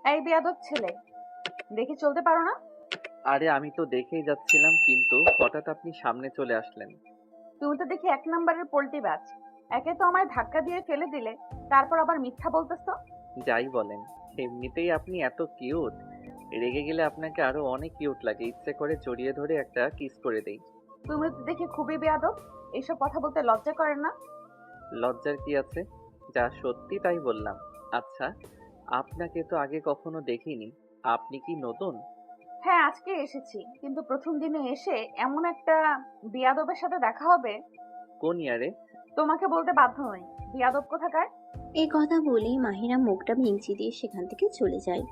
এই বেয়াদব ছেলে, দেখে চলতে পারো না? আরে আমি তো দেখেই যাচ্ছিলাম, কিন্তু হঠাৎ আপনি সামনে চলে আসলেন। তুমি তো দেখি 1 নম্বরের পোল্টি বাজ। একে তো আমায় ধাক্কা দিয়ে ফেলে দিলে, তারপর আবার মিথ্যা বলতেছো। যাই বলেন, এমনিতেই আপনি এত কিউট। রেগে গেলে আপনাকে আরো অনেক কিউট লাগে, ইচ্ছে করে জড়িয়ে ধরে একটা কিস করে দেই। তুমি তো দেখি খুবই বেয়াদব। এইসব কথা বলতে লজ্জা করে না? লজ্জার কি আছে? যা সত্যি তাই বললাম। আচ্ছা, আপনাকে তো আগে কখনো দেখিনি। আপনি কি নতুন? হ্যাঁ, আজকে এসেছি, কিন্তু প্রথম দিনে এসে এমন একটা বেয়াদবের সাথে দেখা হবে, কোন ইয়ারে? তোমাকে বলতে বাধ্য নই। বেয়াদব কোথাকার। এই কথা বলেই মাহিরা মুখটা ভেঙচি দিয়ে সেখান থেকে চলে যায়।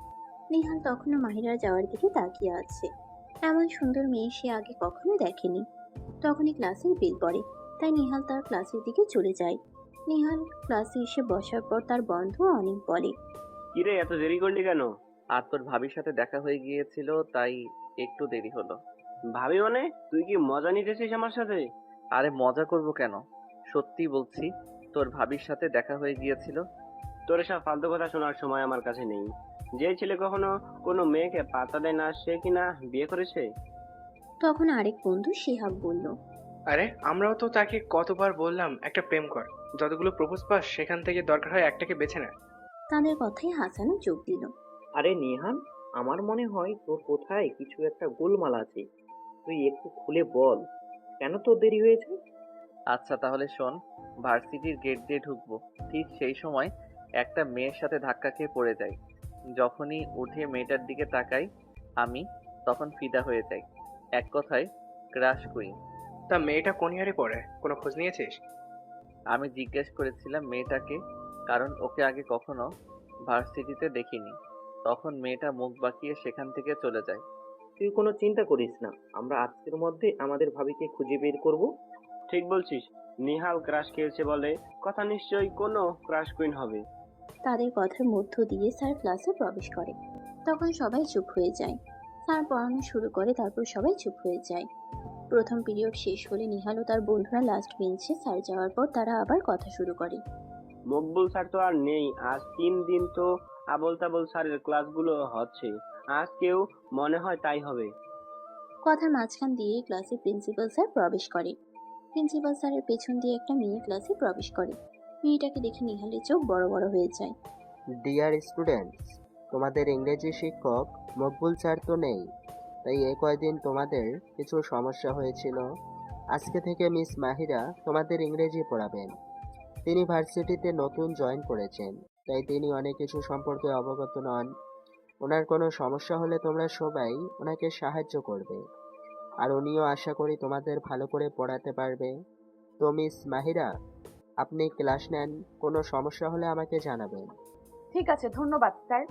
নিহাল তখনও মাহিরার যাওয়ার দিকে তাকিয়ে আছে। এমন সুন্দর মেয়ে সে আগে কখনো দেখেনি। তখনই ক্লাসের বেল পড়ে, তাই নিহাল তার ক্লাসের দিকে চলে যায়। নিহাল ক্লাসে এসে বসার পর তার বন্ধু অনেক বলে, কিরে এত দেরি করলি কেন? আর তোর ভাবির সাথে দেখা হয়ে গিয়েছিল, তাই একটু দেরি হলো। ভাবি মানে তুই কি মজা নিতেছিস আমার সাথে? আরে মজা করব কেন, সত্যি বলছি। তোর ভাবির সাথে দেখা হয়ে গিয়েছিল। তোর এসব ফালতু কথা শোনার সময় আমার কাছে নেই। যে ছেলে কখনো কোনো মেয়েকে পাত্তা দেয় না সে কিনা বিয়ে করেছে। তখন আরেক বন্ধু শিহাব বলল, আরে আমরাও তো তাকে কতবার বললাম একটা প্রেম কর, যতগুলো প্রপোজ পাস সেখান থেকে দরকার হয় একটাকে বেছে নেয়। তাদের কথায় হাসানও যোগ দিল। আরে নিহান, আমার মনে হয় তোর কোথায় কিছু একটা গোলমাল আছে। তুই একটু খুলে বল, কেন তোর দেরি হয়েছে? আচ্ছা তাহলে শোন, ভার্সিটির গেট দিয়ে ঢুকবো, ঠিক সেই সময় একটা মেয়ের সাথে ধাক্কা খেয়ে পড়ে যাই। যখনই উঠে মেয়েটার দিকে তাকাই আমি, তখন ফিদা হয়ে যাই। এক কথায় ক্রাশ কুইন। তা মেয়েটা কোন ইয়ারে পড়ে, কোনো খোঁজ নিয়েছিস? আমি জিজ্ঞেস করেছিলাম মেয়েটাকে, কারণ ওকে আগে কখনো ভার্সিটিতে দেখিনি। তখন মেয়েটা মুখ বাঁকিয়ে সেখান থেকে চলে যায়। তুই কোনো চিন্তা করিস না, আমরা আজকের মধ্যে আমাদের ভাবিকে খুঁজে বের করব। ঠিক বলছিস। নিহাল ক্রাশ খেয়েছে বলে কথা, নিশ্চয়ই কোনো ক্রাশ কুইন হবে। তাদের কথার মধ্য দিয়ে স্যার ক্লাসে প্রবেশ করে। তখন সবাই চুপ হয়ে যায়। স্যার পড়ানো শুরু করে, তারপর সবাই চুপ হয়ে যায়। প্রথম পিরিয়ড শেষ হলে নিহাল ও তার বন্ধুরা লাস্ট বেঞ্চে, স্যার যাওয়ার পর তারা আবার কথা শুরু করে। মকবুল স্যার তো আর নেই, আজ 3 দিন তো আবল তাবল স্যারের ক্লাসগুলো হচ্ছে। আজকেও মনে হয় তাই হবে। কথার মাঝখান দিয়ে ক্লাসে প্রিন্সিপাল স্যার প্রবেশ করে। প্রিন্সিপাল স্যারের পেছন দিয়ে একটা মেয়ে ক্লাসে প্রবেশ করে। মেয়েটাকে দেখে নিহালের চোখ বড় বড় হয়ে যায়। ডিয়ার স্টুডেন্টস, তোমাদের ইংরেজি শিক্ষক মকবুল স্যার তো নেই, তাই এ কয়দিন তোমাদের কিছু সমস্যা হয়েছিল। আজকে থেকে মিস মাহিরা তোমাদের ইংরেজি পড়াবেন। তিনি ভার্সিটিতে নতুন জয়েন করেছেন, তাই তিনি অনেক কিছু সম্পর্কে অবগত নন। ওনার কোনো সমস্যা হলে তোমরা সবাই ওনাকে সাহায্য করবে, আর উনিও আশা করি তোমাদের ভালো করে পড়াতে পারবে। তো মিস মাহিরা, আপনি ক্লাস নেন, কোনো সমস্যা হলে আমাকে জানাবেন। ঠিক আছে, ধন্যবাদ স্যার।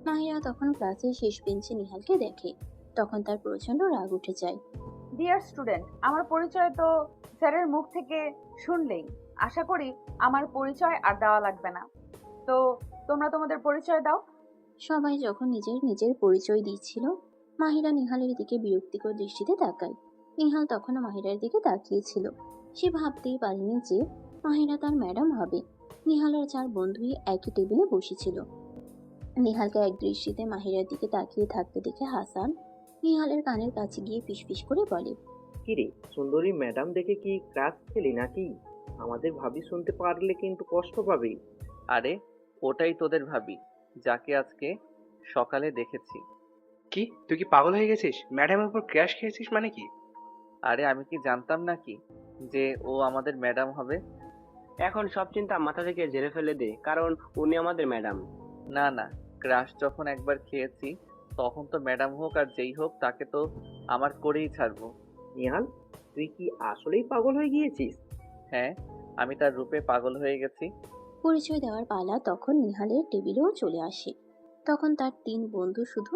মাহিরা তখন ক্লাসের শেষ বেঞ্চে নিহালকে দেখে। তখন তার প্রচন্ড রাগ উঠে যায়। ডিয়ার স্টুডেন্ট, আমার পরিচয় তো স্যারের মুখ থেকে শুনলেই। আশা করি আমার পরিচয় আর দেওয়া লাগবে না। তো তোমরা তোমাদের পরিচয় দাও। সবাই যখন নিজের নিজের পরিচয় দিচ্ছিল, মাহিরা নিহালের দিকে বিরক্তিকর দৃষ্টিতে তাকায়। নিহাল তখনও মাহিরার দিকে তাকিয়েছিল। সে ভাবতেই পারেনি যে মাহিরা তার ম্যাডাম হবে। নিহাল আর চার বন্ধুই একই টেবিলে বসেছিল। নিহালকে এক দৃষ্টিতে মাহিরার দিকে তাকিয়ে থাকতে দেখে হাসান নিহালের কানের কাছে গিয়ে ফিসফিস করে বলে, কিরে সুন্দরী ম্যাডাম দেখে কি ক্লাস খেলি নাকি? আমাদের ভাবি শুনতে পারলে কিন্তু কষ্ট পাবে। আরে ওটাই তোদের ভাবি, যাকে আজকে সকালে দেখেছি। কি তুই কি পাগল হয়ে গেছিস? ম্যাডামের উপর ক্র্যাশ খেয়েছিস মানে কি? আরে আমি কি জানতাম নাকি যে ও আমাদের ম্যাডাম হবে? এখন সব চিন্তা মাথা থেকে ঝেড়ে ফেলে দে, কারণ উনি আমাদের ম্যাডাম। না না, ক্রাশ যখন একবার খেয়েছি, তখন তো ম্যাডাম হোক আর যেই হোক তাকে তো আমার করেই ছাড়বো। নিহাল, তুই কি আসলেই পাগল হয়ে গিয়েছিস? হ্যাঁ, আমি তার রূপে পাগল হয়ে গেছি। পরিচয় দেওয়ার পালা তখন নিহালের টেবিলেও চলে আসে। তখন তার তিন বন্ধু শুধু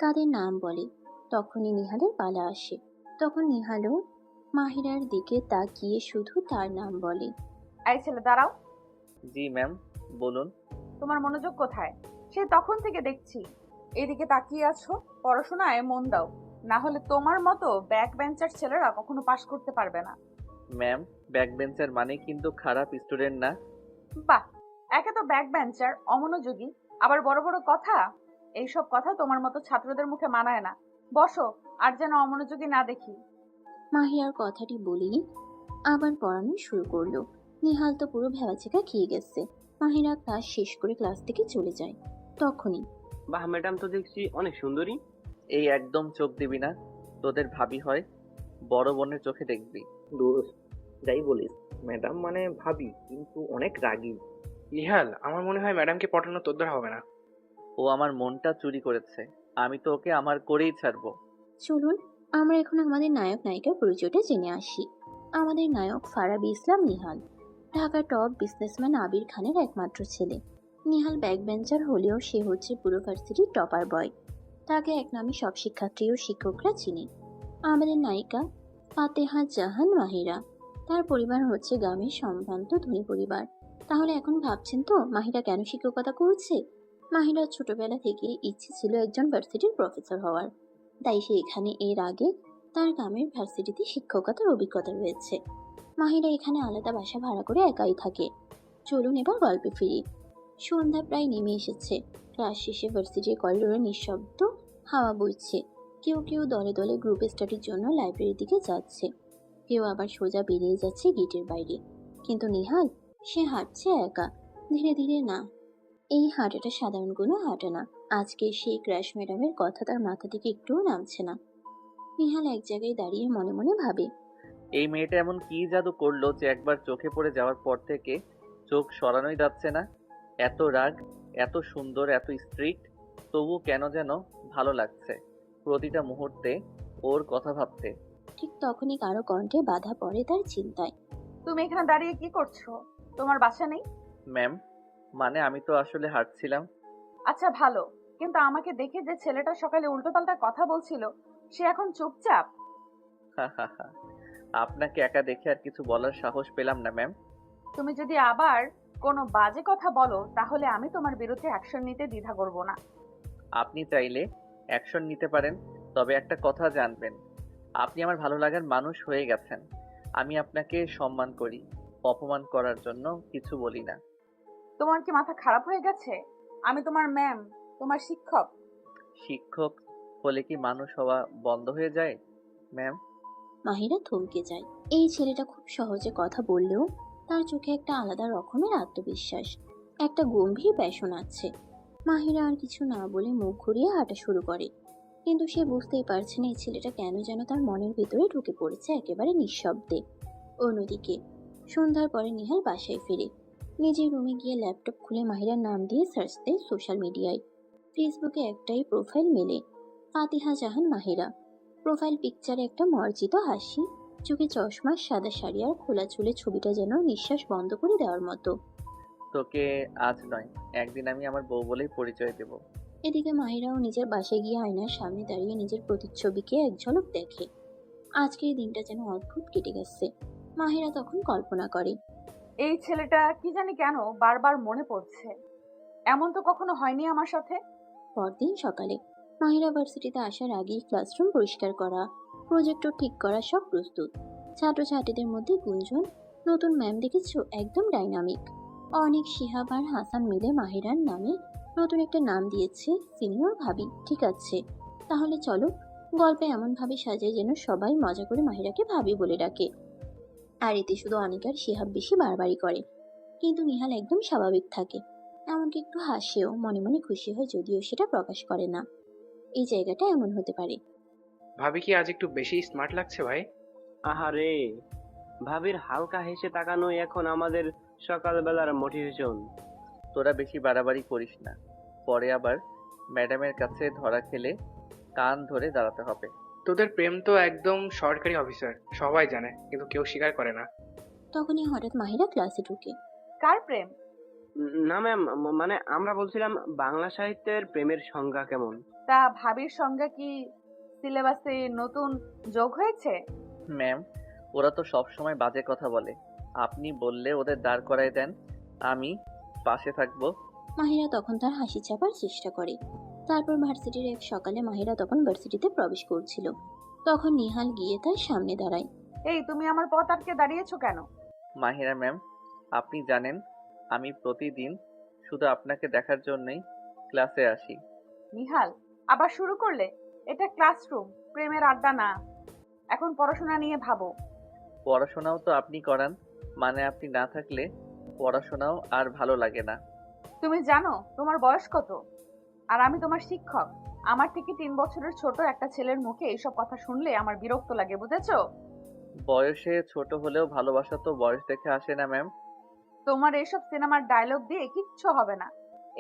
তাদের নাম বলে। তখনই নিহালের পালা আসে। তখন নিহালও মাহিরার দিকে তাকিয়ে শুধু তার নাম বলে। এই ছেলে দাঁড়াও। জি ম্যাম, বলুন। তোমার মনোযোগ কোথায়? সে তখন থেকে দেখছি এদিকে তাকিয়ে আছো। পড়াশোনায় মন দাও, না হলে তোমার মতো ব্যাক বেঞ্চার ছেলেরা কখনো পাশ করতে পারবে না। ম্যাম, ব্যাক বেঞ্চার মানে কিন্তু খারাপ স্টুডেন্ট না। বাহ, একে তো ব্যাক বেঞ্চার, অমনোযোগী, আবার বড় বড় কথা। এইসব কথা তোমার মতো ছাত্রদের মুখে মানায় না। বসো, আর যেন অমনোযোগী না দেখি। মাহিরার কথাটি বলেই আবার পড়ানো শুরু করলো। নিহাল তো পুরো ভেবাচেকা খেয়ে গেছে। মাহিরা ক্লাস শেষ করে ক্লাস থেকে চলে যায়। তখনই বাহ, ম্যাডাম তো দেখছি অনেক সুন্দরী। এই একদম চোখ দিবি না, তোদের ভাবি হয়, বড় বোনের চোখে দেখবি। দোস্ত, যাই বলিস, ম্যাডাম মানে ভাবি, কিন্তু অনেক রাগী। নিহাল, আমার মনে হয় ম্যাডামকে পটানো তোর দ্বারা হবে না। ও আমার মনটা চুরি করেছে, আমি তো ওকে আমার করেই ছাড়বো। চলুন আমরা এখন আমাদের নায়ক নায়িকার পরিচয়টা জেনে আসি। আমাদের নায়ক ফারাবি ইসলাম নিহাল, ঢাকার টপ বিজনেসম্যান আবির খানের একমাত্র ছেলে। নিহাল ব্যাক বেঞ্চার হলেও সে হচ্ছে পুরো ভার্সিটির টপার বয়। তাকে এক নামে সব শিক্ষার্থী ও শিক্ষকরা চিনে। আমাদের নায়িকা ফাতেহা জাহান মাহিরা, তার পরিবার হচ্ছে গ্রামের সম্ভ্রান্ত ধনী পরিবার। তাহলে এখন ভাবছেন তো মাহিরা কেন শিক্ষকতা করছে? মাহিরার ছোটবেলা থেকে ইচ্ছে ছিল একজন ভার্সিটির প্রফেসর হওয়ার, তাই সে এখানে এর আগে তার গ্রামের ভার্সিটিতে শিক্ষকতার অভিজ্ঞতা রয়েছে। মাহিরা এখানে আলাদা বাসা ভাড়া করে একাই থাকে। চলুন এবার গল্পে ফিরি। সন্ধ্যা প্রায় নেমে এসেছে। ক্লাস শেষে ভার্সিটির করিডোরে নিঃশব্দ হাওয়া বইছে। কেউ কেউ দলে দলে গ্রুপ স্টাডির জন্য লাইব্রেরির দিকে যাচ্ছে, কেউ আবার সোজা বেরিয়ে যাচ্ছে গেটের বাইরে। কিন্তু নিহাল, সে হাঁটছে একা, ধীরে ধীরে। না, এই হাঁটাটা সাধারণ কোনো হাঁটা না। আজকে সেই ক্র্যাশ ম্যাডামের কথা তার মাথা থেকে একটুও নামছে না। নিহাল এক জায়গায় দাঁড়িয়ে মনে মনে ভাবে, এই মেয়েটা এমন কি জাদু করলো যে একবার চোখে পড়ে যাওয়ার পর থেকে চোখ সরানোই যাচ্ছে না। এত রাগ, এত সুন্দর, এত স্ট্রিক্ট, তবু কেন যেন ভালো লাগছে প্রতিটা মুহূর্তে ওর কথা ভাবতে। ঠিক তখনই কারো কণ্ঠে বাধা পড়ে তার চিন্তায়। তুমি এখানে দাঁড়িয়ে কি করছো? তোমার বাসা নেই? ম্যাম, মানে আমি তো আসলে হাঁটছিলাম। আচ্ছা ভালো, কিন্তু আমাকে দেখে যে ছেলেটা সকালে উল্টোপাল্টা কথা বলছিল, সে এখন চুপচাপ। আপনাকে একা দেখে আর কিছু বলার সাহস পেলাম না ম্যাম। তুমি যদি আবার কোনো বাজে কথা বলো তাহলে আমি তোমার বিরুদ্ধে অ্যাকশন নিতে দ্বিধা করব না। আপনি চাইলে অ্যাকশন নিতে পারেন, তবে একটা কথা জানবেন, আপনি আমার ভালো লাগার মানুষ হয়ে গেছেন। আমি আপনাকে সম্মান করি, অপমান করার জন্য কিছু বলি না। তোমার কি মাথা খারাপ হয়ে গেছে? আমি তোমার ম্যাম, তোমার শিক্ষক। শিক্ষক হলে কি মানুষ হওয়া বন্ধ হয়ে যায় ম্যাম? মাহিরা থমকে যায়। এই ছেলেটা খুব সহজে কথা বললেও তার চোখে একটা আলাদা রকমের আত্মবিশ্বাস, একটা গম্ভীর প্যাশন আছে। মাহিরা আর কিছু না বলে মুখ ঘুরিয়ে হাঁটা শুরু করে। কিন্তু সে বুঝতেই পারছে না এই ছেলেটা কেন যেন তার মনের ভিতরে ঢুকে পড়েছে একেবারে নিঃশব্দে। অন্যদিকে সন্ধ্যার পরে নিহাল বাসায় ফিরে। নিজের রুমে গিয়ে ল্যাপটপ খুলে মাহিরার নাম দিয়ে সার্চ দেয় সোশ্যাল মিডিয়ায়। ফেসবুকে একটাই প্রোফাইল মেলে, ফাতিহা জাহান মাহিরা। প্রোফাইল পিকচারে একটা মার্জিত হাসি, চোখে চশমা, সাদা শাড়ি আর খোলা চুলে, ছবিটা যেন নিঃশ্বাস বন্ধ করে দেওয়ার মতো। তোকে আজ নয়, একদিন আমি আমার বউ বলেই পরিচয় দেব। এদিকে মাহিরাও নিজের বাসায় গিয়ে আয়নার সামনে দাঁড়িয়ে নিজের প্রতিচ্ছবিকে এক ঝলক দেখে। আজকের দিনটা যেন অদ্ভুত কেটে গেছে। মাহিরা তখন কল্পনা করে, এই ছেলেটা কি জানি কেন বারবার মনে পড়ছে। এমন তো কখনো হয়নি আমার সাথে। পরদিন সকালে মাহিরা ভার্সিটিতে আসার আগেই ক্লাসরুম পরিষ্কার করা, প্রজেক্টর ঠিক করা সব প্রস্তুত। ছাত্রছাত্রীদের মধ্যে গুঞ্জন, নতুন ম্যাম দেখেছো, একদম ডাইনামিক। অনেক, শিহাব আর হাসান মিলে মাহিরার নামে নতুন একটা নাম দিয়েছে, সিনিয়র ভাবি। ঠিক আছে, তাহলে চলো গল্পে এমন ভাবে সাজাই যেন সবাই মজা করে মাহিরাকে ভাবি বলে ডাকে। আর এতে শুধু অনেক আর শিহাব বেশি বাড়াবাড়ি করে, কিন্তু নিহাল একদম স্বাভাবিক থাকে। এমনকি একটু হাসেও, মনে মনে খুশি হয়, যদিও সেটা প্রকাশ করে না। এই জায়গাটা এমন হতে পারে। ভাবি কি আজ একটু বেশি স্মার্ট লাগছে ভাই? আহারে, ভাবির হালকা হেসে তাকানোই এখন আমাদের সকালবেলার মোটিভেশন। তোরা বেশি বাড়াবাড়ি করিস না, পরে আবার ম্যাডামের কাছে ধরা খেলে কান ধরে দাঁড়াতে হবে। তোদের প্রেম তো একদম সরকারি অফিসার, সবাই জানে, কিন্তু কেউ স্বীকার করে না। তখনই হঠাৎ মাহিরা ক্লাসে ঢুকে। কার প্রেম? না ম্যাম, মানে আমরা বলছিলাম বাংলা সাহিত্যের প্রেমের সংজ্ঞা কেমন? তা ভাবির সঙ্গে কি সিলেবাসে নতুন যোগ হয়েছে? ম্যাম, ওরা তো সব সময় বাজে কথা বলে, আপনি বললে ওদের দাঁড় করায় দেন, আমি পাশে থাকবো। মাহিরা তখন তার হাসি চাপার চেষ্টা করে। তারপর ভার্সিটির এক সকালে মাহিরা তখন ভার্সিটিতে প্রবেশ করছিল। তখন নিহাল গিয়ে তার সামনে দাঁড়ায়। এই তুমি আমার পথ আটকে দাঁড়িয়েছো কেন? মাহিরা ম্যাম, আপনি জানেন আমি প্রতিদিন শুধু আপনাকে দেখার জন্যই ক্লাসে আসি। নিহাল, আবার শুরু করলে? এটা ক্লাসরুম, প্রেমের আড্ডা না। এখন পড়াশোনা নিয়ে ভাবো। পড়াশোনাও তো আপনি করান, মানে আপনি না থাকলে পড়াশোনাও আর ভালো লাগে না। তুমি জানো তোমার বয়স কত? আর আমি তোমার শিক্ষক। আমার থেকে 3 বছরের ছোট একটা ছেলের মুখে এইসব কথা শুনলে আমার বিরক্ত লাগে, বুঝেছো? বয়সে ছোট হলেও ভালোবাসা তো বয়স দেখে আসে না ম্যাম। তোমার এইসব সিনেমার ডায়লগ দিয়ে কিচ্ছু হবে না।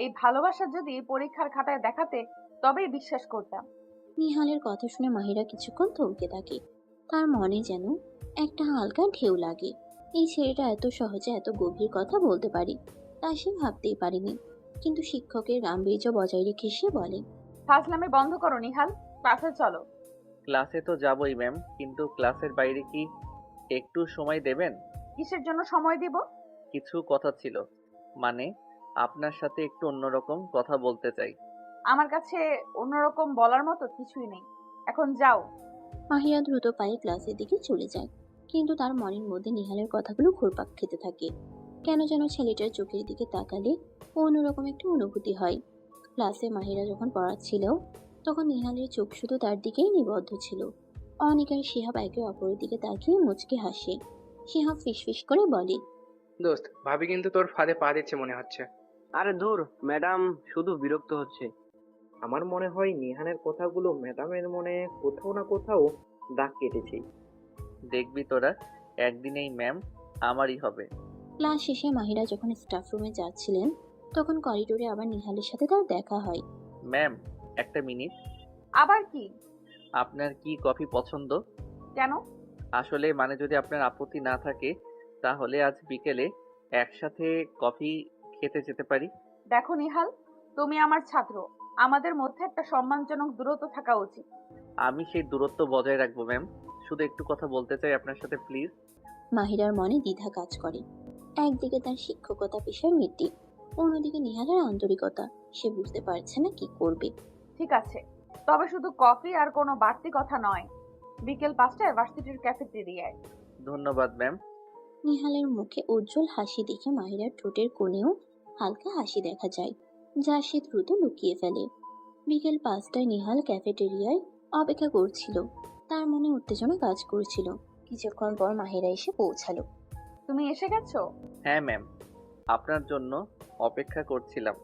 এই ভালোবাসা যদি পরীক্ষার খাতায় দেখাতে, তবেই বিশ্বাস করতাম। নিহালের কথা শুনে মাহিরা কিছুক্ষণ থমকে থাকে। তার মনে যেন একটা হালকা ঢেউ লাগে। এই ছেলেটা এত সহজে এত গভীর কথা বলতে পারে, তা সে ভাবতেই পারেনি। কিন্তু শিক্ষকের গাম্ভীর্য বজায় রেখে সে বলে, ফাজলামি বন্ধ করো নিহাল, ক্লাসে চলো। ক্লাসে তো যাবই ম্যাম, কিন্তু ক্লাসের বাইরে কি একটু সময় দেবেন? কিসের জন্য সময় দিব? কিছু কথা ছিল, মানে আপনার সাথে একটু অন্যরকম কথা বলতে চাই। আমার কাছে অন্যরকম বলার মতো কিছুই নেই। এখন যাও। মাহিরা দ্রুত পায়ে ক্লাসের দিকে চলে যায়। কিন্তু তার মনের মধ্যে নিহালের কথাগুলো ঘুরপাক খেতে থাকে। কেন যেন ছেলেটার চোখের দিকে তাকালে অন্যরকম একটা অনুভূতি হয়। ক্লাসে মাহিরা যখন পড়াচ্ছিল, তখন নিহালের চোখ শুধু তার দিকেই নিবদ্ধ ছিল। অনিক আর শিহাব একে অপরের দিকে তাকিয়ে মুচকে হাসে। শিহাব ফিসফিস করে বলে, দোস্ত, ভাবি কিন্তু তোর ফাঁদে পা দিচ্ছে মনে হচ্ছে। আরে ধুর, ম্যাডাম শুধু বিরক্ত হচ্ছে। আমার মনে হয় নিহানের কথাগুলো ম্যাডামের মনে কোথাও না কোথাও দাগ কেটেছে। দেখবি তোরা, একদিন এই ম্যাম আমারই হবে। ক্লাস শেষে মাহিরা যখন স্টাফ রুমে যাচ্ছিলেন, তখন করিডোরে আবার নিহালের সাথে তার দেখা হয়। ম্যাম, একটা মিনিট। আবার কি? আপনার কি কফি পছন্দ? কেন? আসলে মানে যদি আপনার আপত্তি না থাকে, তাহলে আজ বিকেলে একসাথে কফি খেতে যেতে পারি। দেখো নিহাল, তুমি আমার ছাত্র। আমাদের মধ্যে একটা সম্মানজনক দূরত্ব থাকা উচিত। আমি সেই দূরত্ব বজায় রাখবো ম্যাম। শুধু একটু কথা বলতে চাই আপনার সাথে, প্লিজ। মাহিরার মনে দ্বিধা কাজ করে। একদিকে তার শিক্ষকতা পেশার নীতি, অন্যদিকে নিহালের আন্তরিকতা। সে বুঝতে পারছে না কি করবে। ঠিক আছে, তবে শুধু কফি আর কোনো বাড়তি কথা নয়। বিকেল 5টায় ভার্সিটির ক্যাফেটেরিয়ায়। ধন্যবাদ ম্যাম। নিহালের মুখে উজ্জ্বল হাসি দেখে মাহিরার ঠোঁটের কোণেও হালকা হাসি দেখা যায়, যা সে দ্রুত লুকিয়ে ফেলে। বিকেল 5টায় নিহাল ক্যাফেটেরিয়ায় অপেক্ষা করছিল। তার মনে উত্তেজনা কাজ করছিল। কিছুক্ষণ পর মাহিরা এসে পৌঁছালো। তুমি এসে গেছো? হ্যাঁ ম্যাম, আপনার জন্য অপেক্ষা করছিলাম।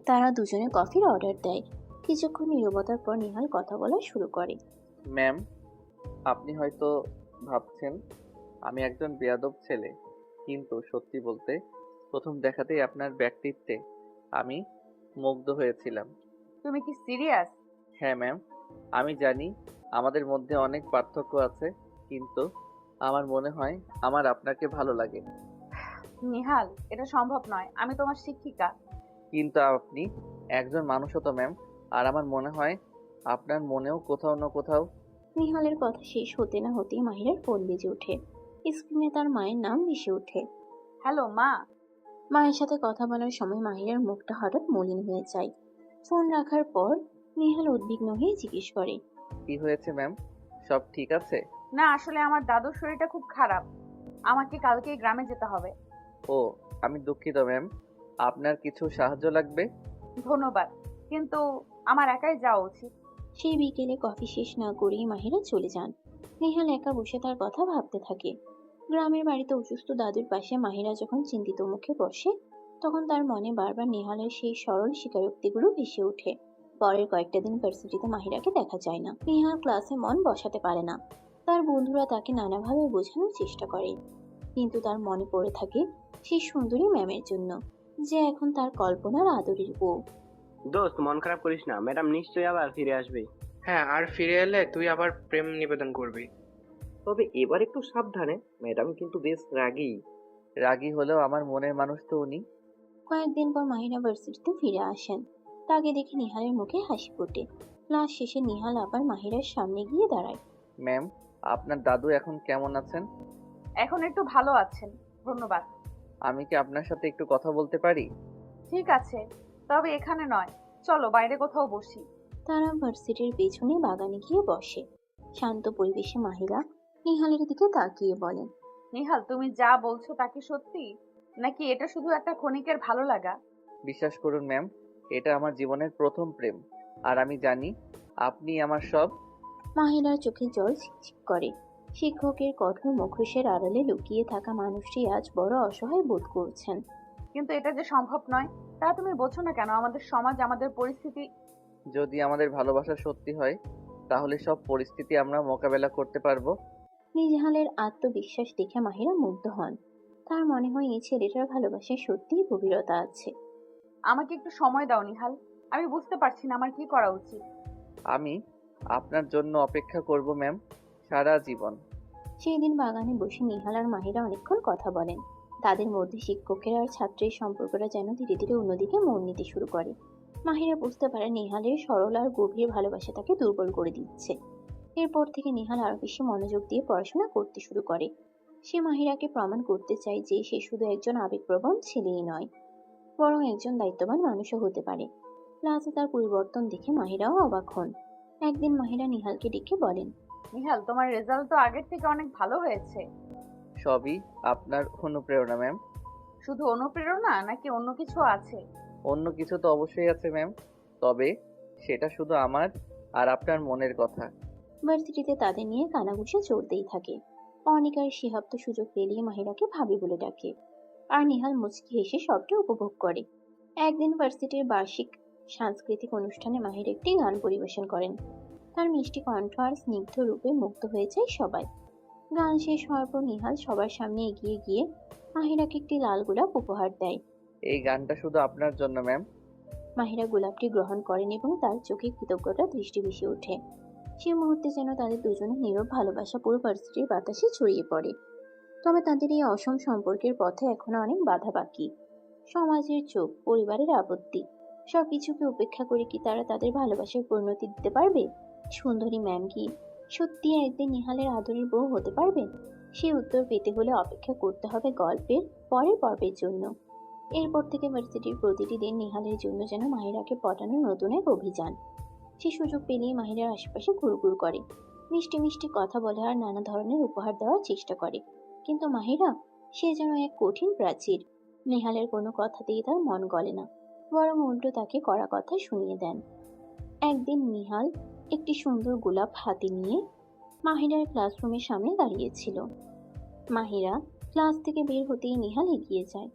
তারা দুজনে কফির অর্ডার দেয়। কিছুক্ষণ নীরবতার পর নিহাল কথা বলা শুরু করে। ম্যাম, আপনি হয়তো ভাবছেন আমি একজন বেয়াদব ছেলে, কিন্তু সত্যি বলতে প্রথম দেখাতেই আপনার ব্যক্তিত্বে আমি মুগ্ধ হয়েছিলাম। তুমি কি সিরিয়াস? হ্যাঁ ম্যাম, আমি জানি আমাদের মধ্যে অনেক পার্থক্য আছে, কিন্তু আমার মনে হয় আমার আপনাকে ভালো লাগে। নিহাল, এটা সম্ভব নয়। আমি তোমার শিক্ষিকা। কিন্তু আপনি একজন মানুষও তো ম্যাম, আর আমার মনে হয় আপনার মনেও কোথাও না কোথাও। নিহালের কথা শেষ হতে না হতেই মাহিরার ফোন বেজে ওঠে। স্ক্রিনে তার মায়ের নাম ভেসে ওঠে। হ্যালো মা। মায়ের সাথে কথা বলার সময় মাহিরার মুখটা হঠাৎ মলিন হয়ে যায়। ফোন রাখার পর নিহাল উদ্বিগ্ন হয়ে জিজ্ঞেস করে, কি হয়েছে ম্যাম? সব ঠিক আছে? না, আসলে আমার দাদুর শরীরটা খুব খারাপ। আমাকে কালকেই গ্রামে যেতে হবে। ও, আমি দুঃখিত ম্যাম। আপনার কিছু সাহায্য লাগবে? ধন্যবাদ, কিন্তু আমার একাই যাওয়া উচিত। সেই বিকেলে কফি শেষ না করেই মাহিরা চলে যান। নিহাল একা বসে তার কথা ভাবতে থাকে। গ্রামের বাড়িতে অসুস্থ দাদুর পাশে মাহিরা যখন চিন্তিত মুখে বসে, তখন তার মনে বারবার নিহালের সেই সরল স্বীকারোক্তিগুলো ভেসে ওঠে। পরের কয়েকটা দিন ভার্সিটিতে মাহিরাকে দেখা যায় না। নিহাল ক্লাসে মন বসাতে পারে না। তার বন্ধুরা তাকে নানাভাবে বোঝানোর চেষ্টা করে, কিন্তু তার মনে পড়ে থাকে সেই সুন্দরী ম্যামের জন্য, যে এখন তার কল্পনার আদরের বউ। দোস্ত, মন খারাপ করিস না, ম্যাডাম নিশ্চয়ই আবার ফিরে আসবে। হ্যাঁ, আর ফিরে এলে তুই আবার প্রেম নিবেদন করবি। তবে এবার একটু সাবধানে, ম্যাডাম কিন্তু বেশ রাগী। রাগী হলেও আমার মনের মানুষ তো উনি। কয়েকদিন পর মাহিরা ভার্সিটিতে ফিরে আসেন। তাকে দেখে নিহালের মুখে হাসি ফোটে। ক্লাস শেষে নিহাল আবার মাহিরার সামনে গিয়ে দাঁড়ায়। ম্যাম, আপনার দাদু এখন কেমন আছেন? এখন একটু ভালো আছেন, ধন্যবাদ। আমি কি আপনার সাথে একটু কথা বলতে পারি? ঠিক আছে, তবে এখানে নয়। চলো বাইরে কোথাও বসি। তারা ভার্সিটির পেছনে বাগানে গিয়ে বসে। শান্ত পরিবেশে মাহিরা নিহালের দিকে তাকিয়ে বলেন, নিহাল, তুমি যা বলছো তা কি সত্যি, নাকি এটা শুধু একটা ক্ষণিকের ভালো লাগা? বিশ্বাস করুন ম্যাম, এটা আমার জীবনের প্রথম প্রেম। আর আমি জানি আপনি আমার সব। মাহিরার চোখে জল ছিকছিক করে। শিক্ষকের কঠোর মুখোশের আড়ালে লুকিয়ে থাকা মানুষটি আজ বড় অসহায় বোধ করছেন। কিন্তু এটা যে সম্ভব নয় তা তুমি বোঝো না কেন? আমাদের সমাজ, আমাদের পরিস্থিতি। যদি আমাদের ভালোবাসা সত্যি হয় তাহলে সব পরিস্থিতি আমরা মোকাবেলা করতে পারবো। নিহালের আত্মবিশ্বাস দেখে মাহিরা মুগ্ধ হন। তার মনে হয় এই ছেলেটার ভালোবাসায় সত্যিই গভীরতা আছে। আমাকে একটু সময় দাও নিহাল, আমি বুঝতে পারছি না আমার কি করা উচিত। আমি আপনার জন্য অপেক্ষা করব ম্যাম, সারা জীবন। সেই দিন বাগানে বসে নিহাল আর মাহিরা অনেকক্ষণ কথা বলেন। তাদের মধ্যে শিক্ষকের আর ছাত্রের সম্পর্কটা যেন ধীরে ধীরে অন্যদিকে মন নিতে শুরু করে। মাহিরা বুঝতে পারে নিহালের সরল আর গভীর ভালোবাসা তাকে দুর্বল করে দিচ্ছে। এরপর থেকে নিহাল আরো বেশি মনোযোগ দিয়ে পড়াশোনা করতে শুরু করে। সে মাহিরাকে প্রমাণ করতে চায় যে সে শুধু একজন আবেগপ্রবণ ছেলেই নয়, বরং একজন দায়িত্ববান মানুষও হতে পারে। ক্লাসে তার পরিবর্তন দেখে মাহিরাও অবাক হন। একদিন মাহিরা নিহালকে ডেকে বলেন, নিহাল, তোমার রেজাল্ট তো আগের থেকে অনেক ভালো হয়েছে। সবই আপনার অনুপ্রেরণা ম্যাম। শুধু অনুপ্রেরণা নাকি অন্য কিছু আছে? অন্য কিছু তো অবশ্যই আছে ম্যাম, তবে সেটা শুধু আমার আর আপনার মনের কথা। ভার্সিটিতে তাদের নিয়ে কানাঘুষা চলতেই থাকে। অনিক আর শিহাব তো সুযোগ পেলেই মাহিরাকে ভাবি বলে ডাকে, আর নিহাল মুচকি হেসে সবটা উপভোগ করে। একদিন ভার্সিটির বার্ষিক সাংস্কৃতিক অনুষ্ঠানে মাহির একটি গান পরিবেশন করেন। তার মিষ্টি কণ্ঠ আর স্নিগ্ধ রূপে মুগ্ধ হয়ে যায় সবাই। গান শেষ হওয়ার পর নিহাল সবার সামনে এগিয়ে গিয়ে মাহিরাকে একটি লাল গোলাপ উপহার দেয়। এই গানটা শুধু আপনার জন্য ম্যাম। মাহিরা গোলাপটি গ্রহণ করেন এবং তার চোখে কৃতজ্ঞতা দৃষ্টি ভেসে ওঠে। সে মুহূর্তে যেন তাদের দুজনের নীরব ভালোবাসা পুরো ভার্সিটির বাতাসে ছড়িয়ে পড়ে। তবে তাদের এই অসম সম্পর্কের পথে এখনো অনেক বাধা বাকি। সমাজের চোখ, পরিবারের আপত্তি, সবকিছুকে উপেক্ষা করে কি তারা তাদের ভালোবাসার পরিণতি দিতে পারবে? সুন্দরী ম্যাম কি সত্যি একদিন নিহালের আদরের বউ হতে পারবেন? সেই উত্তর পেতে হলে অপেক্ষা করতে হবে গল্পের পরের পর্বের জন্য। এরপর থেকে ভার্সিটির প্রতিটি দিন নিহালের জন্য যেন মাহিরাকে পটানোর নতুন এক অভিযান। সে সুযোগ পেলেই মাহিরার আশেপাশে ঘুরঘুর করে, মিষ্টি মিষ্টি কথা বলে আর নানা ধরনের উপহার দেওয়ার চেষ্টা করে। কিন্তু মাহিরা, সে যেন এক কঠিন প্রাচীর। নেহালের কোনো কথাতেই তার মন গলে না, বরং উল্টো তাকে কড়া কথা শুনিয়ে দেন। একদিন নিহাল একটি সুন্দর গোলাপ হাতে নিয়ে মাহিরার ক্লাসরুমের সামনে দাঁড়িয়েছিল। মাহিরা ক্লাস থেকে বের হতেই নিহাল এগিয়ে যায়।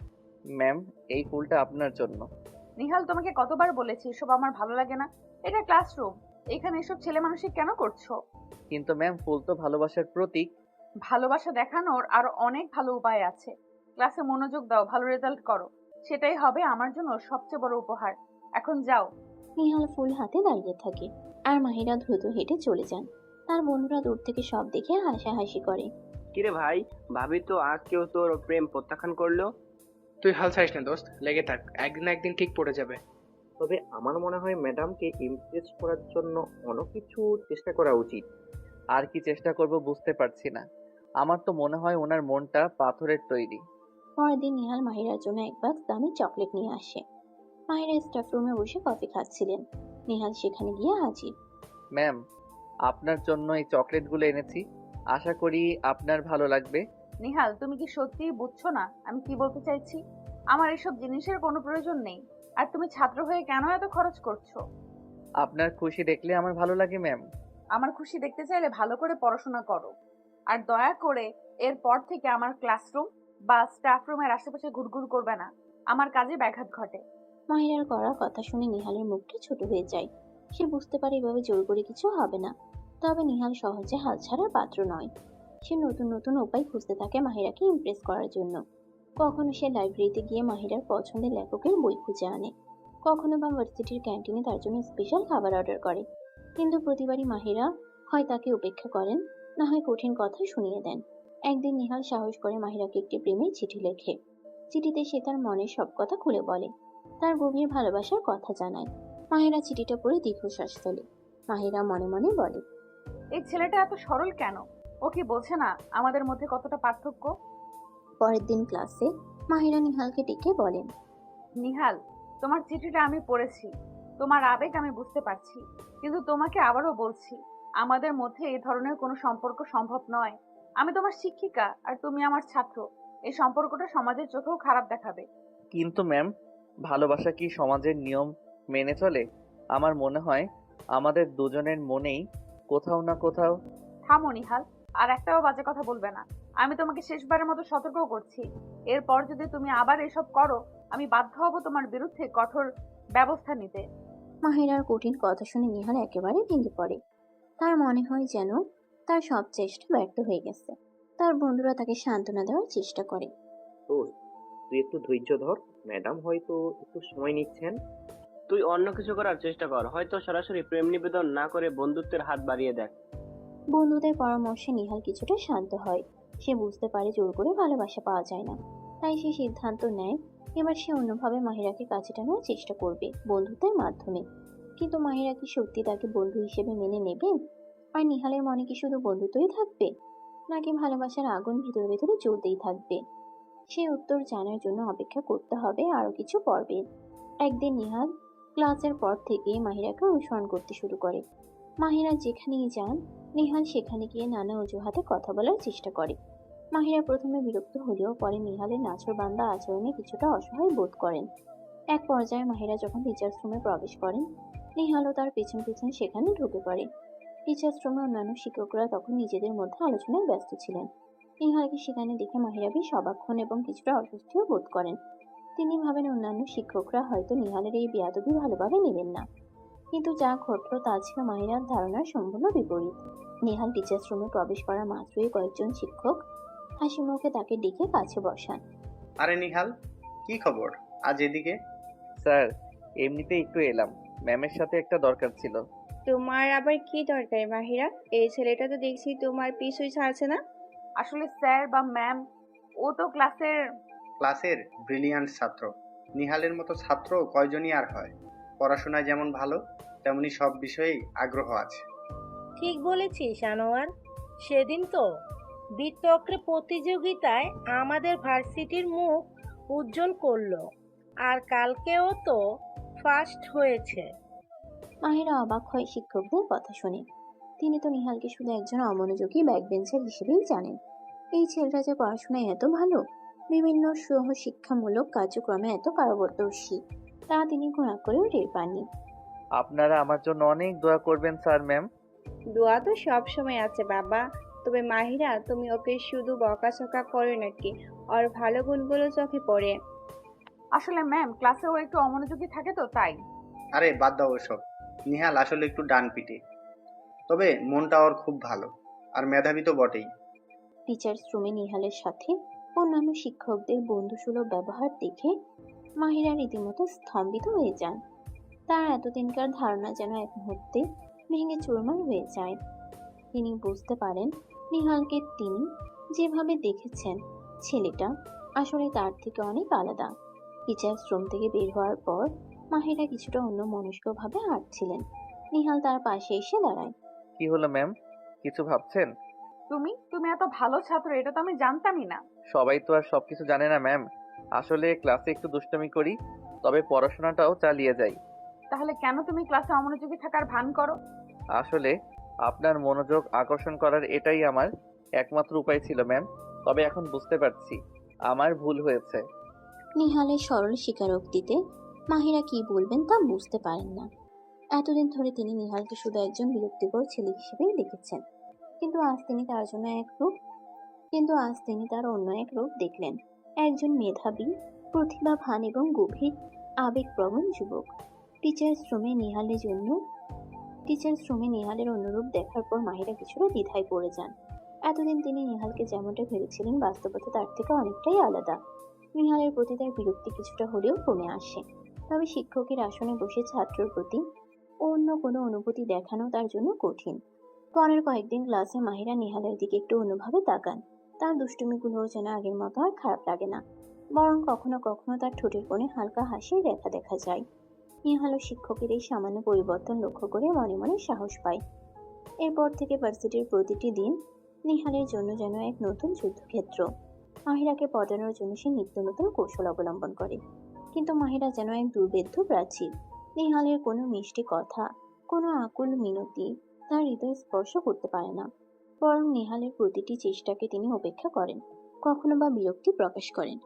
ম্যাম, এই ফুলটা আপনার জন্য। নিহাল, তোমাকে কতবার বলেছি এসব আমার ভালো লাগে না। এটা ক্লাসরুম, এখানে এসব ছেলে মানুষই কেন করছো? কিন্তু ম্যাম, ফুল তো ভালোবাসার প্রতীক। ভালোবাসা দেখানোর আরো অনেক ভালো উপায় আছে। ক্লাসে মনোযোগ দাও, ভালো রেজাল্ট করো, সেটাই হবে আমার জন্য সবচেয়ে বড় উপহার। এখন যাও। নিহাল ফুল হাতে দাঁড়িয়ে থাকে আর মাহিরা দ্রুত হেঁটে চলে যান। তার বন্ধুরা দূর থেকে সব দেখে হাসাহাসি করে। কিরে ভাই, ভাবি তো আজ কেউ তোর প্রেম প্রত্যাখ্যান করলো। তুই হাল ছাড়িস না দোস্ত, লেগে থাক, একদিন না একদিন ঠিক পড়ে যাবে। তবে আমার মনে হয় ম্যাডামকে ইমপ্রেস করার জন্য অন্য কিছু চেষ্টা করা উচিত। আর কি চেষ্টা করব বুঝতে পারছি না। আমার তো মনে হয় ওনার মনটা পাথরের তৈরি। পরের দিন নিহাল মাহিরার জন্য এক বাক্স দামি চকলেট নিয়ে আসে। মাহিরা স্টাফ রুমে বসে কফি খাচ্ছিলেন। নিহাল সেখানে গিয়ে হাজির। ম্যাম, আপনার জন্য এই চকলেটগুলো এনেছি, আশা করি আপনার ভালো লাগবে। নিহাল, তুমি কি সত্যিই বুঝছো না আমি কি বলতে চাইছি? আমার এসব জিনিসের কোনো প্রয়োজন নেই। আর তুমি ছাত্র হয়ে কেন এত খরচ করছো? আপনার খুশি দেখলে আমার ভালো লাগে ম্যাম। আমার খুশি দেখতে চাইলে ভালো করে পড়াশোনা করো। আর দয়া করে এরপর থেকে আমার ক্লাসরুম বা স্টাফ রুমের আশেপাশে ঘুরঘুর করবে না, আমার কাজে ব্যাঘাত ঘটে। মাহিরার করা কথা শুনে নিহালের মুখটা ছোট হয়ে যায়। সে বুঝতে পারে এভাবে জোর করে কিছু হবে না। তবে নিহাল সহজে হাল ছাড়ার পাত্র নয়। সে নতুন নতুন উপায় খুঁজতে থাকে মাহিরাকে ইমপ্রেস করার জন্য। কখনো সে লাইব্রেরিতে গিয়ে মাহিরার পছন্দের লেখকের বই খুঁজে আনে, কখনো বা ভার্সিটির ক্যান্টিনে তার জন্য স্পেশাল খাবার অর্ডার করে। কিন্তু প্রতিবারই মাহিরা হয় তাকে উপেক্ষা করেন, না হয় কঠিন কথা শুনিয়ে দেন। একদিন নিহাল সাহস করে মাহিরাকে একটি প্রেমের চিঠি লেখে। চিঠিতে সে তার মনের সব কথা খুলে বলে, তার গভীর ভালোবাসার কথা জানায়। মাহিরা চিঠিটা পড়ে দীর্ঘশ্বাস ফেলে। মাহিরা মনে মনে বলে, এই ছেলেটা এত সরল কেন? ও কি বোঝে না আমাদের মধ্যে কতটা পার্থক্য? পরের দিন ক্লাসে মাহিরা নিহালকে ডেকে বলেন, নিহাল, তোমার চিঠিটা আমি পড়েছি, তোমার আবেগ আমি বুঝতে পারছি, কিন্তু তোমাকে আবারও বলছি, আমাদের মধ্যে এই ধরনের কোনো সম্পর্ক সম্ভব নয়। আমি তোমার শিক্ষিকা আর তুমি আমার ছাত্র। এই সম্পর্কটা সমাজের চোখেও খারাপ দেখাবে। কিন্তু ম্যাম, ভালোবাসা কি সমাজের নিয়ম মেনে চলে? আমার মনে হয় আমাদের দুজনের মনেই কোথাও না কোথাও। থামো নিহাল, আর একটাও বাজে কথা বলবে না। আমি তোমাকে শেষবারের মতো সতর্ক করছি। এরপর যদি তুমি আবার এসব করো, আমি বাধ্য হব তোমার বিরুদ্ধে কঠোর ব্যবস্থা নিতে। মাহিরার কঠিন কথা শুনে নিহাল একেবারে ভেঙে পড়ে। তার মনে হয় যেন তার সব চেষ্টা ব্যর্থ হয়ে গেছে। তার বন্ধুরা তাকে সান্ত্বনা দেওয়ার চেষ্টা করে। দোস্ত, তুই একটু ধৈর্য ধর, ম্যাডাম হয়তো একটু সময় নিচ্ছেন। তুই অন্য কিছু করার চেষ্টা কর, হয়তো সরাসরি প্রেম নিবেদন না করে বন্ধুত্বের হাত বাড়িয়ে দেখ। বন্ধুদের পরামর্শে নিহাল কিছুটা শান্ত হয়। সে বুঝতে পারে জোর করে ভালোবাসা পাওয়া যায় না। তাই সে সিদ্ধান্ত নেয় এবার সে অন্যভাবে মাহিরাকে কাছে টানার চেষ্টা করবে, বন্ধুত্বের মাধ্যমে। কিন্তু মাহিরা কি সত্যি তাকে বন্ধু হিসেবে মেনে নেবেন? আর নিহালের মনে কি শুধু বন্ধুত্বই থাকবে, নাকি ভালোবাসার আগুন ভিতরে ভিতরে জ্বলতেই থাকবে? সে উত্তর জানার জন্য অপেক্ষা করতে হবে আরো কিছু পর্বে। একদিন নিহাল ক্লাসের পর থেকে মাহিরাকে অনুসরণ করতে শুরু করে। মাহিরা যেখানেই যান, নিহাল সেখানে গিয়ে নানা অজুহাতে কথা বলার চেষ্টা করে। মাহিরা প্রথমে বিরক্ত হলেও পরে নিহালের নাছোড়বান্দা আচরণে কিছুটা অসহায় বোধ করেন। এক পর্যায়ে মাহিরা যখন টিচার্স রুমে প্রবেশ করেন, নিহালও তার পেছন পেছন সেখানে ঢুকে পড়ে। টিচার্স রুমে অন্যান্য শিক্ষকরা তখন নিজেদের মধ্যে আলোচনায় ব্যস্ত ছিলেন। নিহালকে সেখানে দেখে মাহিরা বেশ অবাক হন এবং কিছুটা অস্বস্তিও বোধ করেন। তিনি ভাবেন অন্যান্য শিক্ষকরা হয়তো নিহালের এই বেয়াদবি ভালোভাবে নেবেন না। কিন্তু যা ঘটল তা ছিল মাহিরার ধারণার সম্পূর্ণ বিপরীত। নেহাল টিচার্স রুমে প্রবেশ করা মাত্রই কয়েকজন শিক্ষক হাসি মুখে তাকে ডেকে কাছে বসান। আরে নিহাল, কি খবর আজ এদিকে? স্যার, এমনিতেই একটু এলাম, ম্যামের সাথে একটা দরকার ছিল। তোমার আবার কি দরকার মাহিরা? এই ছেলেটা তো দেখছি তোমার পিছুই ছাড়ছে না। আসলে স্যার বা ম্যাম, ও তো ক্লাসের ব্রিলিয়ান্ট ছাত্র। নিহালের মতো ছাত্র কয়জনই আর হয়? পড়াশোনায় যেমন ভালো, তেমনি সব বিষয়েই আগ্রহ আছে। ঠিক বলেছিস আনোয়ার। সেদিন তো বিতর্কের প্রতিযোগিতায় আমাদের ভার্সিটির মুখ উজ্জ্বল করলো, আর কালকেও তো ফার্স্ট হয়েছে। মাহিরা অবাক হয় শিক্ষকদের কথা শুনে। তিনি তো নিহালকে শুধু একজন অমনোযোগী ব্যাকবেঞ্চার হিসেবেই জানেন। এই ছেলেটা যে পড়াশোনায় এত ভালো, বিভিন্ন সহ শিক্ষামূলক কার্যক্রমে এত পারদর্শী, তা তিনি ঘোড়া করেও টের পাননি। আপনারা আমার জন্য অনেক দোয়া করবেন স্যার ম্যাম। দোয়া তো সব সময় আছে বাবা। তবে মাহিরা, তুমি ওকে শুধু বকাঝকা করো নাকি ওর ভালো গুণগুলো চোখে পড়ে? আসলে ম্যাম, ক্লাসে ও একটু অমনোযোগী থাকে তো তাই। আরে বাদ দাও ওসব। নিহাল আসলে একটু ডান পিটে, তবে মনটা ওর খুব ভালো, আর মেধাবী তো বটেই। টিচার্স রুমে নিহালের সাথে অন্যান্য শিক্ষকদের বন্ধুসুলভ ব্যবহার দেখে মাহিরা রীতিমতো স্তম্ভিত হয়ে যান। তার এতদিনকার ধারণা যেন এক মুহূর্তে ভেঙে চুরমার হয়ে যায়। তিনি বুঝতে পারেন নিহালকে তিনি যেভাবে দেখেছেন, ছেলেটা আসলে তার থেকে অনেক আলাদা। টিচার্স রুম থেকে বের হওয়ার পর মাহিরা কিছুটা অন্য মনস্কভাবে হাঁটছিলেন। নিহাল তার পাশে এসে দাঁড়ায়। কি হলো ম্যাম, কিছু ভাবছেন? তুমি তুমি এত ভালো ছাত্র, এটা তো আমি জানতামই না। সবাই তো আর সবকিছু জানে না ম্যাম। আসলে ক্লাসে একটু দুষ্টামি করি, তবে পড়াশোনাটাও চালিয়ে যাই। তাহলে কেন তুমি ক্লাসে অমনোযোগী থাকার ভান করো? আসলে আপনার মনোযোগ আকর্ষণ করার এটাই আমার একমাত্র উপায় ছিল ম্যাম। তবে এখন বুঝতে পারছি আমার ভুল হয়েছে। নিহালের সরল স্বীকারোক্তিতে মাহিরা কি বলবেন তা বুঝতে পারেন না। এতদিন ধরে তিনি নিহালকে শুধু একজন বিরক্তিকর ছেলে হিসেবেই দেখেছেন, কিন্তু আজ তিনি তার অন্য এক রূপ দেখলেন। একজন মেধাবী, প্রতিভাবান এবং গভীর আবেগপ্রবণ যুবক। টিচার্স রুমে নিহালের অন্যরূপ দেখার পর মাহিরা কিছুটা দ্বিধায় পড়ে যান। এতদিন তিনি নিহালকে যেমনটা ভেবেছিলেন, বাস্তবতা তার থেকে অনেকটাই আলাদা। নিহালের প্রতি তার বিরক্তি কিছুটা হলেও কমে আসে, তবে শিক্ষকের আসনে বসে ছাত্রের প্রতি অন্য কোনো অনুভূতি দেখানো তার জন্য কঠিন। পরের কয়েকদিন ক্লাসে মাহিরা নিহালের দিকে একটু অন্যভাবে তাকান। তার দুষ্টুমিগুলো যেন আগের মতো আর খারাপ লাগে না, বরং কখনো কখনো তার ঠোঁটের কোণে হালকা হাসির রেখা দেখা যায়। নিহালও শিক্ষকের এই সামান্য পরিবর্তন লক্ষ্য করে মনে মনে সাহস পায়। এরপর থেকে ভার্সিটির প্রতিটি দিন নিহালের জন্য যেন এক নতুন যুদ্ধক্ষেত্র। মাহিরাকে পটানোর জন্য সে নিত্য নতুন কৌশল অবলম্বন করে, কিন্তু মাহিরা যেন এক দুর্ভেদ্য প্রাচীর। নিহালের কোনো মিষ্টি কথা, কোনো আকুল মিনতি তার হৃদয় স্পর্শ করতে পারে না, বরং নিহালের প্রতিটি চেষ্টাকে তিনি উপেক্ষা করেন, কখনো বা বিরক্তি প্রকাশ করেন।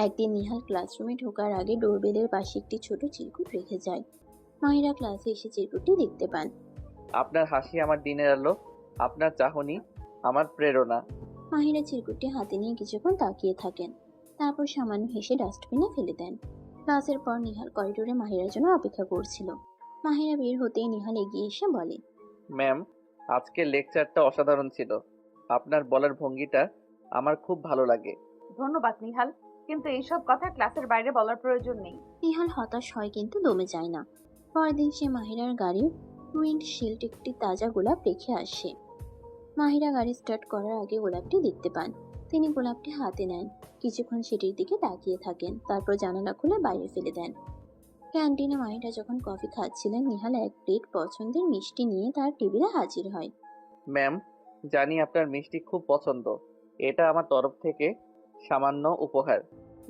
একদিন নিহাল ক্লাসরুমে ঢোকার আগে ডোরবেলের পাশে একটি ছোট চিরকুট রেখে যায়। মাহিরা ক্লাসে এসে চিরকুটটি দেখতে পান। আপনার হাসি আমার দিনের আলো, আপনার চাহনি আমার প্রেরণা। মাহিরা চিরকুটটি হাতে নিয়ে কিছুক্ষণ তাকিয়ে থাকেন, তারপর সামান্য হেসে ডাস্টবিনে ফেলে দেন। ক্লাসের পর নিহাল করিডোরে মাহিরার জন্য অপেক্ষা করছিল। মাহিরা বের হতেই নিহাল এগিয়ে এসে বলে, ম্যাম, আজকের লেকচারটা অসাধারণ ছিল। আপনার বলার ভঙ্গিটা আমার খুব ভালো লাগে। ধন্যবাদ নিহাল, কিন্তু এইসব কথা ক্লাসের বাইরে বলার প্রয়োজন নেই। নিহাল হতাশ হয় কিন্তু দমে যায় না। পরের দিন সে মাহিরার গাড়ির উইন্ডশিল্ড একটি তাজা গোলাপ রেখে আসে। মাহিরা গাড়ি স্টার্ট করার আগে গোলাপটি দেখতে পান। তিনি গোলাপটি হাতে নেন, কিছুক্ষণ সেটির দিকে তাকিয়ে থাকেন, তারপর জানালা খুলে বাইরে ফেলে দেন। ক্যান্টিনে মাহিরা যখন কফি খাচ্ছিলেন, নিহাল এক প্লেট পছন্দের মিষ্টি নিয়ে তার টেবিলে হাজির হয়। ম্যাম, জানি আপনার মিষ্টি খুব পছন্দ। এটা আমার তরফ থেকে সামান্য উপহার।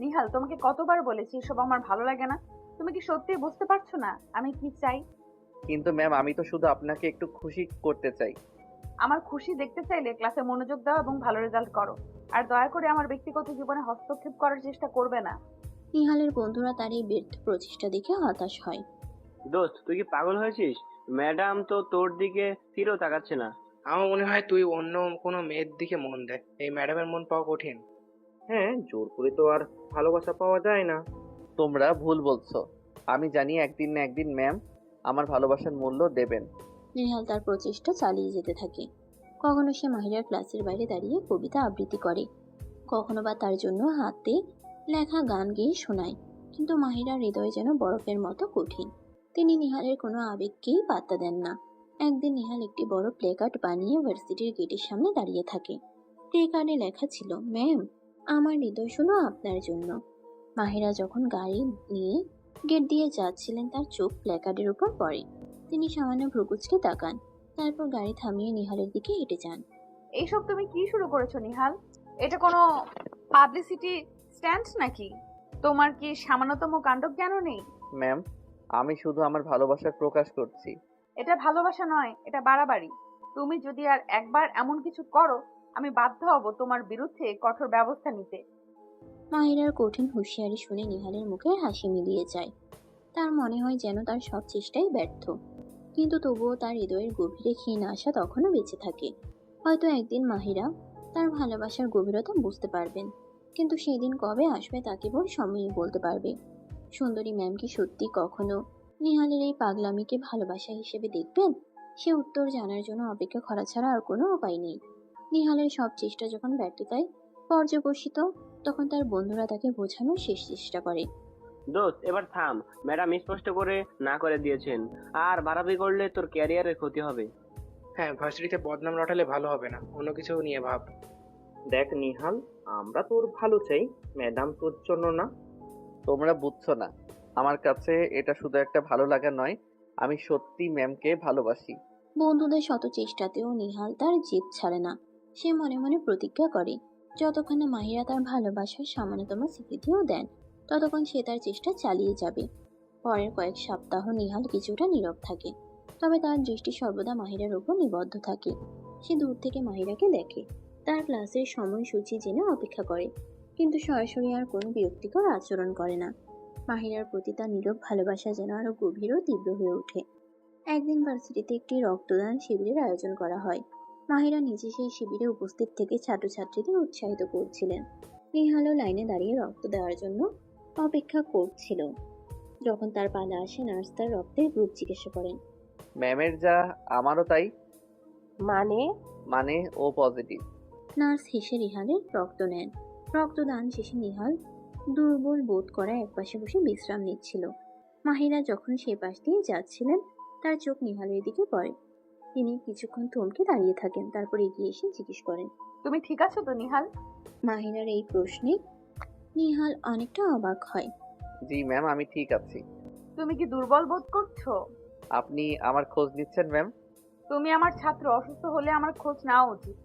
নিহাল, তোমাকে কতবার বলেছি এসব আমার ভালো লাগে না। তুমি কি সত্যি বুঝতে পারছো না আমি কি চাই? কিন্তু ম্যাম, আমি তো শুধু আপনাকে একটু খুশি করতে চাই। আমার খুশি দেখতে চাইলে ক্লাসে মনোযোগ দাও এবং ভালো রেজাল্ট করো। আর দয়া করে আমার ব্যক্তিগত জীবনে হস্তক্ষেপ করার চেষ্টা করবে না। নিহালের বন্ধুরা তার এই ব্যর্থ প্রচেষ্টা দেখে হতাশ হয়। দোস্ত, তুই কি পাগল হয়েছিস? ম্যাডাম তো তোর দিকে ফিরেও তাকাচ্ছে না। আমার মনে হয় তুই অন্য কোনো মেয়ের দিকে মন দে, এই ম্যাডামের মন পাওয়া কঠিন। হ্যাঁ, জোর করে তো আর ভালোবাসা পাওয়া যায় না। তোমরা ভুল বলছো। আমি জানি একদিন না একদিন ম্যাম আমার ভালোবাসার মূল্য দেবেন। নিহাল তার প্রচেষ্টা চালিয়ে যেতে থাকে। কখনো সে মাহিরার ক্লাসের বাইরে দাঁড়িয়ে কবিতা আবৃত্তি করে, কখনো বা তার জন্য হাতে লেখা গান গেয়ে শোনায়। কিন্তু মাহিরার হৃদয় যেন বরফের মতো কঠিন। তিনি নিহালের কোনো আবেগকেই পাত্তা দেন না। একদিন নিহাল একটি বড় প্লেকার্ড বানিয়ে ভার্সিটির গেটের সামনে দাঁড়িয়ে থাকে। প্লেকার্ডে লেখা ছিল, ম্যাম, আমার হৃদয় শুধু আপনার জন্য। মাহিরা যখন গাড়ি নিয়ে গেট দিয়ে যাচ্ছিলেন, তার চোখ প্লেকার্ডের উপর পড়ে। তিনি সামান্য ভ্রুকুচকে তাকান, তারপর গাড়ি থামিয়ে নিহালের দিকে হেঁটে যান। এইসব তুমি কি শুরু করেছো নিহাল? এটা কোনো পাবলিসিটি স্ট্যান্ড নাকি? তোমার কি সামান্যতম কাণ্ডজ্ঞান নেই? ম্যাম, আমি শুধু আমার ভালোবাসার প্রকাশ করছি। এটা ভালোবাসা নয়, এটা বাড়াবাড়ি। তুমি যদি আর একবার এমন কিছু করো, আমি বাধ্য হব তোমার বিরুদ্ধে কঠোর ব্যবস্থা নিতে। মাহিরার কঠিন হুঁশিয়ারি শুনে নিহালের মুখে হাসি মিলিয়ে যায়। তার মনে হয় যেন তার সব চেষ্টাই ব্যর্থ, কিন্তু তবুও তার হৃদয়ের গভীরে ক্ষীণ আশা তখনও বেঁচে থাকে। হয়তো একদিন মাহিরা তার ভালোবাসার গভীরতা বুঝতে পারবেন, কিন্তু সেই দিন কবে আসবে তা কেবল সময়ই বলতে পারবে। সুন্দরী ম্যাম কি সত্যি কখনো নিহালের এই পাগলামিকে ভালোবাসা হিসেবে দেখবেন? সে উত্তর জানার জন্য অপেক্ষা করা ছাড়া আর কোনো উপায় নেই। নিহালের সব চেষ্টা যখন ব্যর্থতায় পর্যবসিত, তখন তার বন্ধুরা তাকে বোঝানোর শেষ চেষ্টা করে। দোস্ত, এবার থাম। ম্যাডাম স্পষ্ট করে না করে দিয়েছেন, আর বাড়াবি করলে তোর ক্যারিয়ারের ক্ষতি হবে। হ্যাঁ, ভার্সিটিতে বদনাম রটালে ভালো হবে না, অন্য কিছু নিয়ে ভাব। দেখ নিহাল, আমরা তোর ভালো চাই, ম্যাডাম তোর জন্য না। তোমরা বুঝছো না, আমার কাছে এটা শুধু একটা ভালো লাগা নয়, আমি সত্যি ম্যামকে ভালোবাসি। বন্ধুদের শত চেষ্টাতেও নিহাল তার জেদ ছাড়ে না। সে মনে মনে প্রতিজ্ঞা করে, যতক্ষণ না মাহিরা তার ভালোবাসার সামান্যতম স্বীকৃতিও দেন, ততক্ষণ সে তার চেষ্টা চালিয়ে যাবে। পরের কয়েক সপ্তাহ নিহাল কিছুটা নীরব থাকে, তবে তার দৃষ্টি সর্বদা মাহিরার উপর নিবদ্ধ থাকে। সে দূর থেকে মাহিরাকে দেখে, তার ক্লাসের সময়সূচি জেনে অপেক্ষা করে, কিন্তু সরাসরি আর কোনো বিরক্তিকর আচরণ করে না। মাহিরার প্রতি তার নীরব ভালোবাসা যেন আরো গভীর ও তীব্র হয়ে ওঠে। একদিন ভার্সিটিতে একটি রক্তদান শিবিরের আয়োজন করা হয়। মাহিরা নিজে সেই শিবিরে উপস্থিত থেকে ছাত্রছাত্রীদের উৎসাহিত করছিলেন। নিহালও লাইনে দাঁড়িয়ে রক্ত দেওয়ার জন্য অপেক্ষা করছিল। যখন তার পালা আসে, নার্স তার রক্তের গ্রুপ জিজ্ঞাসা করেন। ম্যামের যা আমারও তাই। মানে? মানে ও পজিটিভ। নার্স হেসে নিহালের রক্ত নেন। রক্তদান শেষে নিহাল দুর্বল বোধ করা একপাশে বসে বিশ্রাম নিচ্ছিল। মাহিরা যখন সে পাশ দিয়ে যাচ্ছিলেন, তার চোখ নিহালের দিকে পড়ে। তিনি কিছুক্ষণ থমকে দাঁড়িয়ে থাকেন, তারপর এগিয়ে এসে জিজ্ঞেস করেন, তুমি ঠিক আছো তো নিহাল? মাহিরার এই প্রশ্নে নিহাল অনেকটা অবাক হয়। জি ম্যাম, আমি ঠিক আছি। তুমি কি দুর্বল বোধ করছো? আপনি আমার খোঁজ নিচ্ছেন ম্যাম? তুমি আমার ছাত্র, অসুস্থ হলে আমার খোঁজ নেওয়া উচিত।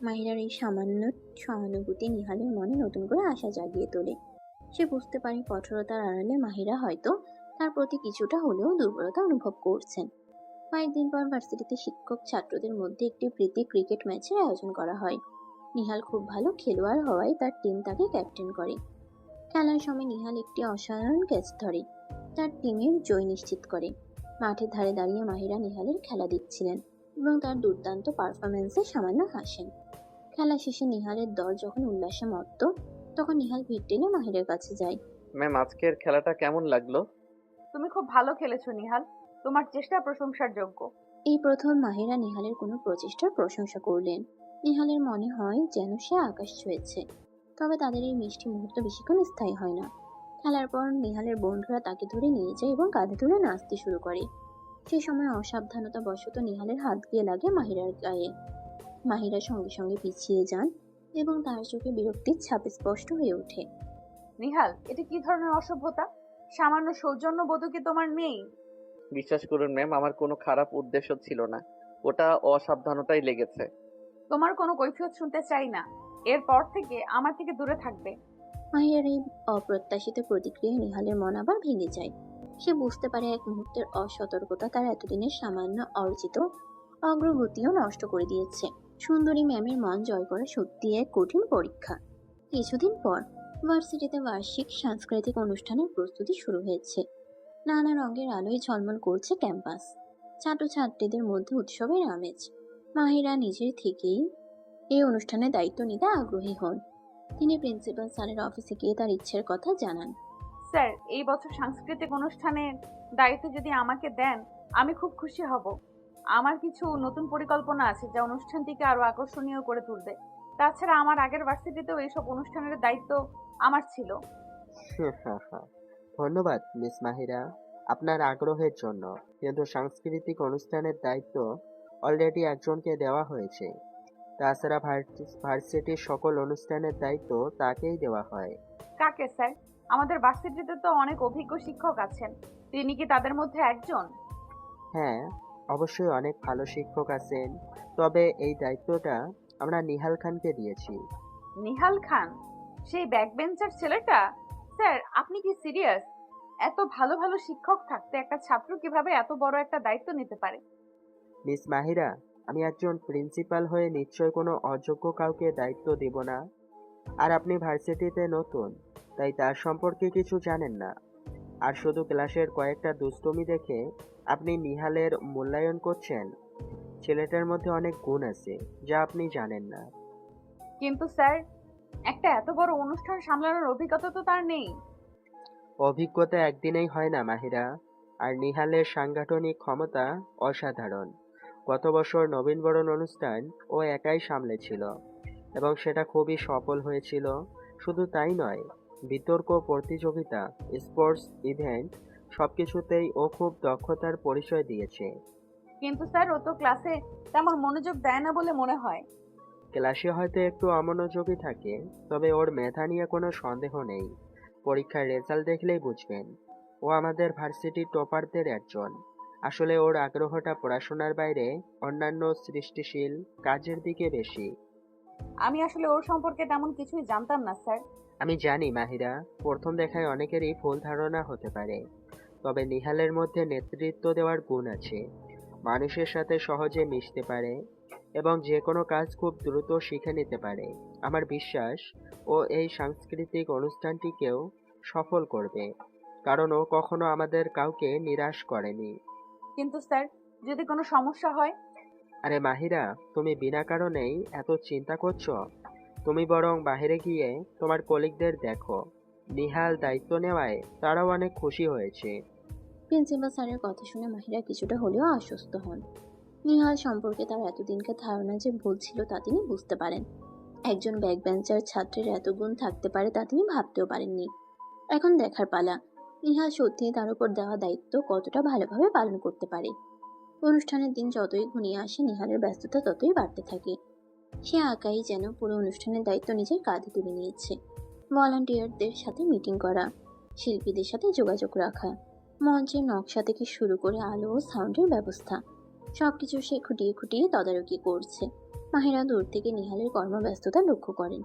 মাহিরার এই সামান্য সহানুভূতি নিহালের মনে নতুন করে আশা জাগিয়ে তোলে। সে বুঝতে পারে কঠোরতার আড়ালে মাহিরা হয়তো তার প্রতি কিছুটা হলেও দুর্বলতা অনুভব করছেন। কয়েকদিন পর ভার্সিটিতে শিক্ষক ছাত্রদের মধ্যে একটি প্রীতি ক্রিকেট ম্যাচের আয়োজন করা হয়। নিহাল খুব ভালো খেলোয়াড় হওয়ায় তার টিম তাকে ক্যাপ্টেন করে। খেলার সময় নিহাল একটি অসাধারণ ক্যাচ ধরে, তার টিমের জয় নিশ্চিত করে। মাঠের ধারে দাঁড়িয়ে মাহিরা নিহালের খেলা দেখছিলেন এবং তার দুর্দান্ত পারফরমেন্সে সামান্য হাসেন। খেলা শেষে নিহালের দল যখন উল্লাসে মত্ত, তখন নিহাল ভিড় টেনে মাহিরের কাছে যায়। ম্যাম, আজকের খেলাটা কেমন লাগলো? তুমি খুব ভালো খেলেছো নিহাল, তোমার চেষ্টা প্রশংসার যোগ্য। এই প্রথম মাহিরা নিহালের কোনো প্রচেষ্টার প্রশংসা করলেন। নিহালের মনে হয় যেন সে আকাশ ছুঁয়েছে। তবে তাদের এই মিষ্টি মুহূর্ত বেশিক্ষণ স্থায়ী হয় না। খেলার পর নিহালের বন্ধুরা তাকে ধরে নিয়ে যায় এবং কাঁধে তুলে নাচতে শুরু করে। সেই সময় অসাবধানতা বশত নিহালের হাত গিয়ে লাগে মাহিরার গায়ে। মাহিরা সঙ্গে সঙ্গে পিছিয়ে যান এবং তার চোখে বিরক্তির ছাপ স্পষ্ট হয়ে ওঠে। নিহাল, এটা কি ধরনের অসভ্যতা? সামান্য সৌজন্য বোধ কি তোমার নেই? বিশ্বাস করুন ম্যাম, আমার কোনো খারাপ উদ্দেশ্য ছিল না, ওটা অসাবধানতাই লেগেছে। তোমার কোনো কৈফিয়ত শুনতে চাই না। এরপর থেকে আমার থেকে দূরে থাকবে। মাহিরার এই অপ্রত্যাশিত প্রতিক্রিয়ায় নিহালের মন আবার ভেঙে যায়। সে বুঝতে পারে এক মুহূর্তের অসতর্কতা তার এতদিনের সামান্য অর্জিত অগ্রগতিও নষ্ট করে দিয়েছে। সুন্দরী ম্যামের মন জয় করা সত্যি এক কঠিন পরীক্ষা। কিছুদিন পর ভার্সিটিতে বার্ষিক সাংস্কৃতিক অনুষ্ঠানের প্রস্তুতি শুরু হয়েছে। নানা রঙের আলোয় ঝলমল করছে ক্যাম্পাস। ছাত্রছাত্রীদের মধ্যে উৎসবের আমেজ। মাহিরা নিজের থেকেই এই অনুষ্ঠানের দায়িত্ব নিতে আগ্রহী হন। তিনি প্রিন্সিপাল স্যারের অফিসে গিয়ে তার ইচ্ছের কথা জানান। স্যার, এই বছর সাংস্কৃতিক অনুষ্ঠানের দায়িত্ব যদি আমাকে দেন, আমি খুব খুশি হব। আমার কিছু নতুন পরিকল্পনা আছে যা অনুষ্ঠানটিকে আরো আকর্ষণীয় করে তুলবে। তাছাড়া আমার আগের ভার্সিটিতেও এইসব অনুষ্ঠানের দায়িত্ব আমার ছিল। ধন্যবাদ মিস মাহিরা আপনার আগ্রহের জন্য, কিন্তু সাংস্কৃতিক অনুষ্ঠানের দায়িত্ব অলরেডি একজনকে দেওয়া হয়েছে। তাছাড়া ভার্সিটির সকল অনুষ্ঠানের দায়িত্ব তাকেই দেওয়া হয়। কাকে স্যার? আমাদের ভার্সিটিতে তো অনেক অভিজ্ঞ শিক্ষক আছেন, তিনি কি তাদের মধ্যে একজন? হ্যাঁ, অবশ্যই অনেক ভালো শিক্ষক আছেন, তবে এই দায়িত্বটা আমরা নিহাল খানকে দিয়েছি। নিহাল খান? সেই ব্যাকবেঞ্চার ছেলেটা? স্যার, আপনি কি সিরিয়াস? এত ভালো ভালো শিক্ষক থাকতে একটা ছাত্র কিভাবে এত বড় একটা দায়িত্ব নিতে পারে? মিস মাহিরা, আমি একজন প্রিন্সিপাল হয়ে নিশ্চয় কোনো অযোগ্য কাউকে দায়িত্ব দেব না। আর আপনি ভার্সিটিতে নতুন, তাই তার সম্পর্কে কিছু জানেন না। আর শুধু ক্লাসের কয়েকটা দুষ্টুমি দেখে আপনি নিহালের মূল্যায়ন করছেন। ছেলেটার মধ্যে অনেক গুণ আছে যা আপনি জানেন না। কিন্তু স্যার, একটা এত বড় অনুষ্ঠান সামলানোর অভিজ্ঞতা তো তার নেই। অভিজ্ঞতা একদিনেই হয় না মাহিরা। আর নিহালের সাংগঠনিক ক্ষমতা অসাধারণ। গত বছর নবীনবরণ অনুষ্ঠান ও একাই সামলেছিল এবং সেটা খুবই সফল হয়েছিল। শুধু তাই নয়, বিতর্ক প্রতিযোগিতা, স্পোর্টস ইভেন্ট সবকিছুতেই ও খুব দক্ষতার পরিচয় দিয়েছে। কিন্তু স্যার, ও তো ক্লাসে তেমন মনোযোগ দেয় না বলে মনে হয়। ক্লাসে হয়তো একটু অমনোযোগী থাকে, তবে ওর মেধা নিয়ে কোনো সন্দেহ নেই। পরীক্ষার রেজাল্ট দেখলেই বুঝবেন, ও আমাদের ভার্সিটির টপারদের একজন। আসলে ওর আগ্রহটা পড়াশোনার বাইরে অন্যান্য সৃষ্টিশীল কাজের দিকে বেশি। আমি আসলে ওর সম্পর্কে তেমন কিছুই জানতাম না স্যার। আমি জানি মাহিরা, প্রথম দেখায় অনেকেরই ভুল ধারণা হতে পারে, তবে নিহালের মধ্যে নেতৃত্ব দেওয়ার গুণ আছে। মানুষের সাথে সহজে মিশতে পারে এবং যে কোনো কাজ খুব দ্রুত শিখে নিতে পারে। আমার বিশ্বাস ও এই সাংস্কৃতিক অনুষ্ঠানটিকেও সফল করবে, কারণ ও কখনো আমাদের কাউকে নিরাশ করেনি। কিন্তু স্যার, যদি কোনো সমস্যা হয়? আরে মাহিরা, তুমি বিনা কারণেই এত চিন্তা করছো। তুমি বরং বাইরে গিয়ে তোমার কলিগদের দেখো। নিহাল দায়িত্ব নেওয়ায় তারাও অনেক খুশি হয়েছে। প্রিন্সিপাল স্যারের কথা শুনে মাহিরা কিছুটা হলেও আশ্বস্ত হন। নিহাল সম্পর্কে তার এতদিনকার ধারণা যে ভুল ছিল তা তিনি বুঝতে পারেন। একজন ব্যাকবেঞ্চার ছাত্রের এত গুণ থাকতে পারে তা তিনি ভাবতেও পারেননি। এখন দেখার পালা, নিহাল সত্যি তার উপর দেওয়া দায়িত্ব কতটা ভালোভাবে পালন করতে পারে। অনুষ্ঠানের দিন যতই ঘনিয়ে আসে, নিহালের ব্যস্ততা ততই বাড়তে থাকে। সে একাই যেন পুরো অনুষ্ঠানের দায়িত্ব নিজের কাঁধে তুলে নিয়েছে। ভলান্টিয়ারদের সাথে মিটিং করা, শিল্পীদের সাথে যোগাযোগ রাখা, মঞ্চের নকশা থেকে শুরু করে আলো ও সাউন্ডের ব্যবস্থা, সবকিছু সে খুঁটিয়ে খুঁটিয়ে তদারকি করছে। মাহিরা দূর থেকে নিহালের কর্মব্যস্ততা লক্ষ্য করেন।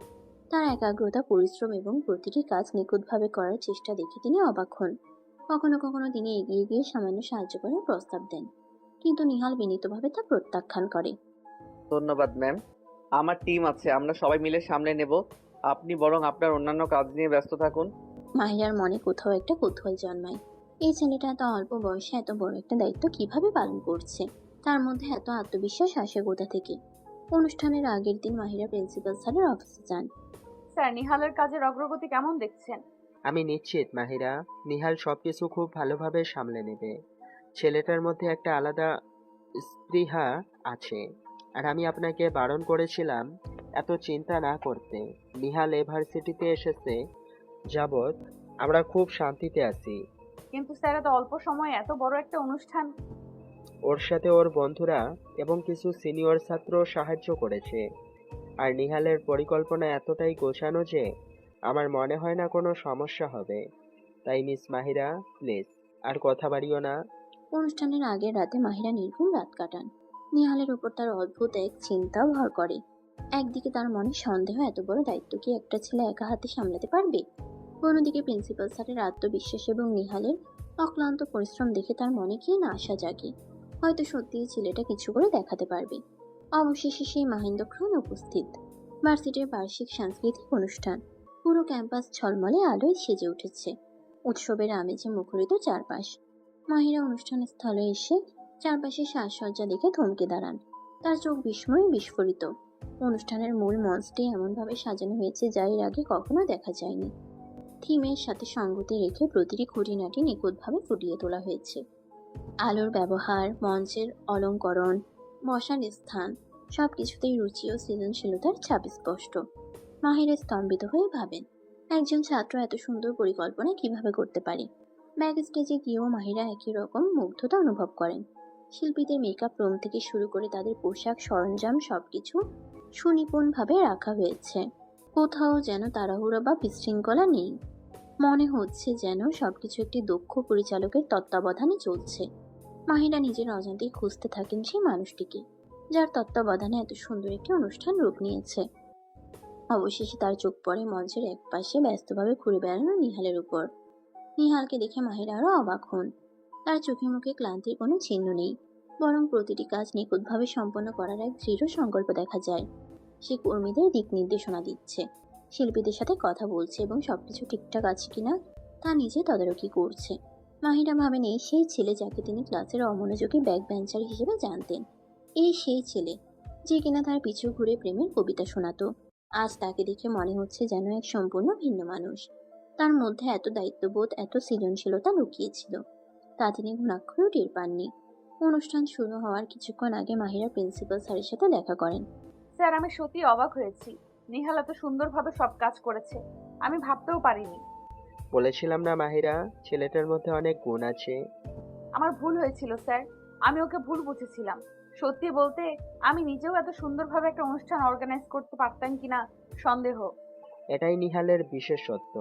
তার একাগ্রতা, পরিশ্রম এবং প্রতিটি কাজ নিখুঁতভাবে করার চেষ্টা দেখে তিনি অবাক হন। কখনো কখনো তিনি এগিয়ে গিয়ে সামান্য সাহায্য করার প্রস্তাব দেন, কিন্তু নিহাল বিনীতভাবে তা প্রত্যাখ্যান করে। ধন্যবাদ ম্যাম, আমার টিম আছে, আমরা সবাই মিলে সামলে নেব। আপনি বরং আপনার অন্যান্য কাজ নিয়ে ব্যস্ত থাকুন। মাহিরার মনে কোথাও একটা কৌতূহল জন্মায়। এই ছেলেটা এত অল্প বয়সে এত বড় একটা দায়িত্ব কিভাবে পালন করছে, তার মধ্যে এত আত্মবিশ্বাস আসে কোথা থেকে? অনুষ্ঠানের আগের দিন মাহিরা প্রিন্সিপাল স্যারের অফিসে যান। স্যার, নিহালের কাজের অগ্রগতি কেমন দেখছেন? আমি নিশ্চিত মাহিরা, নিহাল সবকিছু খুব ভালোভাবে সামলে নেবে। ছেলেটার মধ্যে একটা আলাদা স্পৃহা আছে। আর আমি আপনাকে বারণ করেছিলাম এত চিন্তা না করতে। নিহাল ইউনিভার্সিটিতে এসেছে যাবৎ আমরা খুব শান্তিতে আছি। কিন্তু স্যার, এত অল্প সময়ে এত বড় একটা অনুষ্ঠান। ওর সাথে ওর বন্ধুরা এবং কিছু সিনিয়র ছাত্র সাহায্য করেছে। আর নিহালের পরিকল্পনা এতটাই গোছানো যে আমার মনে হয় না কোনো সমস্যা হবে। তাই মিস মাহিরা, প্লিজ আর কথা বাড়িও না। অনুষ্ঠানের আগের রাতে মাহিরা নির্ঘুম রাত কাটান। নিহালের উপর তার অদ্ভুত এক চিন্তাও ভর করে। একদিকে তার মনে সন্দেহ, এত বড় দায়িত্ব কি একটা ছেলে একা হাতে সামলাতে পারবে? অন্যদিকে প্রিন্সিপাল স্যারের আত্মবিশ্বাস এবং নিহালের অক্লান্ত পরিশ্রম দেখে তার মনে কি না আশা জাগে, হয়তো সত্যিই ছেলেটা কিছু করে দেখাতে পারবে। অবশেষে সেই মহেন্দ্রক্ষণ উপস্থিত। ভার্সিটির বার্ষিক সাংস্কৃতিক অনুষ্ঠান। পুরো ক্যাম্পাস ঝলমলে আলোয় সেজে উঠেছে। উৎসবের আমেজে মুখরিত চারপাশ। মাহিরা অনুষ্ঠান স্থলে এসে চারপাশে সাজসজ্জা দেখে থমকে দাঁড়ান। তার চোখ বিস্ময়ে বিস্ফোরিত। অনুষ্ঠানের মূল মঞ্চটি এমনভাবে সাজানো হয়েছে যা এর আগে কখনো দেখা যায়নি। থিমের সাথে সঙ্গতি রেখে প্রতিটি খুঁটিনাটি নিখুঁতভাবে ফুটিয়ে তোলা হয়েছে। আলোর ব্যবহার, মঞ্চের অলঙ্করণ, বসার স্থান, সবকিছুতেই রুচি ও সৃজনশীলতার ছাপ স্পষ্ট। মাহিরা স্তম্ভিত হয়ে ভাবেন, একজন ছাত্র এত সুন্দর পরিকল্পনা কিভাবে করতে পারে? ব্যাক স্টেজে গিয়েও মাহিরা একই রকম মুগ্ধতা অনুভব করেন। শিল্পীদের মেকআপ রুম থেকে শুরু করে তাদের পোশাক সরঞ্জাম সবকিছু সুনিপুণভাবে রাখা হয়েছে। কোথাও যেন তাড়াহুড়ো বা বিশৃঙ্খলা নেই। মনে হচ্ছে যেন সবকিছু একটি দক্ষ পরিচালকের তত্ত্বাবধানে চলছে। মাহিরা নিজের অজান্তেই খুঁজতে থাকেন সেই মানুষটিকে, যার তত্ত্বাবধানে এত সুন্দর একটি অনুষ্ঠান রূপ নিয়েছে। অবশেষে তার চোখ পড়ে মঞ্চের একপাশে ব্যস্তভাবে ঘুরে বেড়ানো নিহালের উপর। নিহালকে দেখে মাহিরা আরো অবাক হন। তার চোখে মুখে ক্লান্তির কোনো চিহ্ন নেই, বরং প্রতিটি কাজ নিখুঁতভাবে সম্পন্ন করার এক দৃঢ় সংকল্প দেখা যায়। সে কর্মীদের দিক নির্দেশনা দিচ্ছে, শিল্পীদের সাথে কথা বলছে এবং সবকিছু ঠিকঠাক আছে কিনা তা নিজে তদারকি করছে। মাহিরা ভাবেন এই সেই ছেলে যাকে তিনি ক্লাসের অমনোযোগী ব্যাক বেঞ্চার হিসেবে জানতেন। এই সেই ছেলে যে কিনা তার পিছু ঘুরে প্রেমের কবিতা শোনাতো। আজ তাকে দেখে মনে হচ্ছে যেন এক সম্পূর্ণ ভিন্ন মানুষ। তার মধ্যে এত দায়িত্ববোধ, এত সৃজনশীলতা লুকিয়েছিল, তা তিনি ঘুণাক্ষরেও টের পাননি। অনুষ্ঠান শুরু হওয়ার কিছুক্ষণ আগে মাহিরা প্রিন্সিপাল স্যারের সাথে দেখা করেন। স্যার, আমি সত্যি অবাক হয়েছি। নিহাল এত সুন্দরভাবে সব কাজ করেছে, আমি ভাবতেও পারিনি। বলেছিলাম না মাহিরা, ছেলেটার মধ্যে অনেক গুণ আছে। আমার ভুল হয়েছিল স্যার, আমি ওকে ভুল বুঝেছিলাম। সত্যি বলতে, আমি নিজেও এত সুন্দরভাবে একটা অনুষ্ঠান অর্গানাইজ করতে পারতাম কিনা সন্দেহ। এটাই নিহালের বিশেষত্ব।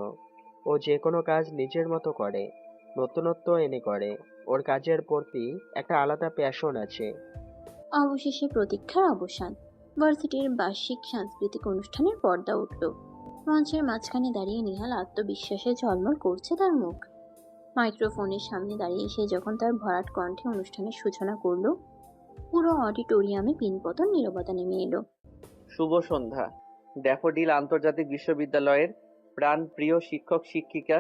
ও যে কোনো কাজ নিজের মতো করে, নতুনত্ব এনে করে। ওর কাজের প্রতি একটা আলাদা প্যাশন আছে। অবশেষে প্রতীক্ষার অবসান। ভার্সিটির বার্ষিক সাংস্কৃতিক অনুষ্ঠানের পর্দা উঠল। মঞ্চের মাঝখানে দাঁড়িয়ে নিহাল আত্মবিশ্বাসে ঝলমল করছে তার মুখ। মাইক্রোফোনের সামনে দাঁড়িয়ে সে যখন তার ভরাট কণ্ঠে অনুষ্ঠানের সূচনা করলো, পুরো অডিটোরিয়ামে পিনপতন নীরবতা নেমে এলো। শুভ সন্ধ্যা। ড্যাফোডিল আন্তর্জাতিক বিশ্ববিদ্যালয়ের প্রাণপ্রিয় শিক্ষক শিক্ষিকা